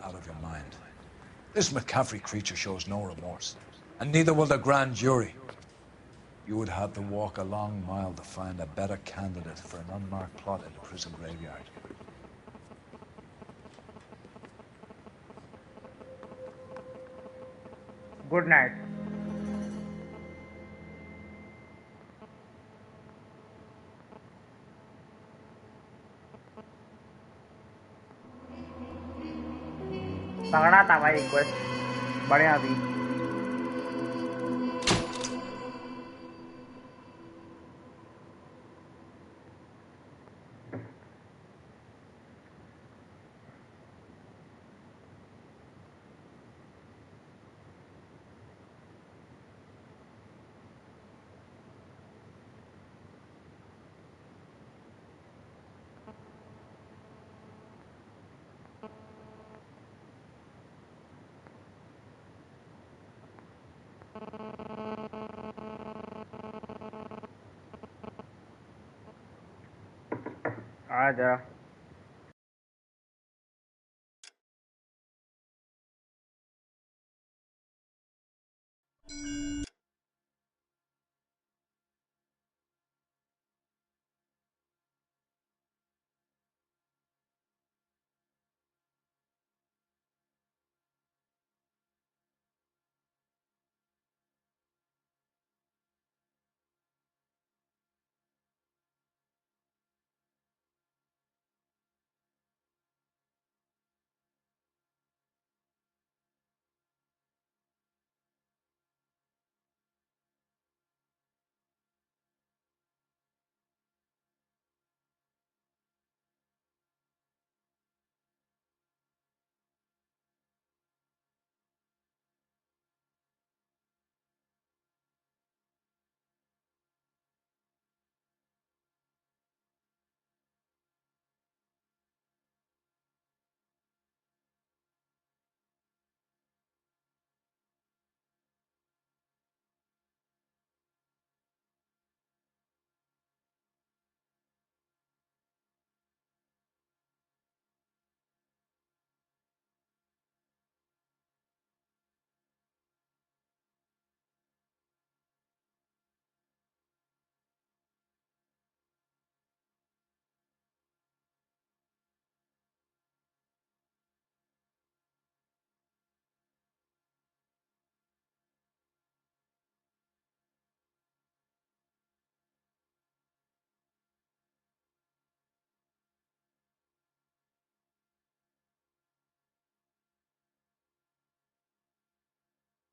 out of your mind. This McCaffrey creature shows no remorse, and neither will the grand jury. You would have to walk a long mile to find a better candidate for an unmarked plot in the prison graveyard. Good night. तगड़ा था भाई quest बढ़िया थी आजा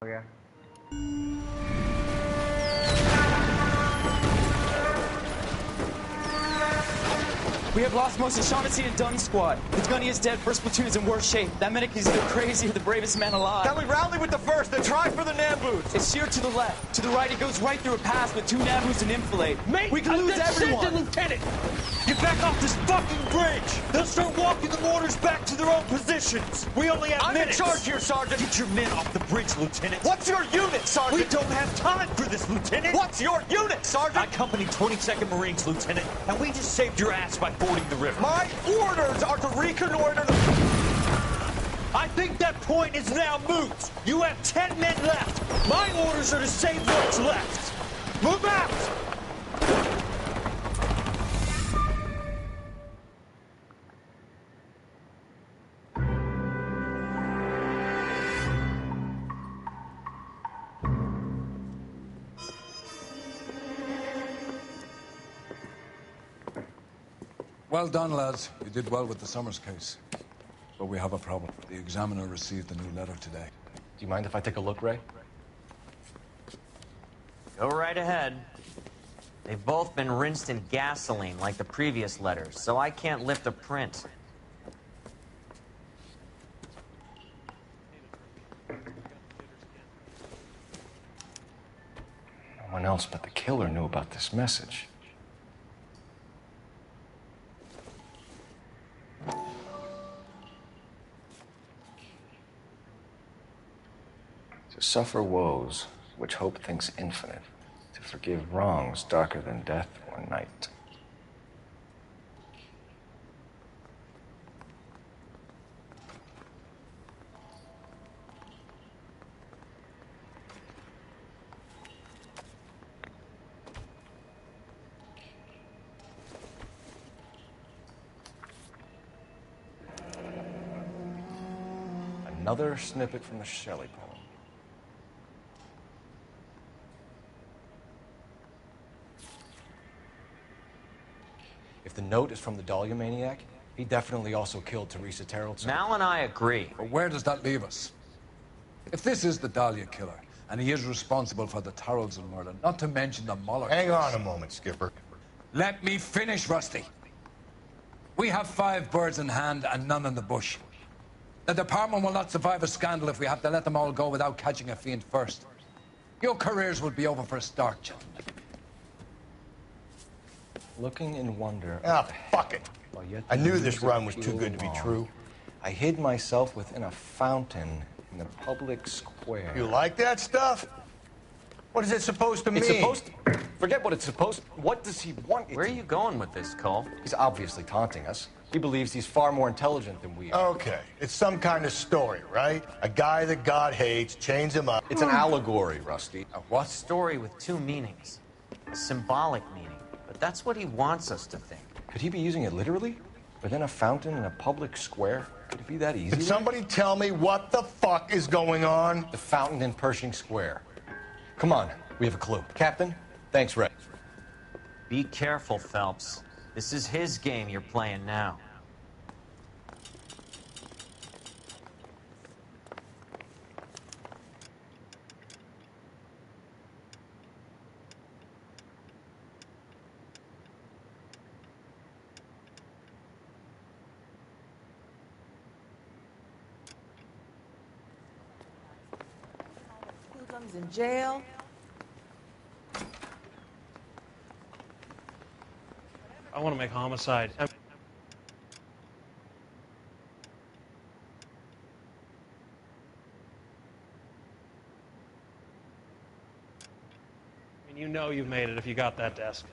हो गया। We have lost most of Shaughnessy and Dunn's squad. The gunny is dead. First platoon is in worse shape. That medic is either crazy or the bravest man alive. Then we rally with the first and try for the Nambus. It's sheer to the left. To the right, it goes right through a pass with 2 Nambus and infilade. Mate, we can lose everyone. Lieutenant, get back off this fucking bridge. They'll start walking the mortars back to their own positions. We only have minutes. I'm in charge here, Sergeant. Get your men off the bridge, Lieutenant. What's your unit, Sergeant? We don't have time for this, Lieutenant. What's your unit, Sergeant? I company 22nd Marines, Lieutenant, and we just saved your ass by fording the river. My orders are to reconnoiter the... I think that point is now moot. You have 10 men left. My orders are to save what's left. Move out! Well done, lads. You did well with the Summers case. But we have a problem. The examiner received a new letter today. Do you mind if I take a look, Ray? Go right ahead. They've both been rinsed in gasoline like the previous letters, so I can't lift a print. No one else but the killer knew about this message. To suffer woes which hope thinks infinite, to forgive wrongs darker than death or night. Another snippet from the Shelley poem. If the note is from the Dahlia maniac, he definitely also killed Teresa Terrellson. Mal and I agree. But where does that leave us? If this is the Dahlia killer, and he is responsible for the Terrellson murder, not to mention the Muller Hang case. on a moment, Skipper. Let me finish, Rusty. We have 5 birds in hand and none in the bush. The department will not survive a scandal if we have to let them all go without catching a fiend first. Your careers will be over for a start, gentlemen. Looking in wonder... Ah, fuck it. I knew this run was too good to be true. I hid myself within a fountain in the public square. You like that stuff? What is it supposed to mean? It's supposed to... Forget what it's supposed... What does he want? Where are you going with this, Cole? He's obviously taunting us. He believes he's far more intelligent than we are. Okay, it's some kind of story, right? A guy that God hates, chains him up. It's an allegory, Rusty. A what? Story with 2 meanings. A symbolic meaning. But that's what he wants us to think. Could he be using it literally? Within a fountain in a public square? Could it be that easy? Can somebody tell me what the fuck is going on? The fountain in Pershing Square. Come on, we have a clue. Captain, thanks, Ray. Be careful, Phelps. This is his game you're playing now. Pilgrim's in jail. I want to make homicide. I mean, you know you've made it if you got that desk.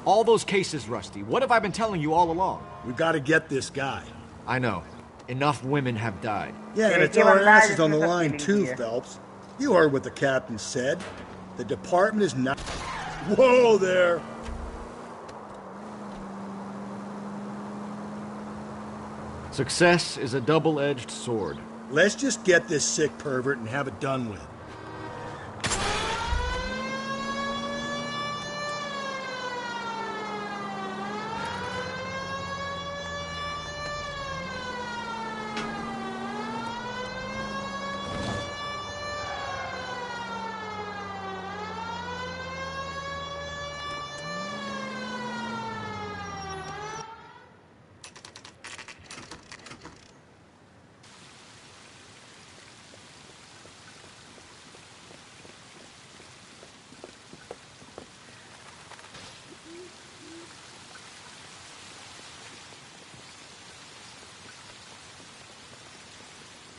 All those cases, Rusty. What have I been telling you all along? We've got to get this guy. I know. Enough women have died. Yeah, and it's our asses on the line too, Phelps. You heard what the captain said. The department is not... Whoa there! Success is a double-edged sword. Let's just get this sick pervert and have it done with.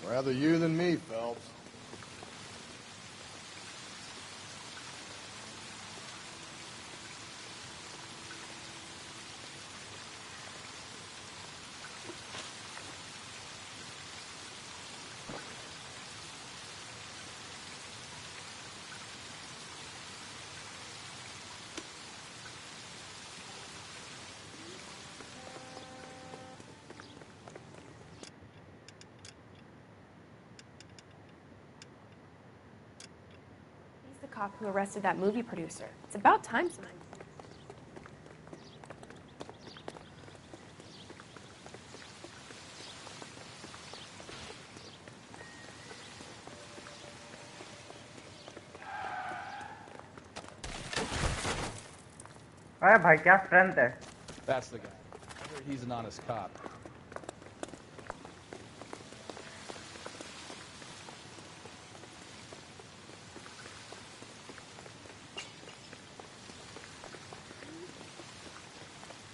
Rather you than me, Phelps. He's the cop who arrested that movie producer. It's about time someone. अरे भाई क्या strength है? That's the guy. I hear he's an honest cop.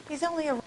He's only a...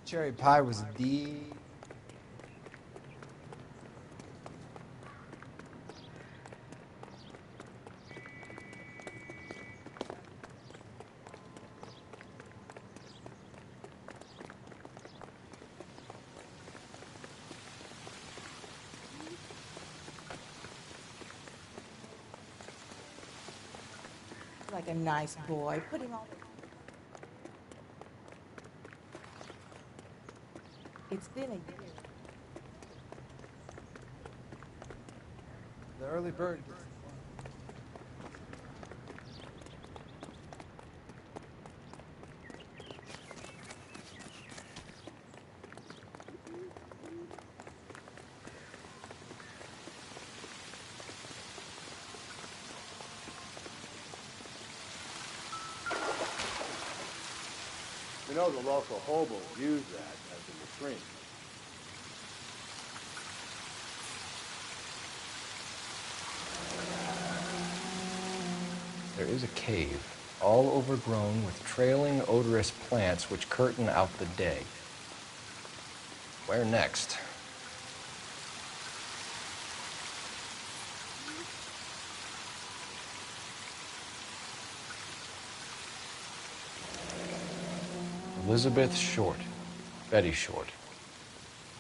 Cherry pie was the... Like a nice boy. Put him on... It's been a year. The early bird. You know the local hobos use that as a latrine. There is a cave, all overgrown with trailing, odorous plants which curtain out the day. Where next? Elizabeth Short. Betty Short.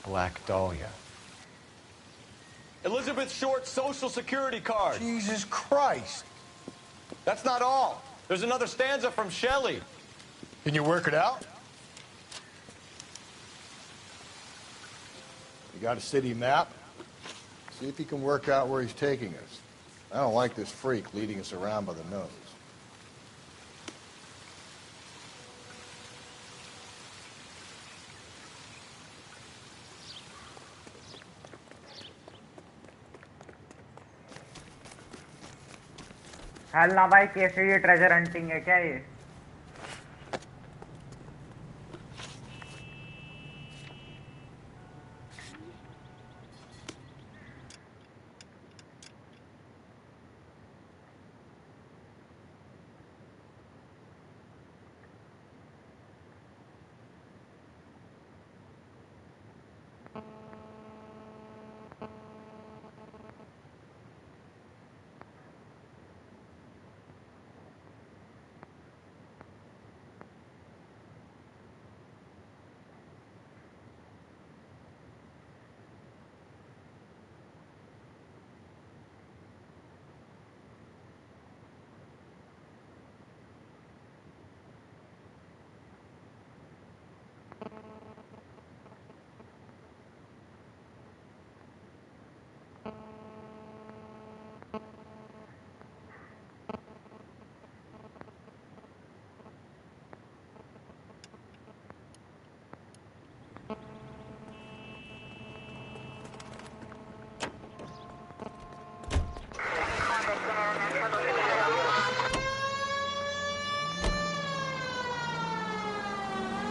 Black Dahlia. Elizabeth Short's social security card. Jesus Christ. That's not all. There's another stanza from Shelley. Can you work it out? You got a city map? See if you can work out where he's taking us. I don't like this freak leading us around by the nose. Hello ना भाई कैसे ये treasure hunting है क्या ये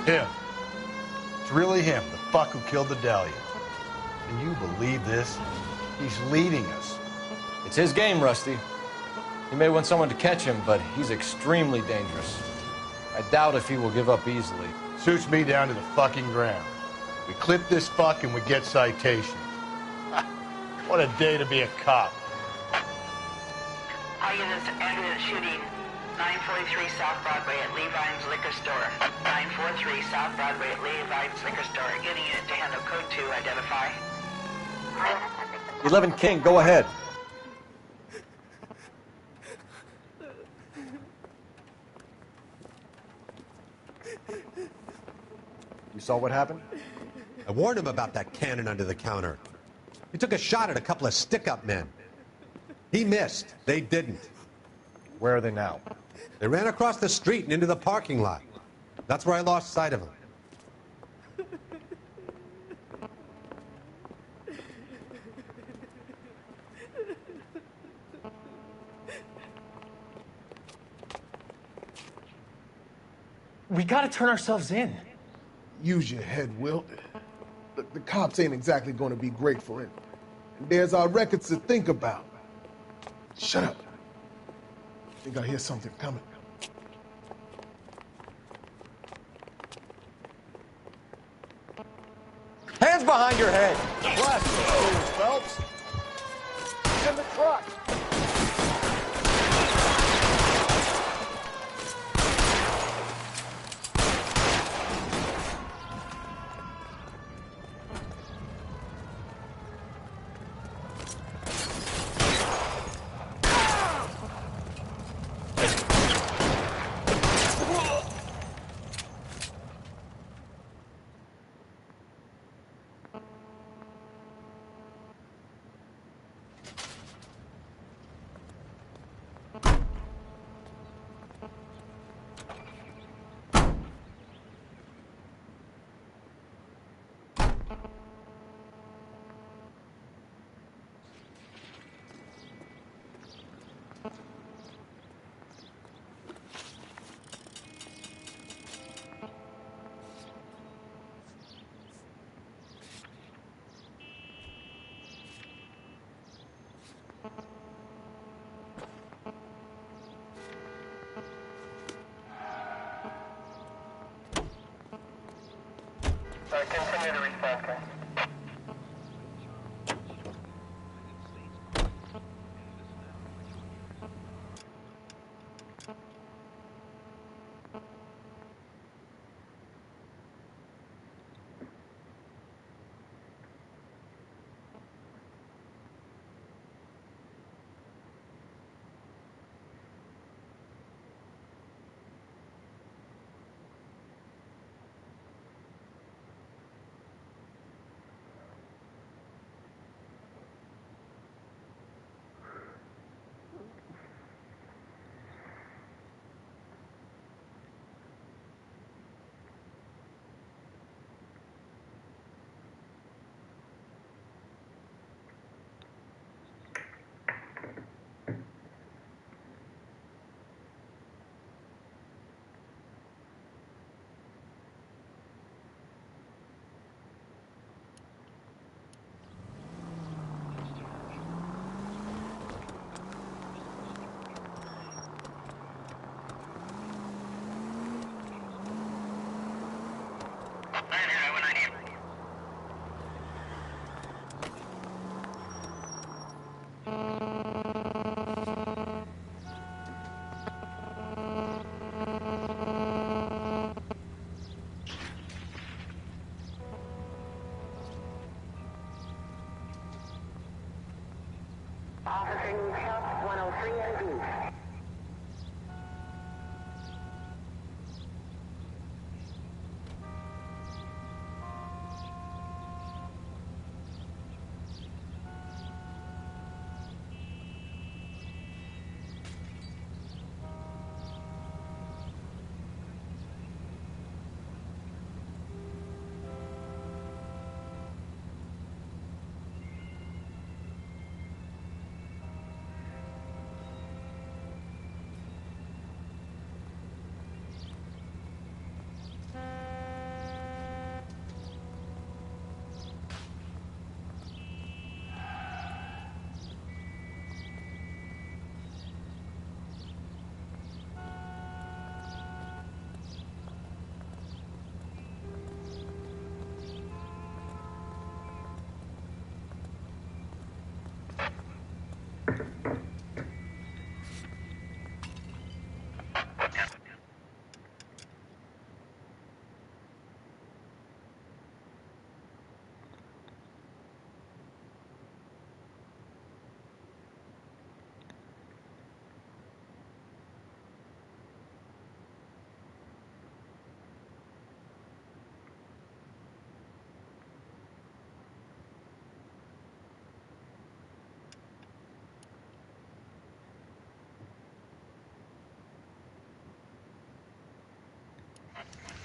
Him. It's really him, the fuck who killed the Dahlia. Can you believe this? He's leading us. It's his game, Rusty. He may want someone to catch him, but he's extremely dangerous. I doubt if he will give up easily. Suits me down to the fucking ground. We clip this fuck and we get citations. What a day to be a cop. All units ambulance shooting 943 South Broadway at Levine's Liquor Store. 943 South Broadway at Levine's Liquor Store. Getting unit to handle code 2, identify. 11 King, go ahead. You saw what happened? I warned him about that cannon under the counter. He took a shot at a couple of stick-up men. He missed. They didn't. Where are they now? They ran across the street and into the parking lot. That's where I lost sight of them. We gotta turn ourselves in. Use your head, Wilt. The cops ain't exactly going to be grateful. And there's our records to think about. Shut up. I think I hear something coming. Hands behind your head! Blast you, Phelps! In the truck! Continue to respond, okay?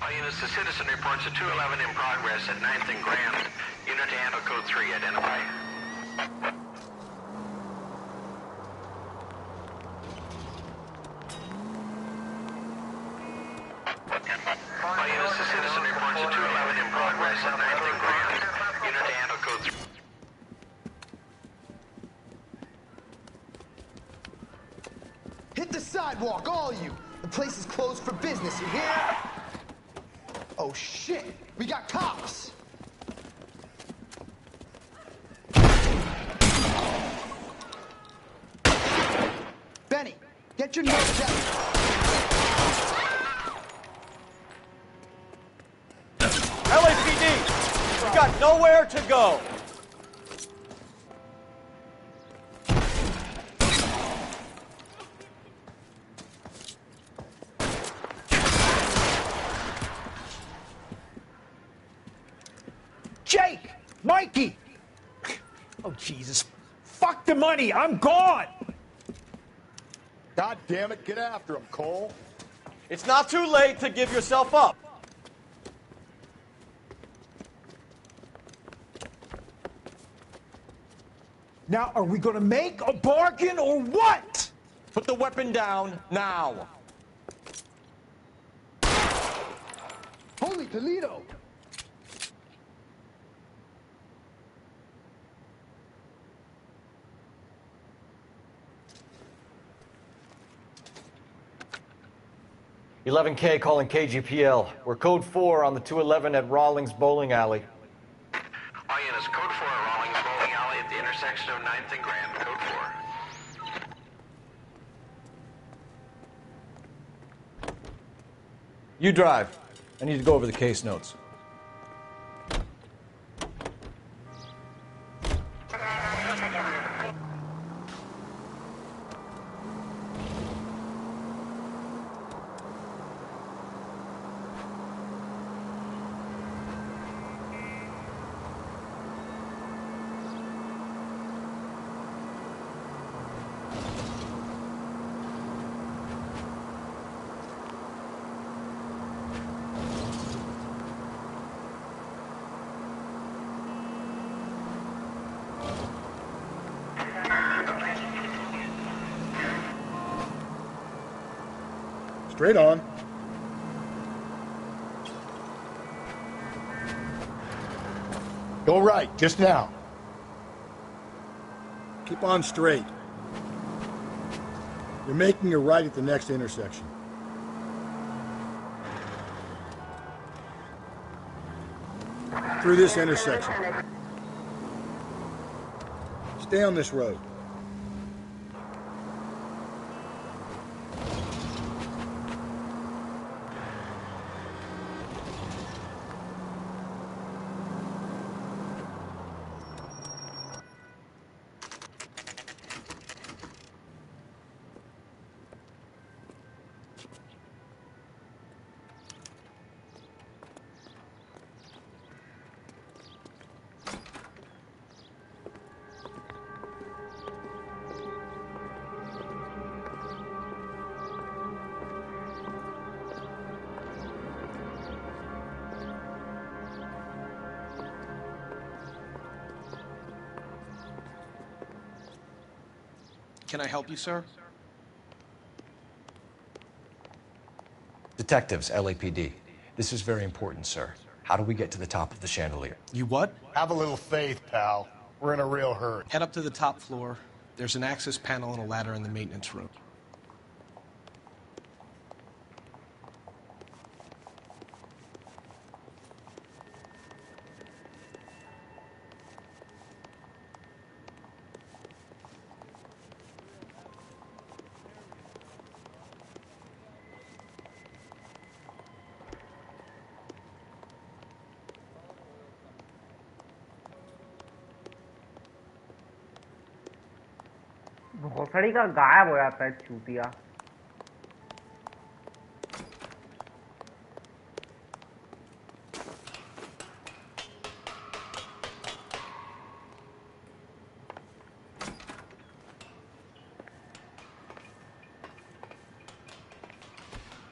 All units, the citizen reports a 211 in progress at 9th and Grand. Unit to handle code 3, identify. All units, the citizen reports a 211 in progress at 9th and Grand. Unit to handle code 3. Hit the sidewalk, all you! The place is closed for business, you hear? Oh shit! We got cops! Benny, get your nose out! LAPD! We got nowhere to go! Jake! Mikey! Oh, Jesus. Fuck the money! I'm gone! God damn it, get after him, Cole. It's not too late to give yourself up. Now, are we gonna make a bargain or what? Put the weapon down now. Holy Toledo! 11K calling KGPL. We're code 4 on the 211 at Rawlings Bowling Alley. All units, code 4 at Rawlings Bowling Alley at the intersection of 9th and Grand. Code 4. You drive. I need to go over the case notes. Straight on. Go right, just now. Keep on straight. You're making a right at the next intersection. Through this intersection. Stay on this road. Can I help you, sir? Detectives, LAPD. This is very important, sir. How do we get to the top of the chandelier? You what? Have a little faith, pal. We're in a real hurry. Head up to the top floor. There's an access panel and a ladder in the maintenance room. भोसड़ी का गायब हो जाता है चूतिया।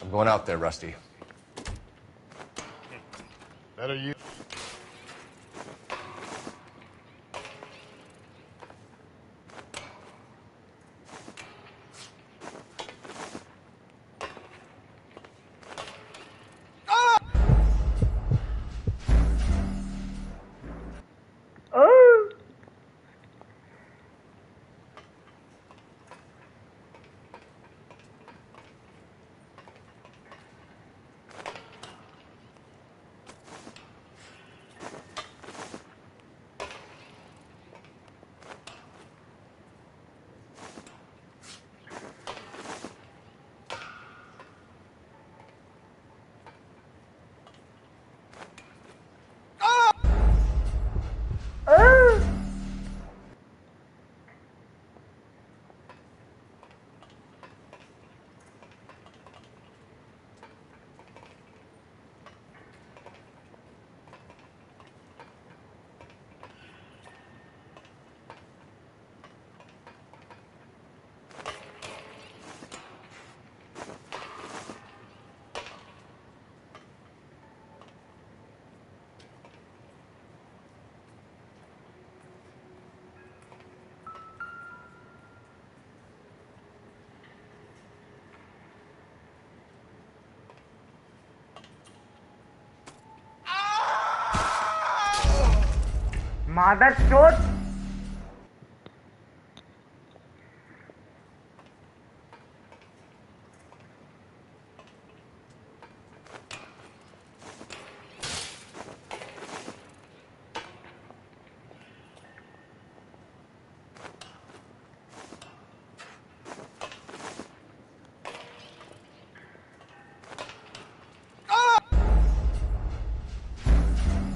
I'm going out there, Rusty. Better you. Mother chode!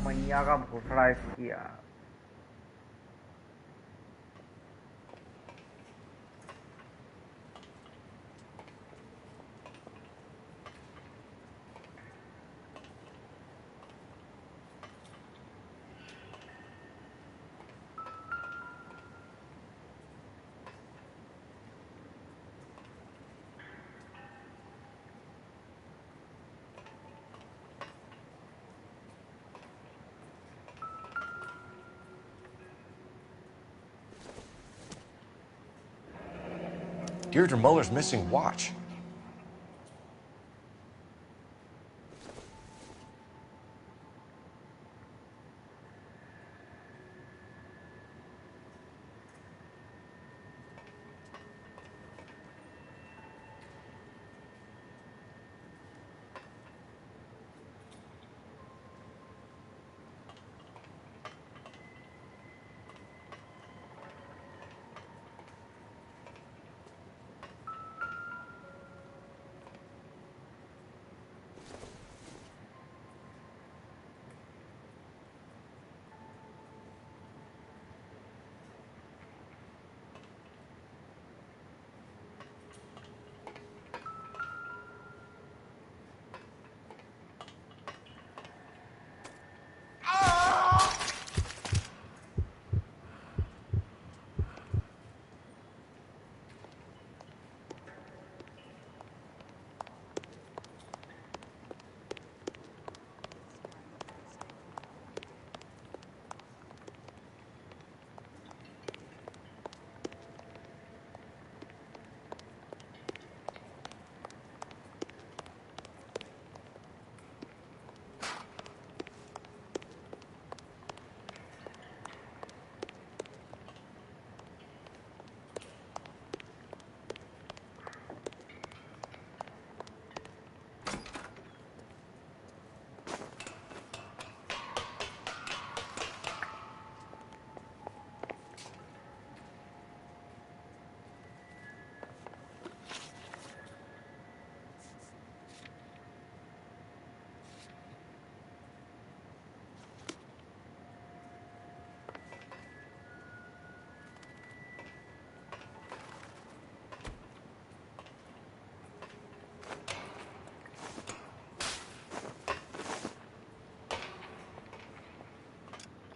मैया का भोसड़ा इसकी यार। Deirdre Muller's missing watch.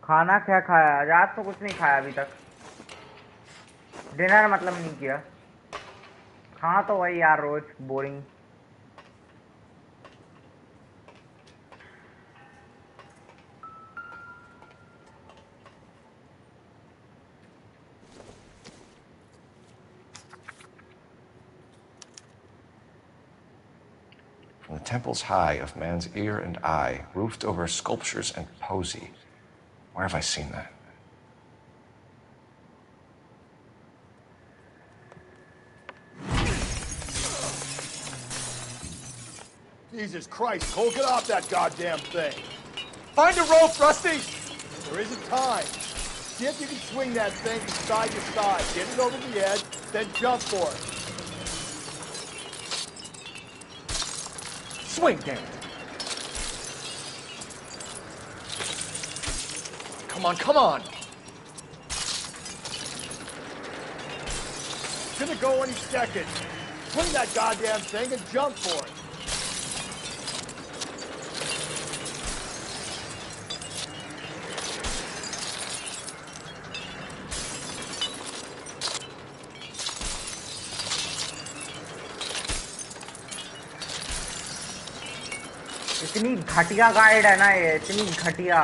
खाना क्या खाया आज तो कुछ नहीं खाया अभी तक डिनर मतलब नहीं किया खाना तो वही यार रोज boring From the temples high of man's ear and eye, roofed over sculptures and poesy. Where have I seen that? Jesus Christ, Cole, get off that goddamn thing. Find a rope, Rusty! There isn't time. See if you can swing that thing from side to side. Get it over the edge, then jump for it. Swing, damn it. Come on, come on! It's gonna go any second. Swing that goddamn thing and jump for it. इतनी घटिया guide है ना ये इतनी घटिया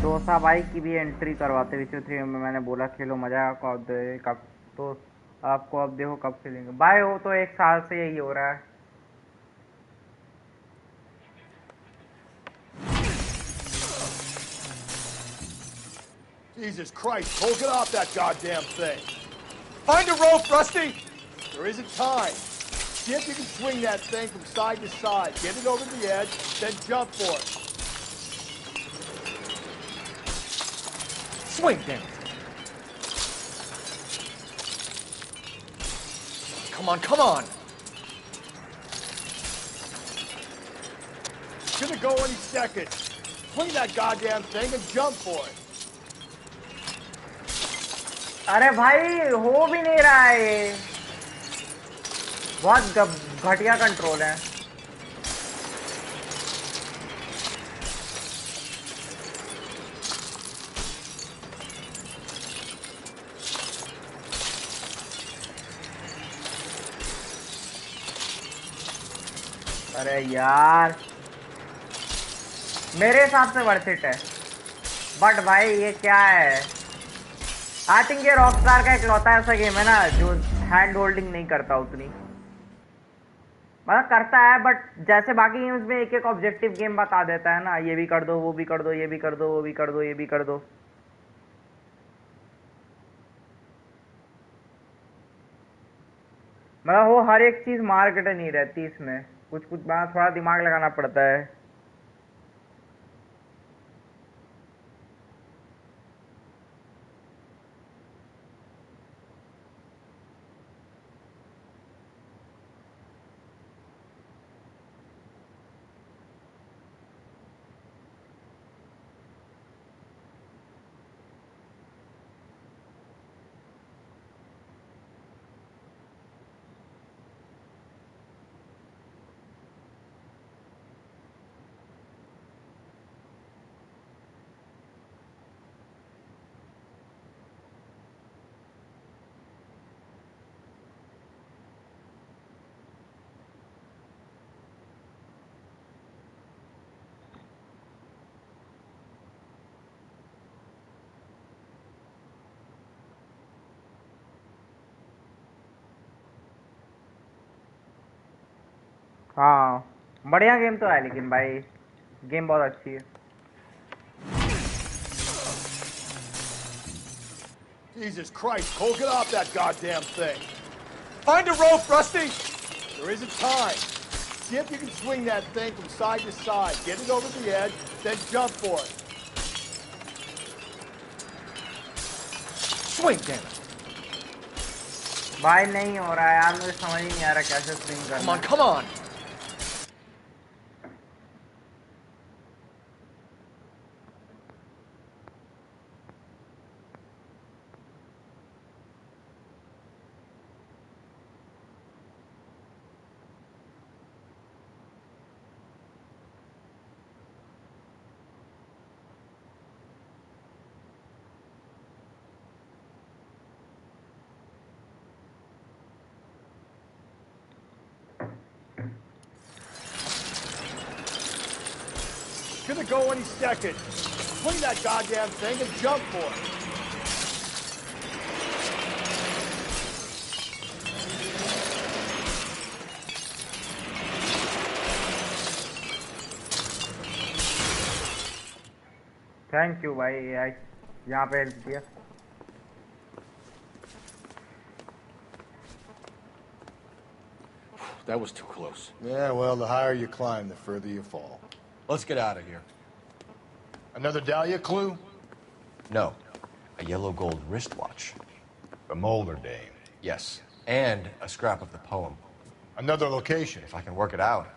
डोसा भाई की भी एंट्री करवाते विचर 3 में मैंने बोला खेलो मजा कब दे कब तो आपको अब देखो कब खेलेंगे भाई वो तो 1 साल से यही हो रहा है Jesus Christ, Cole, get off that goddamn thing. Find a rope, Rusty! There isn't time. See if you can swing that thing from side to side. Get it over the edge, then jump for it. Swing, damn it. Come on, come on! It's gonna go any second. Swing that goddamn thing and jump for it. अरे भाई हो भी नहीं रहा है ये बहुत घटिया कंट्रोल है अरे यार मेरे हिसाब से वर्थ इट है बट भाई ये क्या है आई थिंक ये रॉकस्टार का इकलौता ऐसा गेम है ना जो हैंड होल्डिंग नहीं करता उतनी मतलब करता है बट जैसे बाकी गेम्स में एक एक ऑब्जेक्टिव गेम बता देता है ना ये भी कर दो वो भी कर दो ये भी कर दो वो भी कर दो ये भी कर दो मतलब वो हर एक चीज मार्केट नहीं रहती इसमें कुछ कुछ थोड़ा दिमाग लगाना पड़ता है हाँ बढ़िया गेम तो है लेकिन भाई गेम बहुत अच्छी है Jesus Christ, Cole, get off that goddamn thing. Find a rope, Rusty! There isn't time. See if you can swing that thing from side to side. Get it over the edge, then jump for it. Swing, damn it. भाई नहीं हो रहा है यार मुझे समझ ही नहीं आ रहा कैसे स्विंग करना Come on, come on! gonna go any second. Swing that goddamn thing and jump for it. Thank you भाई AI यहाँ पे हेल्प दिया. That was too close. Yeah, well, the higher you climb, the further you fall. Let's get out of here. Another Dahlia clue? No. A yellow gold wristwatch. The Molder Dame. Yes. And a scrap of the poem. Another location. If I can work it out.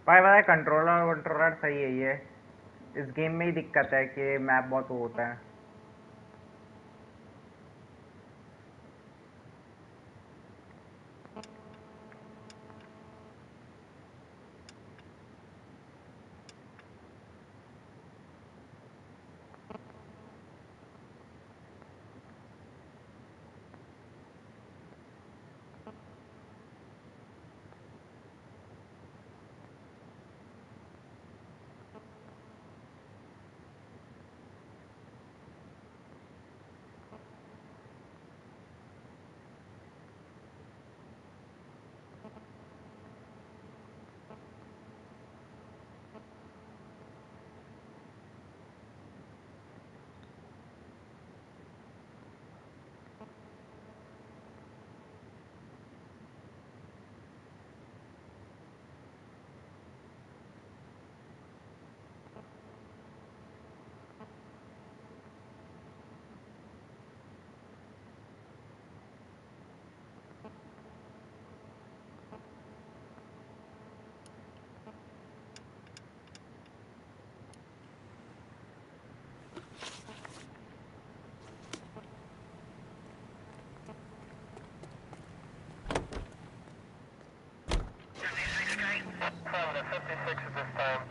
भाई पता है controller सही है ये. इस game में ही दिक्कत है कि मैप बहुत वो होता है. 7 at 56 at this time.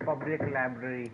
Public library.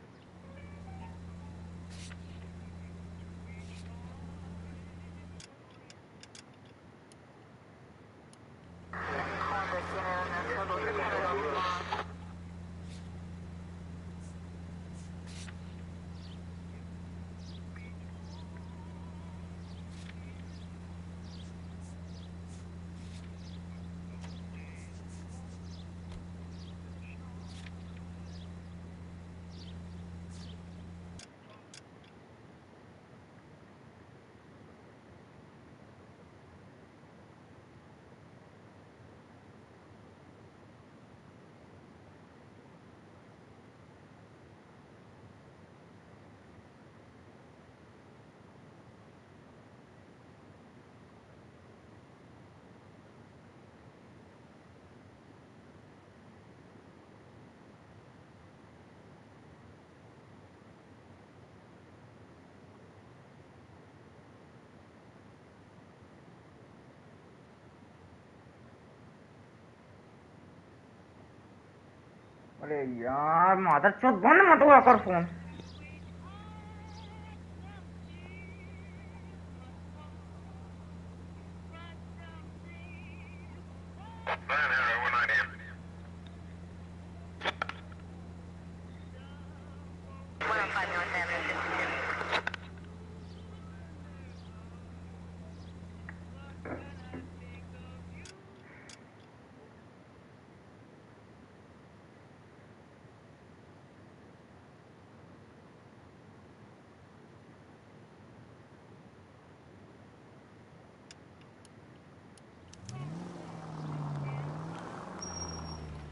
अरे यार मादरचोद बंद मत हुआ कर phone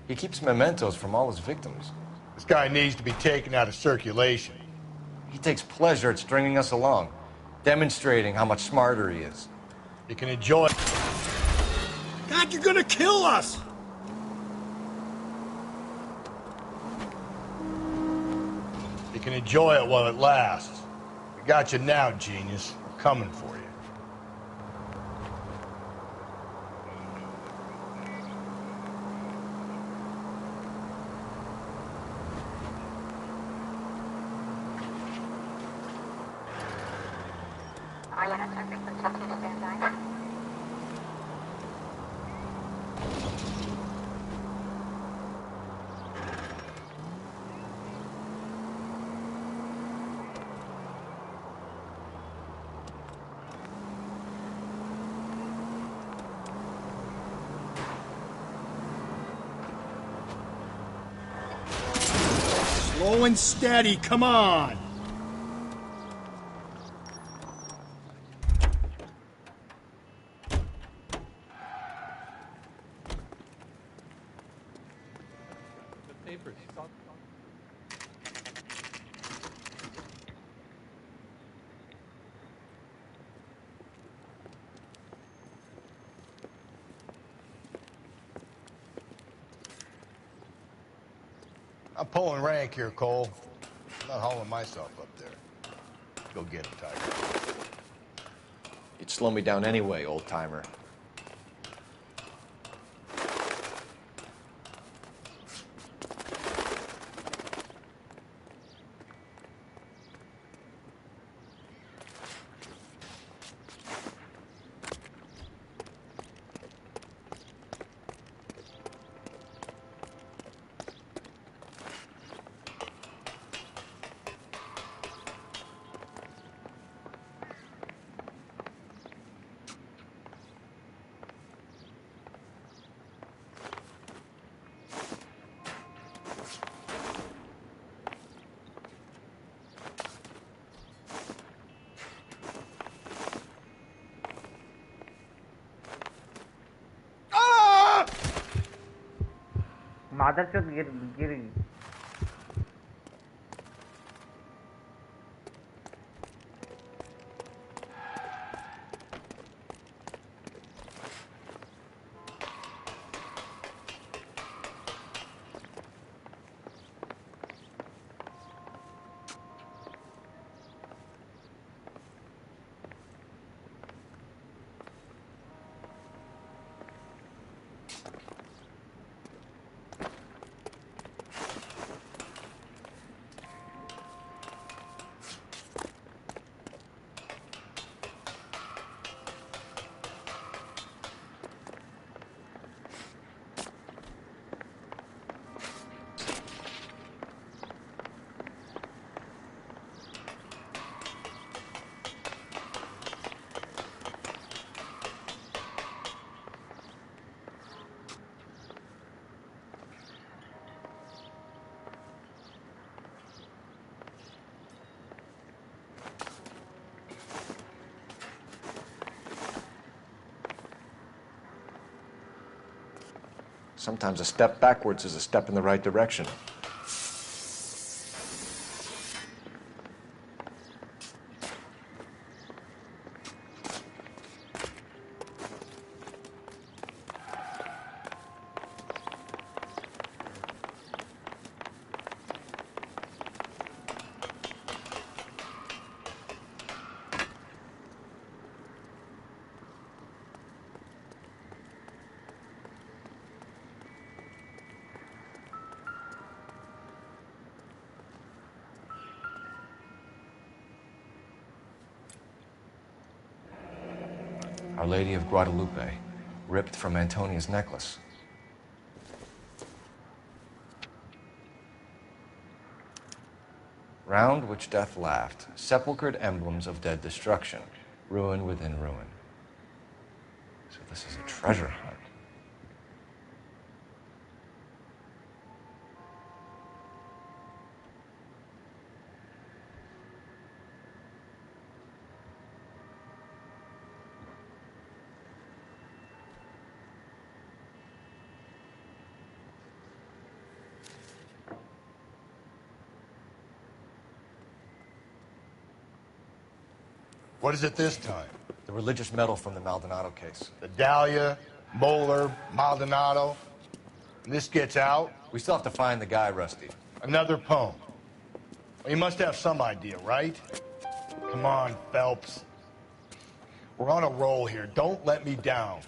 He keeps mementos from all his victims. This guy needs to be taken out of circulation. He takes pleasure at stringing us along, demonstrating how much smarter he is. You can enjoy... God, you're gonna kill us! You can enjoy it while it lasts. We got you now, genius. We're coming for you. Slow and steady, come on! The papers. I'm pulling rank here, Cole. I'm not hauling myself up there. Go get him, Tiger. You'd slow me down anyway, old-timer. मादरचोद गिर Sometimes a step backwards is a step in the right direction. Our Lady of Guadalupe, ripped from Antonia's necklace. Round which death laughed, sepulchred emblems of dead destruction, ruin within ruin. So this is a treasure hunt. What is it this time? The religious medal from the Maldonado case. The Dahlia, Moeller, Maldonado. And this gets out? We still have to find the guy, Rusty. Another poem. Well, you must have some idea, right? Come on, Phelps. We're on a roll here. Don't let me down.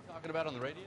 Talking about on the radio?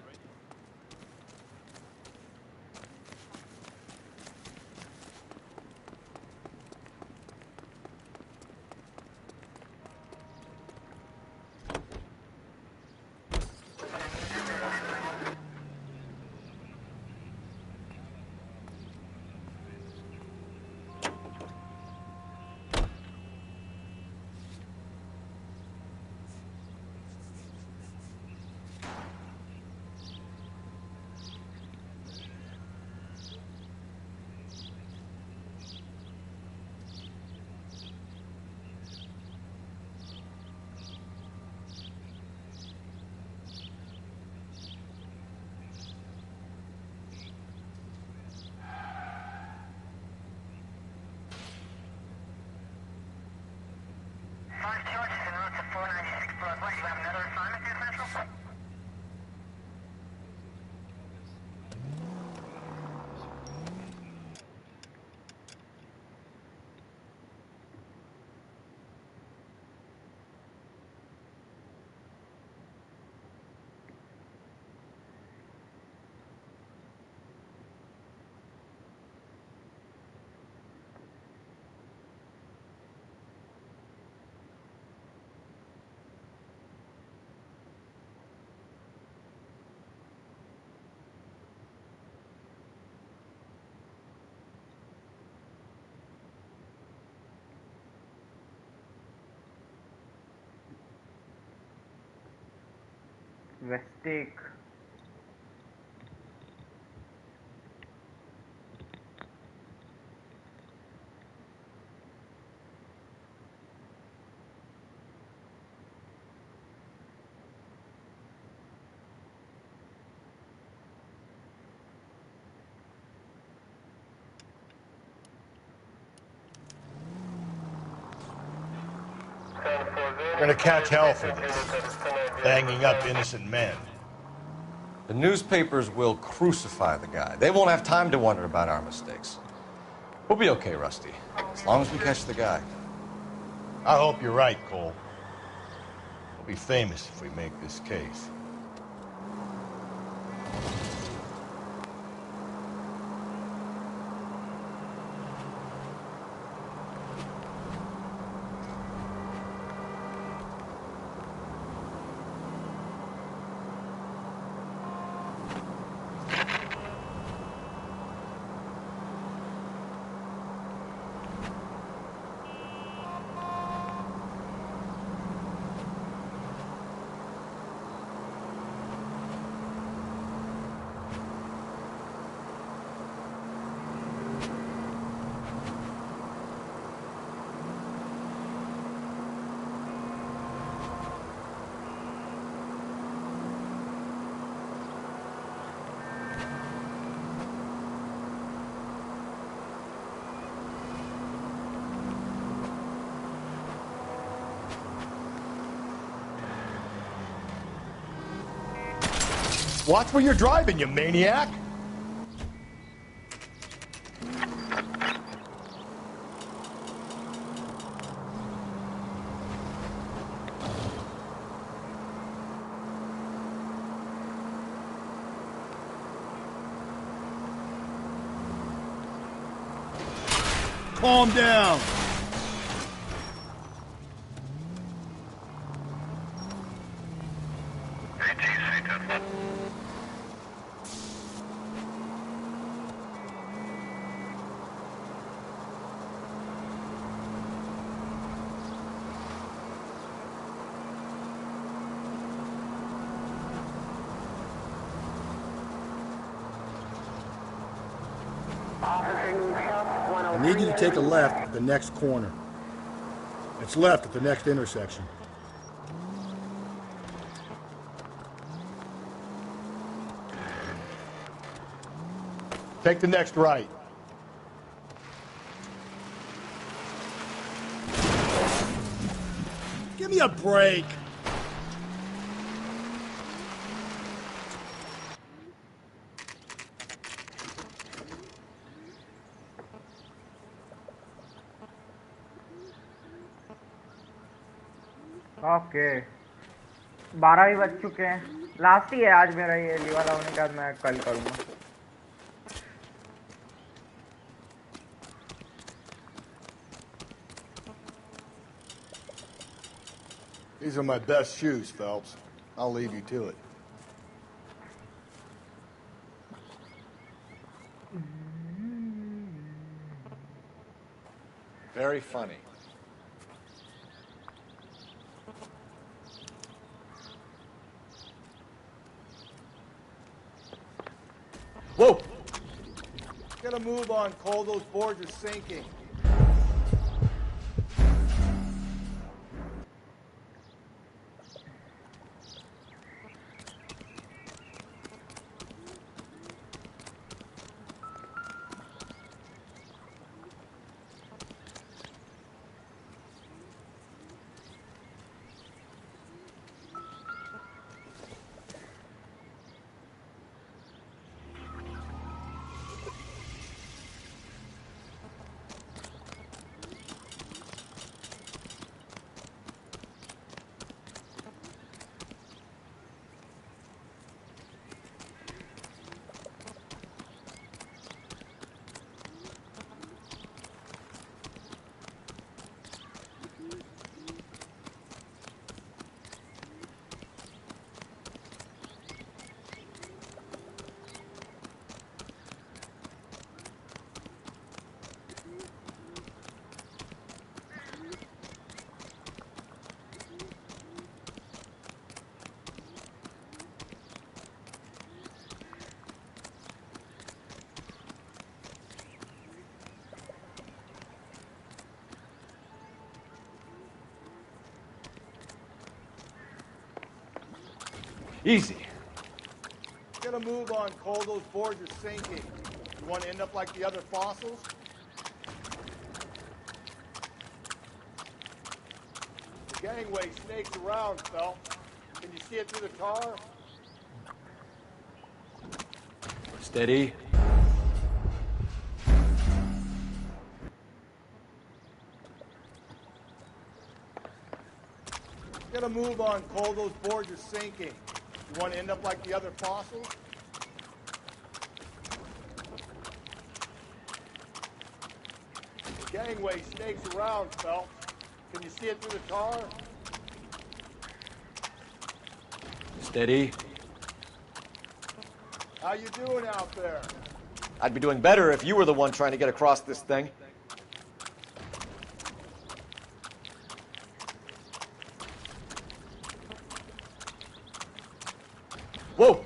Westake. We're gonna catch hell for this. Banging up innocent men. The newspapers will crucify the guy. They won't have time to wonder about our mistakes. We'll be okay, Rusty, as long as we catch the guy. I hope you're right, Cole. We'll be famous if we make this case. Watch where you're driving, you maniac! Calm down. I need you to take a left at the next corner. It's left at the next intersection. Take the next right. Give me a break. Okay 12 भी बज चुके हैं. Last ही है आज मेरा ये Eli वाला होने के बाद मैं कल करूँगा. These are my best shoes, Phelps. I'll leave you to it. Very funny. Whoa! Get a move on, Cole. Those boards are sinking. Easy. Get a move on, Cole. Those boards are sinking. You want to end up like the other fossils? The gangway snakes around, Phelps. Can you see it through the tar? Steady. Get a move on, Cole. Those boards are sinking. You want to end up like the other fossils? The gangway snakes around, Phelps. Can you see it through the tar? Steady. How you doing out there? I'd be doing better if you were the one trying to get across this thing. Whoa!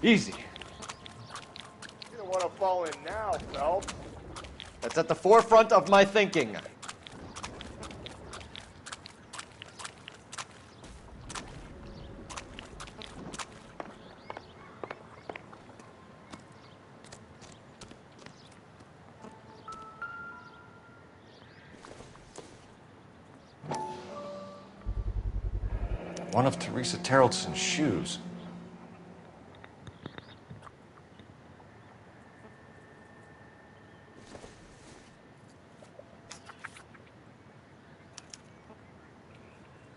Easy. You don't want to fall in now, Phelps. That's at the forefront of my thinking. One of Teresa Terreldson's shoes.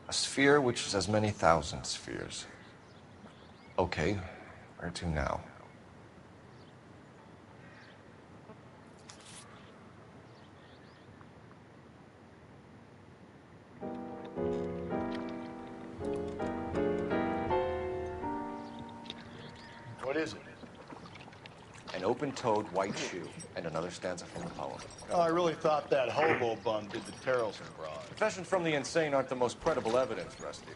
A sphere which is as many thousand spheres. Okay, where to now? What is it? An open-toed white shoe, and another stanza from the poem. Oh, I really thought that hobo bum did the Terrelson broad. Confessions from the insane aren't the most credible evidence, Rusty.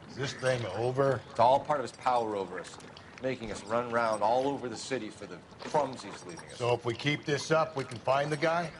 Is this thing over? It's all part of his power over us, making us run round all over the city for the crumbs he's leaving us. So if we keep this up, we can find the guy?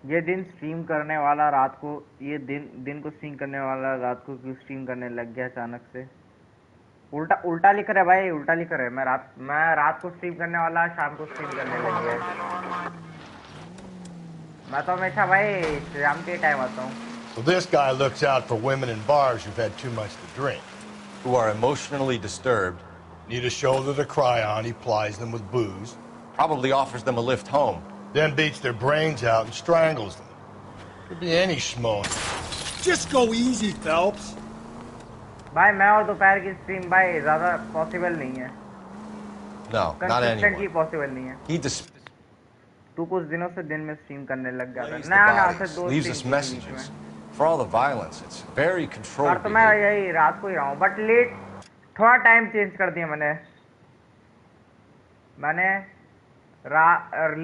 ये दिन stream करने वाला रात को ये दिन को stream करने वाला रात को क्यों स्ट्रीम करने लग गया अचानक से? उल्टा लिख रहा है भाई, उल्टा लिख रहा है। मैं रात को स्ट्रीम करने वाला शाम को स्ट्रीम करने लग गया। मैं तो हमेशा भाई शाम के टाइम आता हूँ। So this guy looks out for women in bars who've had too much to drink. Who are emotionally disturbed. Need a shoulder to cry on, he plies them with booze. Probably offers them a lift home. Then beats their brains out and strangles them. Could be any schmo. Just go easy, Phelps. भाई मैं और दोपहर की stream भाई ज्यादा possible नहीं है। No, not consistently anymore. Possible नहीं है। He dis- तू कुछ दिनों से दिन में स्ट्रीम करने लग गया था। Lays the ना bodies, सिर्फ 2 leaves स्ट्रीम us की थी बीच में। messages. For all the violence, it's very और controlled तो मैं behavior. यही रात को ही रहा हूँ बट लेट थोड़ा टाइम चेंज कर दिया मैंने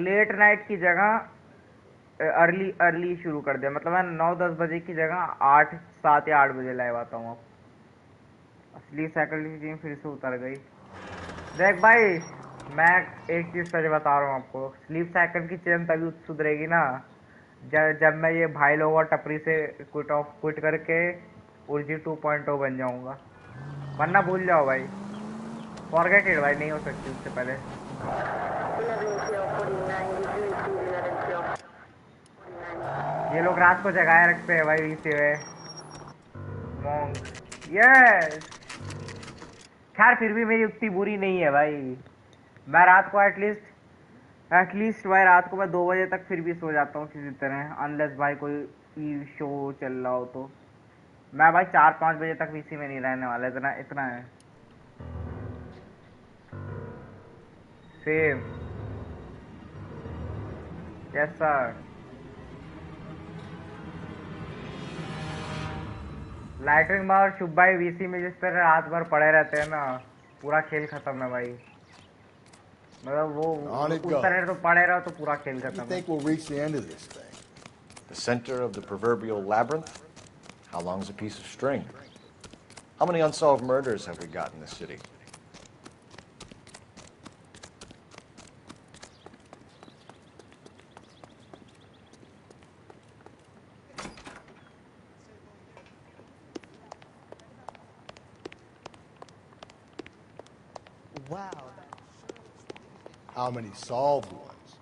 लेट नाइट की जगह अर्ली अर्ली शुरू कर दिया। मतलब मैं 9-10 बजे की जगह 7 या 8 बजे लाइव आता हूँ अब। असली साइकिल की टीम फिर से उतर गई। देख भाई मैं एक चीज सच बता रहा हूँ आपको, स्लीप साइकिल की चेन तभी सुधरेगी ना जब मैं ये भाई लोगों टपरी से क्विट करके उर्जी 2.0 बन जाऊंगा। वरना भूल जाओ भाई, फॉरगेट इट भाई, नहीं हो सकती उससे पहले। ये लोग रात को जगाए रखते हैं भाई इसे मॉन्क। यस खैर फिर भी मेरी उतनी बुरी नहीं है भाई। मैं रात को एटलीस्ट भाई रात को मैं 2 बजे तक फिर भी सो जाता हूँ किसी तरह, अनलेस भाई कोई शो चल रहा हो तो। मैं भाई 4-5 बजे तक वीसी में नहीं रहने वाला, इतना है। Same yes sir. लाइटनिंग और शुभ भाई वीसी में जिस तरह रात भर पड़े रहते हैं ना, पूरा खेल खत्म है भाई। मतलब वो उस तरह तो पड़े रहो तो पूरा खेल खत्म है। Think we'll reach the end of this thing? The center of the proverbial labyrinth? How long is a piece of string? How many unsolved murders have we got in this city? Wow. How many solved ones?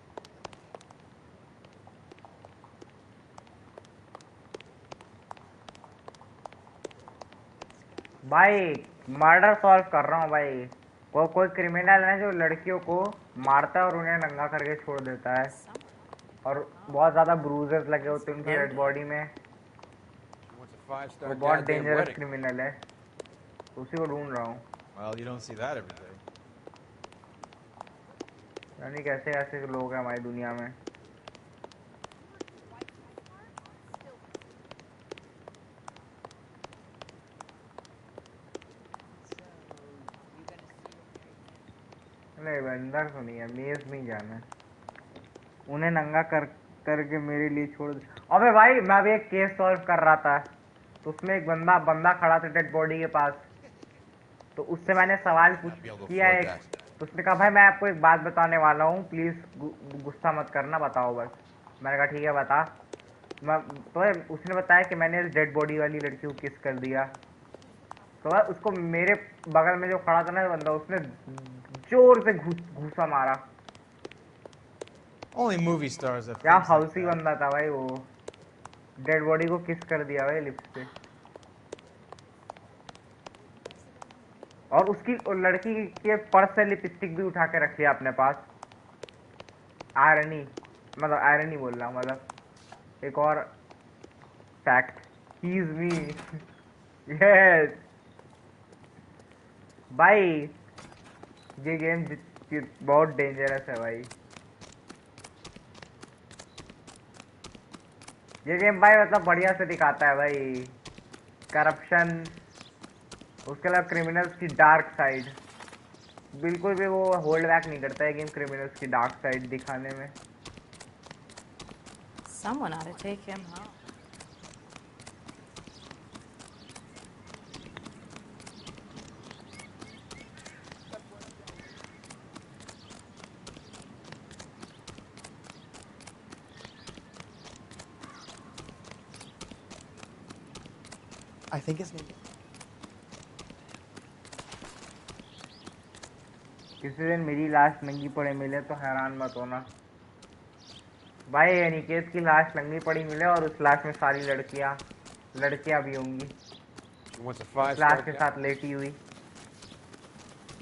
भाई murder solve कर रहा हूँ भाई। कोई criminal है जो लड़कियों को मारता है और उन्हें नंगा करके छोड़ देता है और बहुत ज्यादा ब्रूजेस लगे होते हैं उनकी डेड बॉडी में। वो बहुत डेंजरस क्रिमिनल है, उसी को ढूंढ रहा हूँ। Well, you don't see that every day. यानी कैसे ऐसे लोग हैं हमारी दुनिया में। नहीं अंदर तो नहीं है, मेज में ही जाना है। उन्हें नंगा करके मेरे लिए छोड़ दे। अबे भाई मैं अभी एक केस सॉल्व कर रहा था तो उसमें एक बंदा खड़ा था डेड बॉडी के पास। तो उससे मैंने सवाल किया एक, तो उसने कहा भाई मैं आपको एक बात बताने वाला हूँ, प्लीज गुस्सा मत करना, बताओ बस। मैंने कहा ठीक है बता। तो उसने बताया कि मैंने इस डेड बॉडी वाली लड़की को किस कर दिया। तो उसको मेरे बगल में जो खड़ा था ना बंदा, उसने जोर से घूसा मारा। Only movie stars have क्या things like हाउसी that. बंदा था भाई वो, डेड बॉडी को किस कर दिया भाई लिप्स पे। और उसकी लड़की के पर्स से लिपस्टिक भी उठा के रख लिया अपने पास। आयरनी मतलब आयरनी बोल रहा हूँ, मतलब एक और fact, he is me. Yes भाई ये गेम बहुत डेंजरस है भाई। ये गेम भाई मतलब बढ़िया से दिखाता है भाई करप्शन, उसके अलावा क्रिमिनल्स की डार्क साइड। बिल्कुल भी वो होल्ड बैक नहीं करता है गेम क्रिमिनल्स की डार्क साइड दिखाने में। Someone ought to take him home. I think his name. किसी दिन मेरी लाश नंगी पड़ी मिले तो हैरान मत होना भाई। अनिकेत की लाश नंगी पड़ी मिले और उस लाश में सारी लड़कियां भी होंगी, उस लाश के साथ लेटी हुई,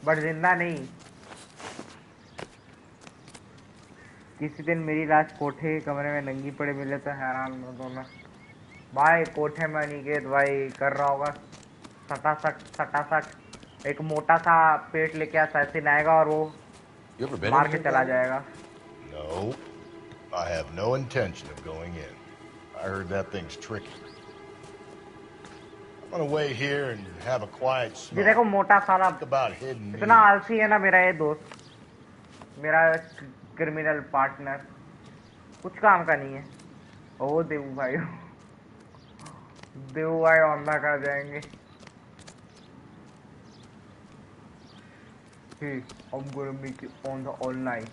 बट जिंदा नहीं। किसी दिन मेरी लाश कोठे के कमरे में नंगी पड़ी मिले तो हैरान मत होना भाई। कोठे में अनिकेत भाई कर रहा होगा सटासट एक मोटा सा पेट लेके असैसिन आएगा और वो मार के चला जाएगा। No, I have no intention of going in. I heard that thing's tricky. I'm gonna wait here and have a quiet ji smoke. देखो मोटा साला Think about hidden इतना means. आलसी है ना मेरा ये दोस्त, मेरा क्रिमिनल पार्टनर, कुछ काम का नहीं है। ओ देवू भाई ऑंधा कर जाएंगे। Hey, I'm gonna make you on the all night.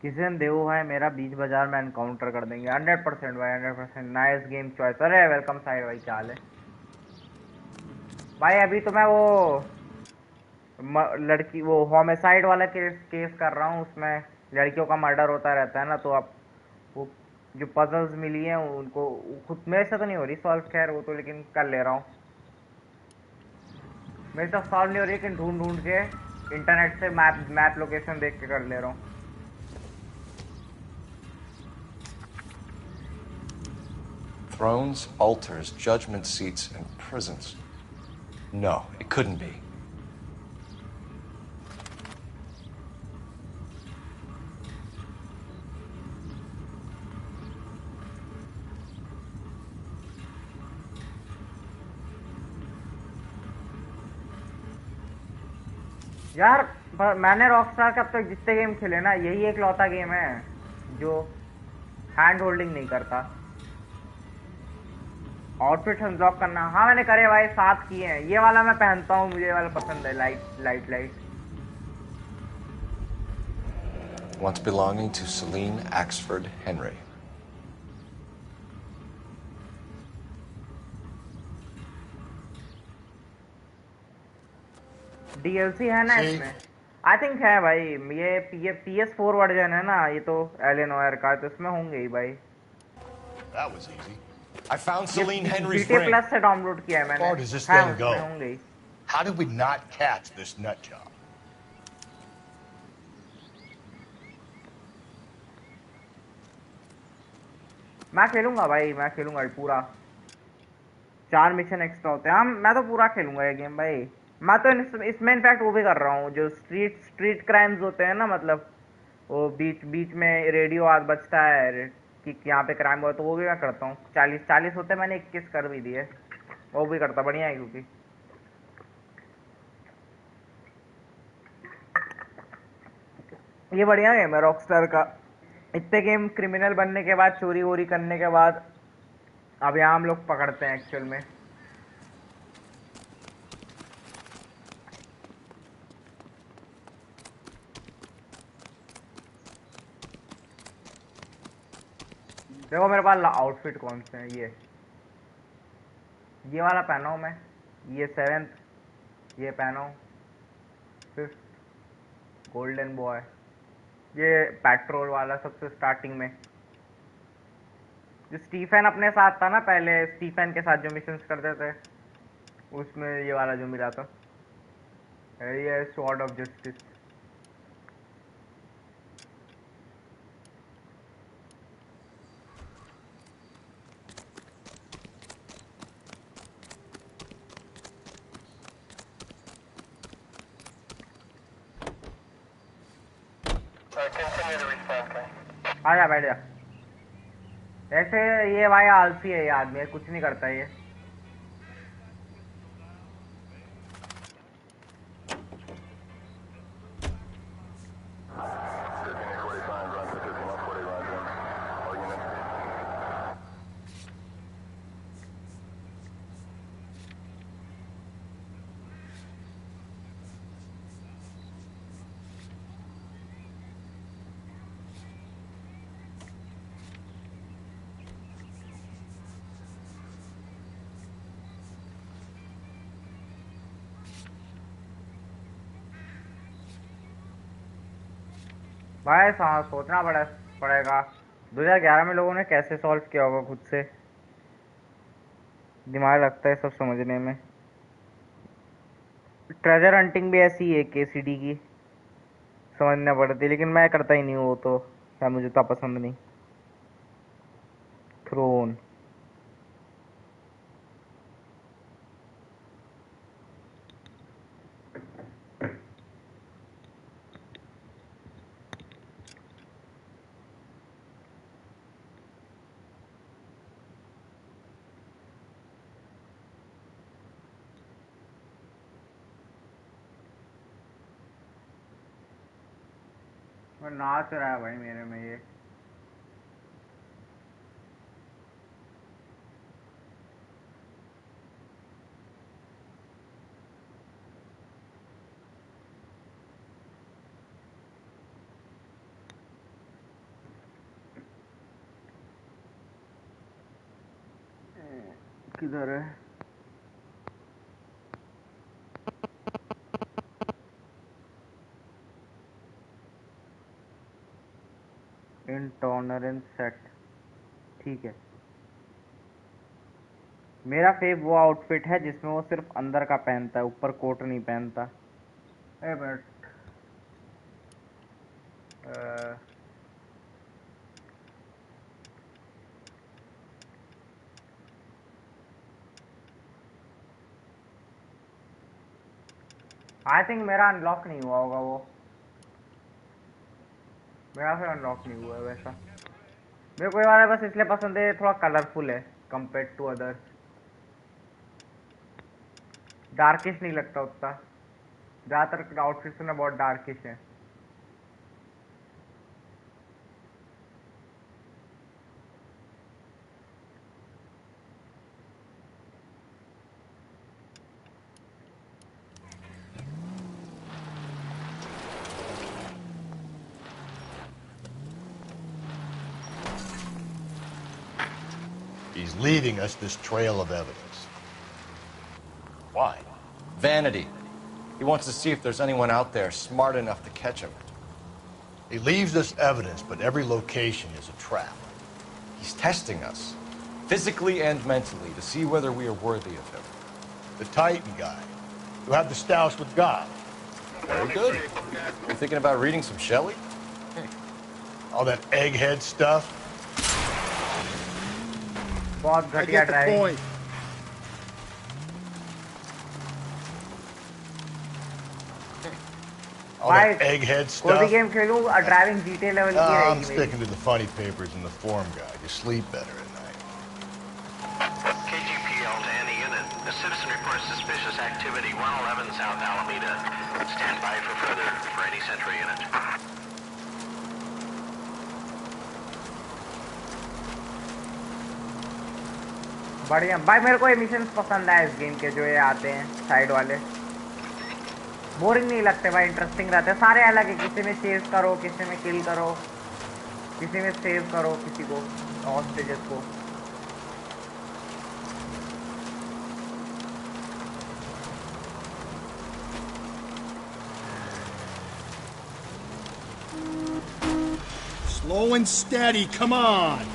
किसी दिन देवो भाई मेरा बीच बाजार में एनकाउंटर कर देंगे 100% भाई 100%। Nice game choice. अरे वेलकम साइड भाई, क्या हाल है भाई? अभी तो मैं वो लड़की वो होमिसाइड वाला केस कर रहा हूँ, उसमें लड़कियों का मर्डर होता रहता है ना, तो अब वो जो पजल्स मिली हैं उनको खुद मेरे से तो नहीं हो रही सॉल्व, खैर वो तो, लेकिन कर ले रहा हूँ। मेरे से सॉल्व नहीं हो रही लेकिन ढूंढ ढूंढ के इंटरनेट से मैप लोकेशन देख के कर ले रहा हूँ। Thrones, altars, judgment seats, and prisons. No, it couldn't be. यार मैंने रॉकस्टार का अब तक जितने गेम खेले ना, यही एक लौता गेम है जो हैंड होल्डिंग नहीं करता। आउटफिट अनलॉक करना, हाँ मैंने करे भाई, 7 किए हैं। ये वाला मैं पहनता हूँ, मुझे वाला पसंद है, light. Once belonging to Celine Axford Henry. DLC है ना इसमें? आई थिंक है भाई। ये PS4 वर्जन है ना, ये तो LANoire का, तो इसमें होंगे ही भाई। That was easy. I found Celine Henry's GTA ring. Plus से डाउनलोड किया है मैंने। How far does this हाँ, thing go? उसमें होंगे ही। How did we not catch this nut job? मैं खेलूंगा भाई, मैं खेलूंगा पूरा। 4 मिशन एक्स्ट्रा होते हैं। हाँ मैं तो पूरा खेलूंगा ये गेम भाई। मैं तो इसमें इनफैक्ट वो भी कर रहा हूँ, जो स्ट्रीट क्राइम्स होते हैं ना, मतलब वो बीच में रेडियो आज बजता है कि यहाँ पे क्राइम हुआ, तो वो भी मैं करता हूँ। 40 होते हैं, मैंने 21 कर भी दिए। वो भी करता, बढ़िया है क्योंकि ये बढ़िया गेम है रॉकस्टार का। इतने गेम क्रिमिनल बनने के बाद, चोरी वोरी करने के बाद, अब यहाँ हम लोग पकड़ते हैं एक्चुअल में। देखो मेरे पास आउटफिट कौन से हैं, ये वाला पहना हूँ मैं, ये 7th, ये पहना हूँ 5th गोल्डन बॉय, ये पेट्रोल वाला सबसे स्टार्टिंग में, जो स्टीफन अपने साथ था ना पहले, स्टीफन के साथ जो मिशंस करते थे, उसमें ये वाला जो मिला था, ये स्वॉर्ड ऑफ जस्टिस। आजा बैठ जा। ऐसे ये भाई आलसी है ये आदमी, कुछ नहीं करता ये। भाई सोचना पड़ेगा 2011 में लोगों ने कैसे सॉल्व किया होगा खुद से। दिमाग लगता है सब समझने में। ट्रेजर हंटिंग भी ऐसी है केसीडी की, समझना पड़ती है, लेकिन मैं करता ही नहीं हूँ वो तो, क्या मुझे तो पसंद नहीं। थ्रोन नाच रहा है भाई मेरे में ये। किधर है? इनटॉलरेंस सेट, ठीक है। मेरा फेव वो आउटफिट है जिसमें वो सिर्फ अंदर का पहनता है, ऊपर कोट नहीं पहनता। बट आई थिंक मेरा अनलॉक नहीं हुआ होगा वो, मेरा फिर अनलॉक नहीं हुआ है वैसा। मेरे को ये वाला बस इसलिए पसंद है, थोड़ा कलरफुल है कंपेयर टू अदर्स। डार्किश नहीं लगता उतना, ज़्यादातर आउटफिट्स में बहुत डार्किश है। He's leaving us this trail of evidence. Why? Vanity. He wants to see if there's anyone out there smart enough to catch him. He leaves us evidence, but every location is a trap. He's testing us, physically and mentally, to see whether we are worthy of him. The Titan guy, who had the stoush with God. Very good. You're thinking about reading some Shelley? All that egghead stuff. बहुत I घटिया get the driving. point. All that egghead कोई भी stuff. Game खेलूं driving जीटे level की I'm रहेगी मेरी। sticking to the funny papers and the form guide. You sleep better at night. KGPL to any unit. A citizen reports suspicious activity 111 South Alameda. Stand by for further for any Central unit. बढ़िया भाई, मेरे को ये missions पसंद है इस game के, जो ये आते हैं साइड वाले। बोरिंग नहीं लगते भाई, इंटरेस्टिंग रहते हैं। सारे अलग है, किसी में चेज करो, किसी में किल करो, किसी में सेव करो किसी को, हॉस्टेजेस को। Slow and steady, come on.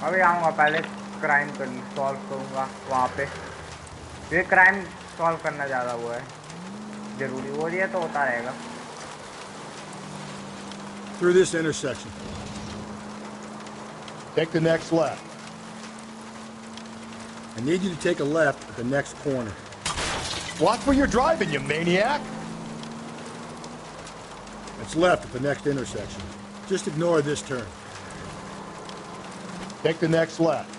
अभी आऊँगा, पहले क्राइम सॉल्व करूँगा वहाँ पे। ये क्राइम सॉल्व करना ज़्यादा वो है जरूरी, वो ये तो होता रहेगा। Through this intersection. Take the next left. I need you to take a left at the next corner. Watch where you're driving, you maniac! It's left at the next intersection. Just ignore this turn. Take the next left.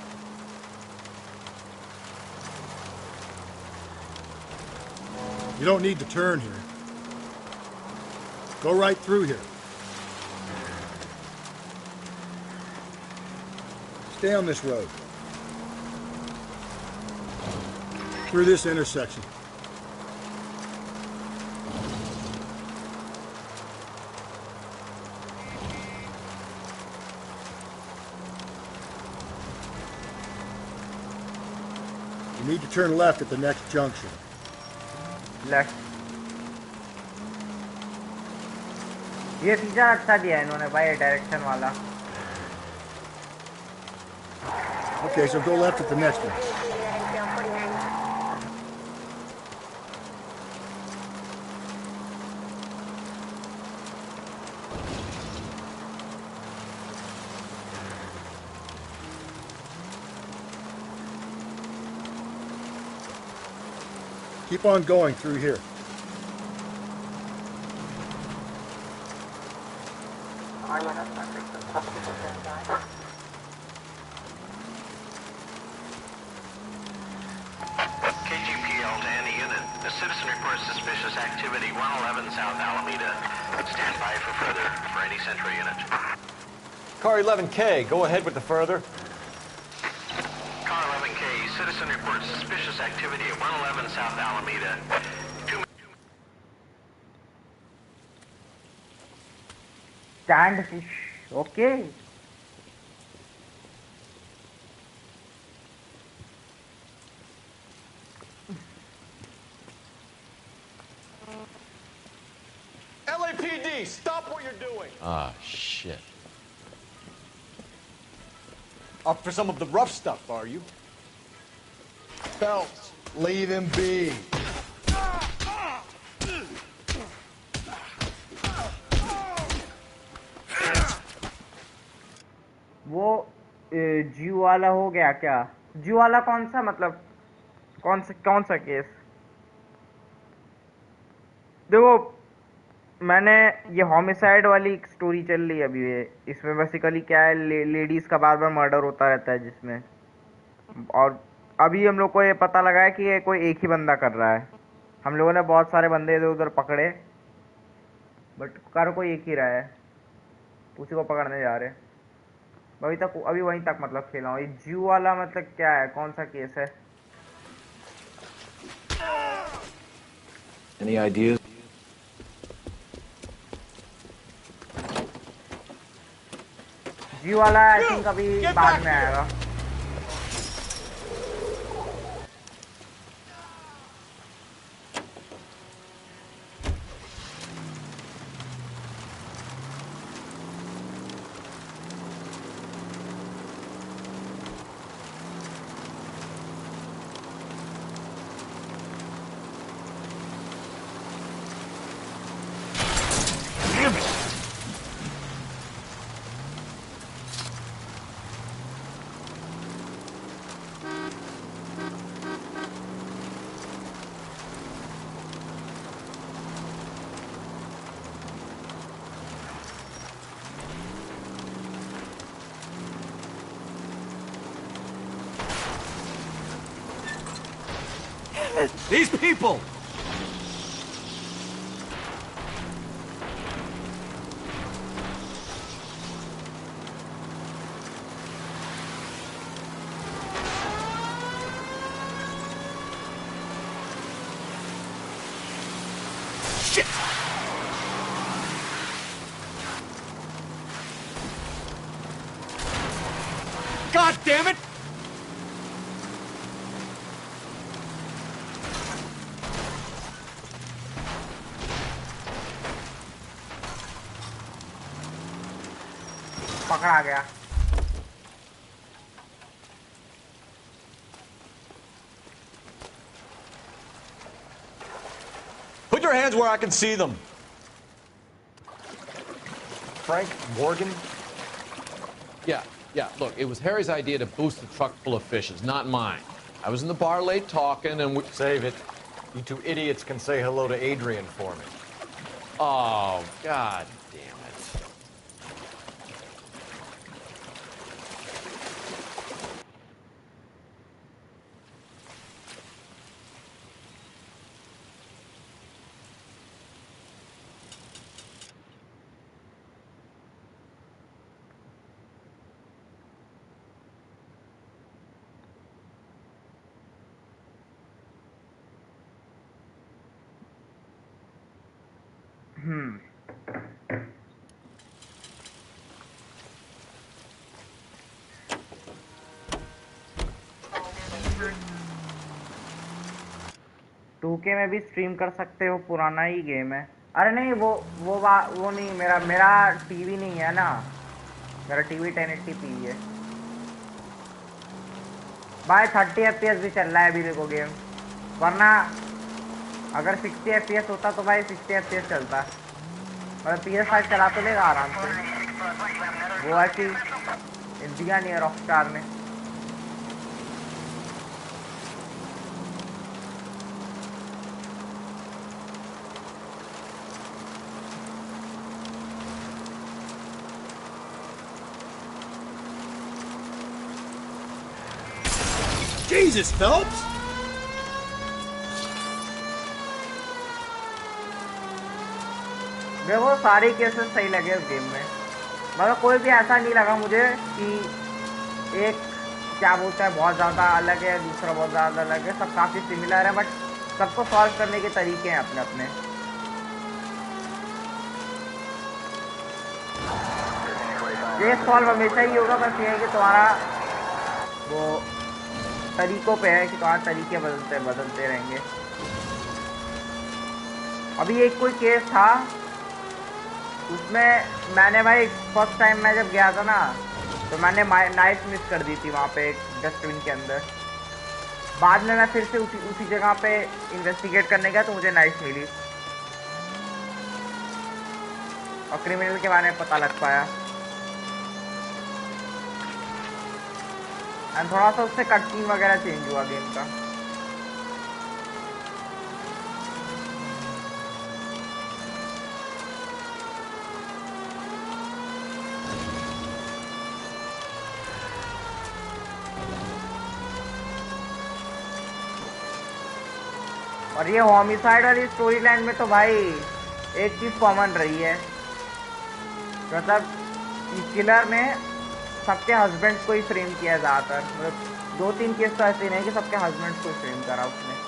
You don't need to turn here. Go right through here. Stay on this road. Through this intersection. You need to turn left at the next junction. Left ये feature अच्छा दिया है इन्होंने भाई direction वाला Okay, so go left at the next one. Keep on going through here. KGPL to any unit. A citizen reports suspicious activity 111 South Alameda. Stand by for further for any Central unit. Car 11K, go ahead with the further. Car 11K, citizen reports suspicious activity at 111 South Alameda. Stand fish. Okay. LAPD, stop what you're doing. Ah, shit. Up for some of the rough stuff, are you? Phelps, leave him be. वो जीव वाला हो गया क्या जीव वाला कौन सा मतलब कौन सा केस देखो मैंने ये होमिसाइड वाली एक स्टोरी चल रही है अभी ये इसमें बेसिकली क्या है लेडीज का बार बार मर्डर होता रहता है जिसमें और अभी हम लोग को ये पता लगा है कि ये कोई एक ही बंदा कर रहा है हम लोगों ने बहुत सारे बंदे इधर उधर पकड़े बट कर कोई एक ही रहा है उसी को पकड़ने जा रहे अभी वहीं तक मतलब खेला हूँ ये जीव वाला मतलब क्या है कौन सा केस है Any ideas? जीव वाला आई थिंक अभी बाद में आएगा These people! Shit! God damn it! पकड़ा गया Put your hands where I can see them. Frank Morgan? Yeah. Look, it was Harry's idea to boost the truck full of fishes, not mine. I was in the bar late talking and we... Save it. You two idiots can say hello to Adrian for me. Oh, God damn it. 2K में भी stream कर सकते हो, पुराना ही game है। अरे नहीं, वो नहीं, मेरा टीवी नहीं है ना, मेरा टीवी 1080p है भाई। 30 FPS भी चल रहा है अभी देखो गेम, वरना अगर 60 FPS होता तो भाई 60 FPS चलता, मतलब PS5 चला तो लेगा आराम से। वो ऐसी दिया नहीं है रॉकस्टार ने। Jesus, Phelps! मेरे को सारे केसेस सही लगे इस गेम में, मतलब कोई भी ऐसा नहीं लगा मुझे कि एक क्या बोलता है बहुत ज़्यादा अलग है, दूसरा बहुत ज़्यादा अलग है, सब काफ़ी सिमिलर है, बट सबको सॉल्व करने के तरीके हैं अपने अपने। ये सॉल्व हमेशा ही होगा, बस ये है कि तुम्हारा वो तरीकों पे है कि तुम्हारे तरीके बदलते रहेंगे। अभी एक कोई केस था, उसमें मैंने भाई फर्स्ट टाइम मैं जब गया था ना, तो मैंने नाइफ मिस कर दी थी वहाँ पे एक डस्टबिन के अंदर। बाद में मैं फिर से उसी जगह पे इन्वेस्टिगेट करने गया तो मुझे नाइफ मिली और क्रिमिनल के बारे में पता लग पाया। एंड थोड़ा सा उससे कट सीन वगैरह चेंज हुआ गेम का। और ये होमिसाइड वाली स्टोरी लाइन में तो भाई एक चीज़ कॉमन रही है, मतलब किलर ने सबके हस्बैंड को ही फ्रेम किया ज़्यादातर, मतलब 2-3 केस तो ऐसे नहीं कि सबके हस्बैंड को फ्रेम करा उसने।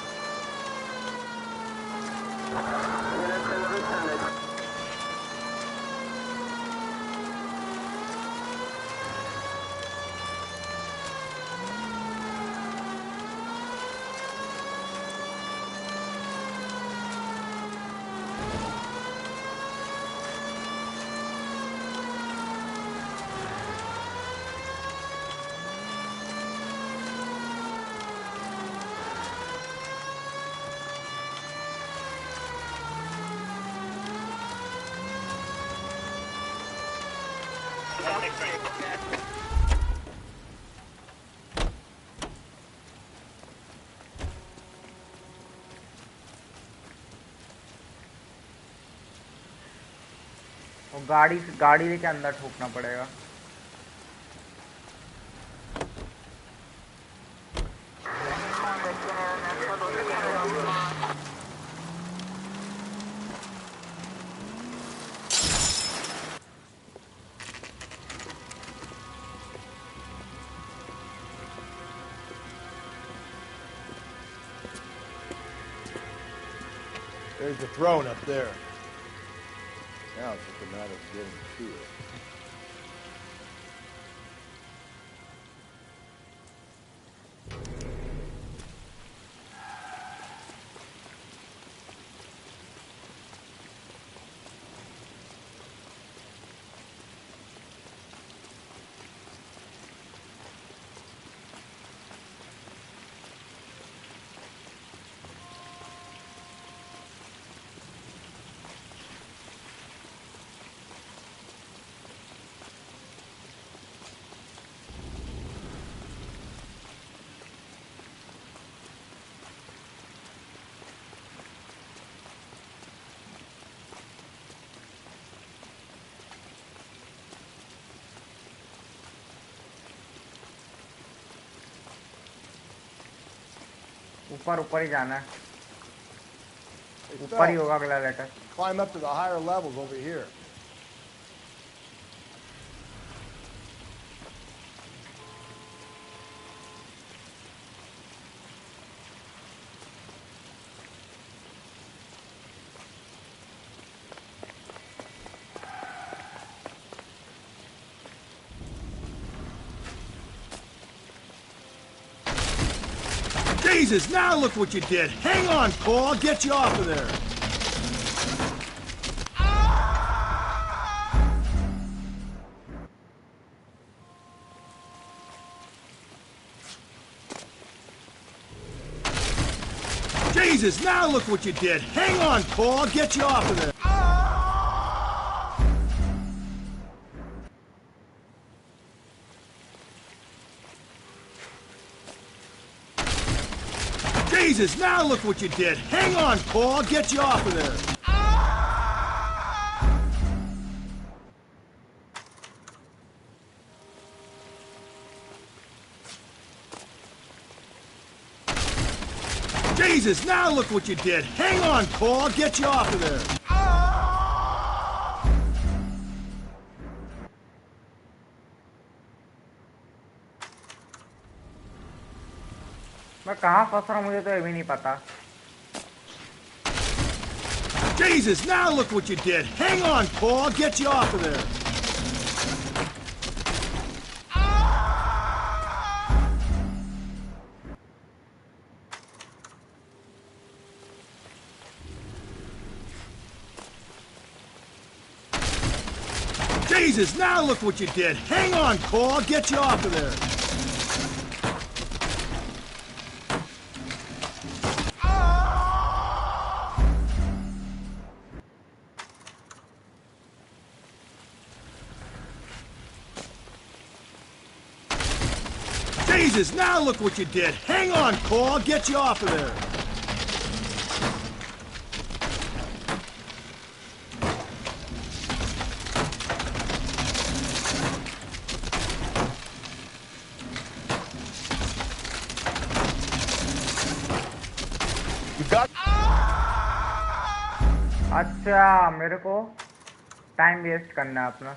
गाड़ी लेके अंदर ठोकना पड़ेगा। There's the throne up there. Now it's just a matter of getting to it. ऊपर ही जाना है, ऊपर ही होगा अगला letter. Climb up to the higher levels over here. Jesus, now look what you did. Hang on, Cole. I'll get you off of there. Jesus, now look what you did. Hang on, Cole. I'll get you off of there. Jesus, now look what you did. Hang on, Cole. I'll get you off of there. Jesus, now look what you did. Hang on, Cole. I'll get you off of there. मैं कहाँ फंस रहा हूँ मुझे तो ये भी नहीं पता. Jesus, now look what you did. Hang on, Cole. I'll get you off of there. Jesus, now look what you did. Hang on, Cole. I'll get you off of there. Jesus, now look what you did. Hang on, Cole. I'll get you off of there. अच्छा मेरे को time waste करना है अपना.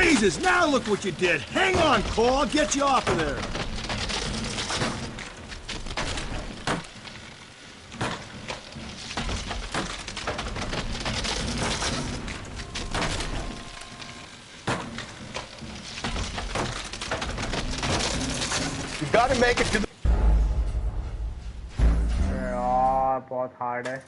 Jesus, now look what you did. Hang on, Cole. I'll get you off of there. You gotta make it to the... यार बहुत hard है.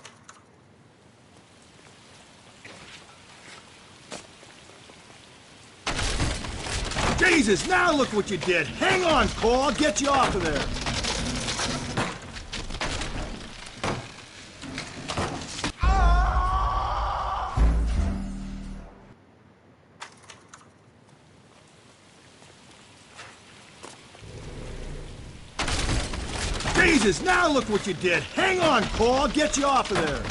Jesus, now look what you did. Hang on, Cole. I'll get you off of there. Jesus, now look what you did. Hang on, Cole. I'll get you off of there.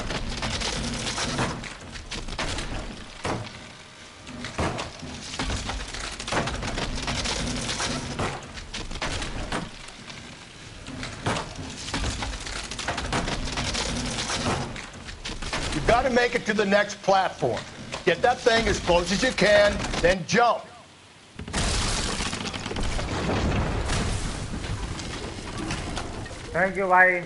You gotta make it to the next platform. Get that thing as close as you can, then jump. Thank you, bye.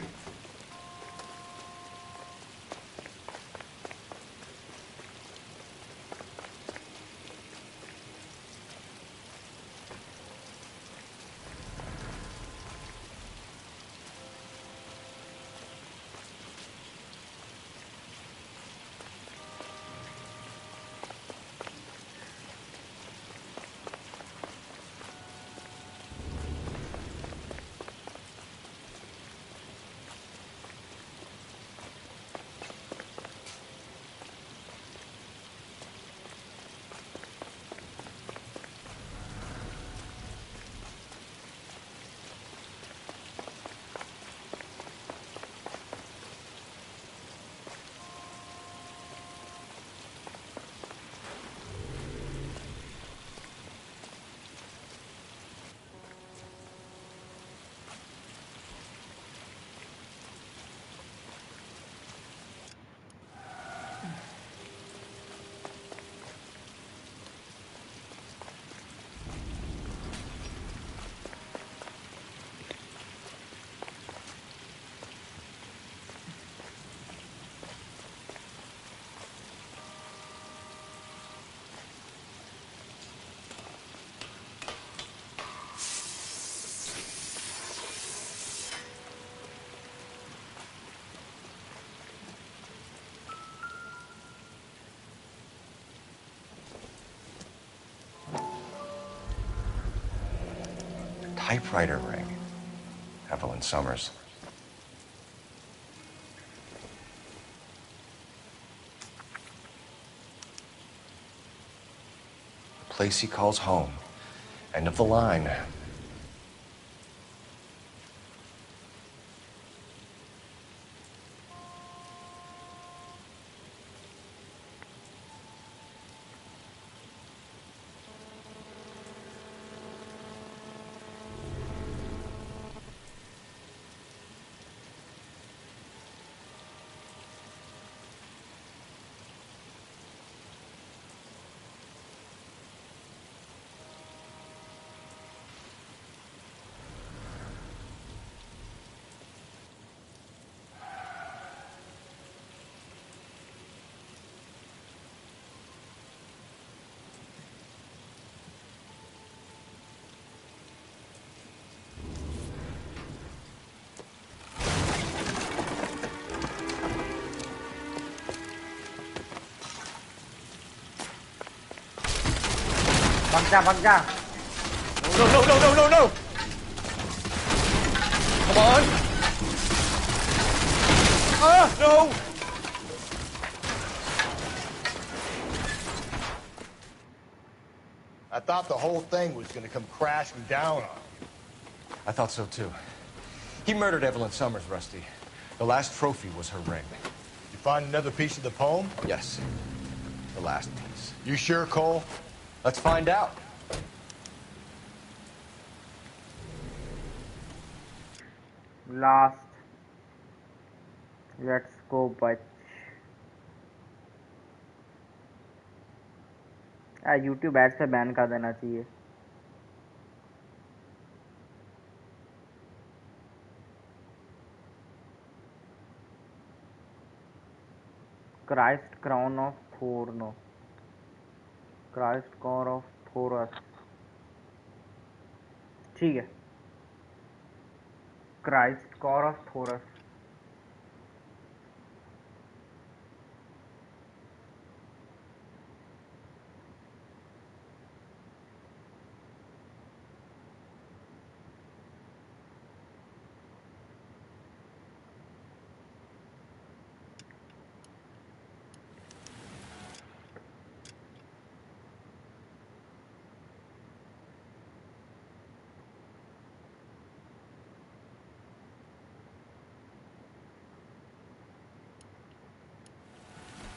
typewriter ring. Evelyn Summers. The place he calls home. End of the line. भाग जा No! Come on! No! I thought the whole thing was gonna come crashing down on you. I thought so too. He murdered Evelyn Summers, Rusty. The last trophy was her ring. You find another piece of the poem? Yes. The last piece. You sure, Cole? Let's find out. Last. Let's go, bach. YouTube ads पे ban कर देना चाहिए. Christ crown of Thorn. Christ crown of Thorus. ठीक है. Christ crown of Thorus.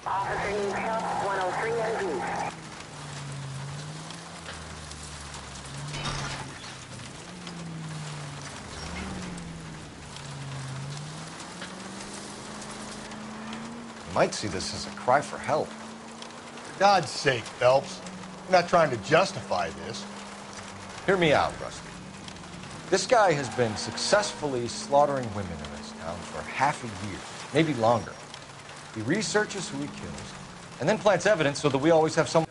Officer needs help, 103 MD. You might see this as a cry for help. For God's sake, Phelps. We're not trying to justify this. Hear me out, Rusty. This guy has been successfully slaughtering women in this town for half a year, maybe longer. He researches who he kills, and then plants evidence so that we always have some...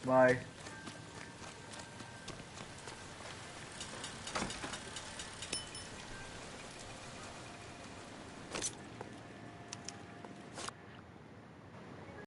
Bye.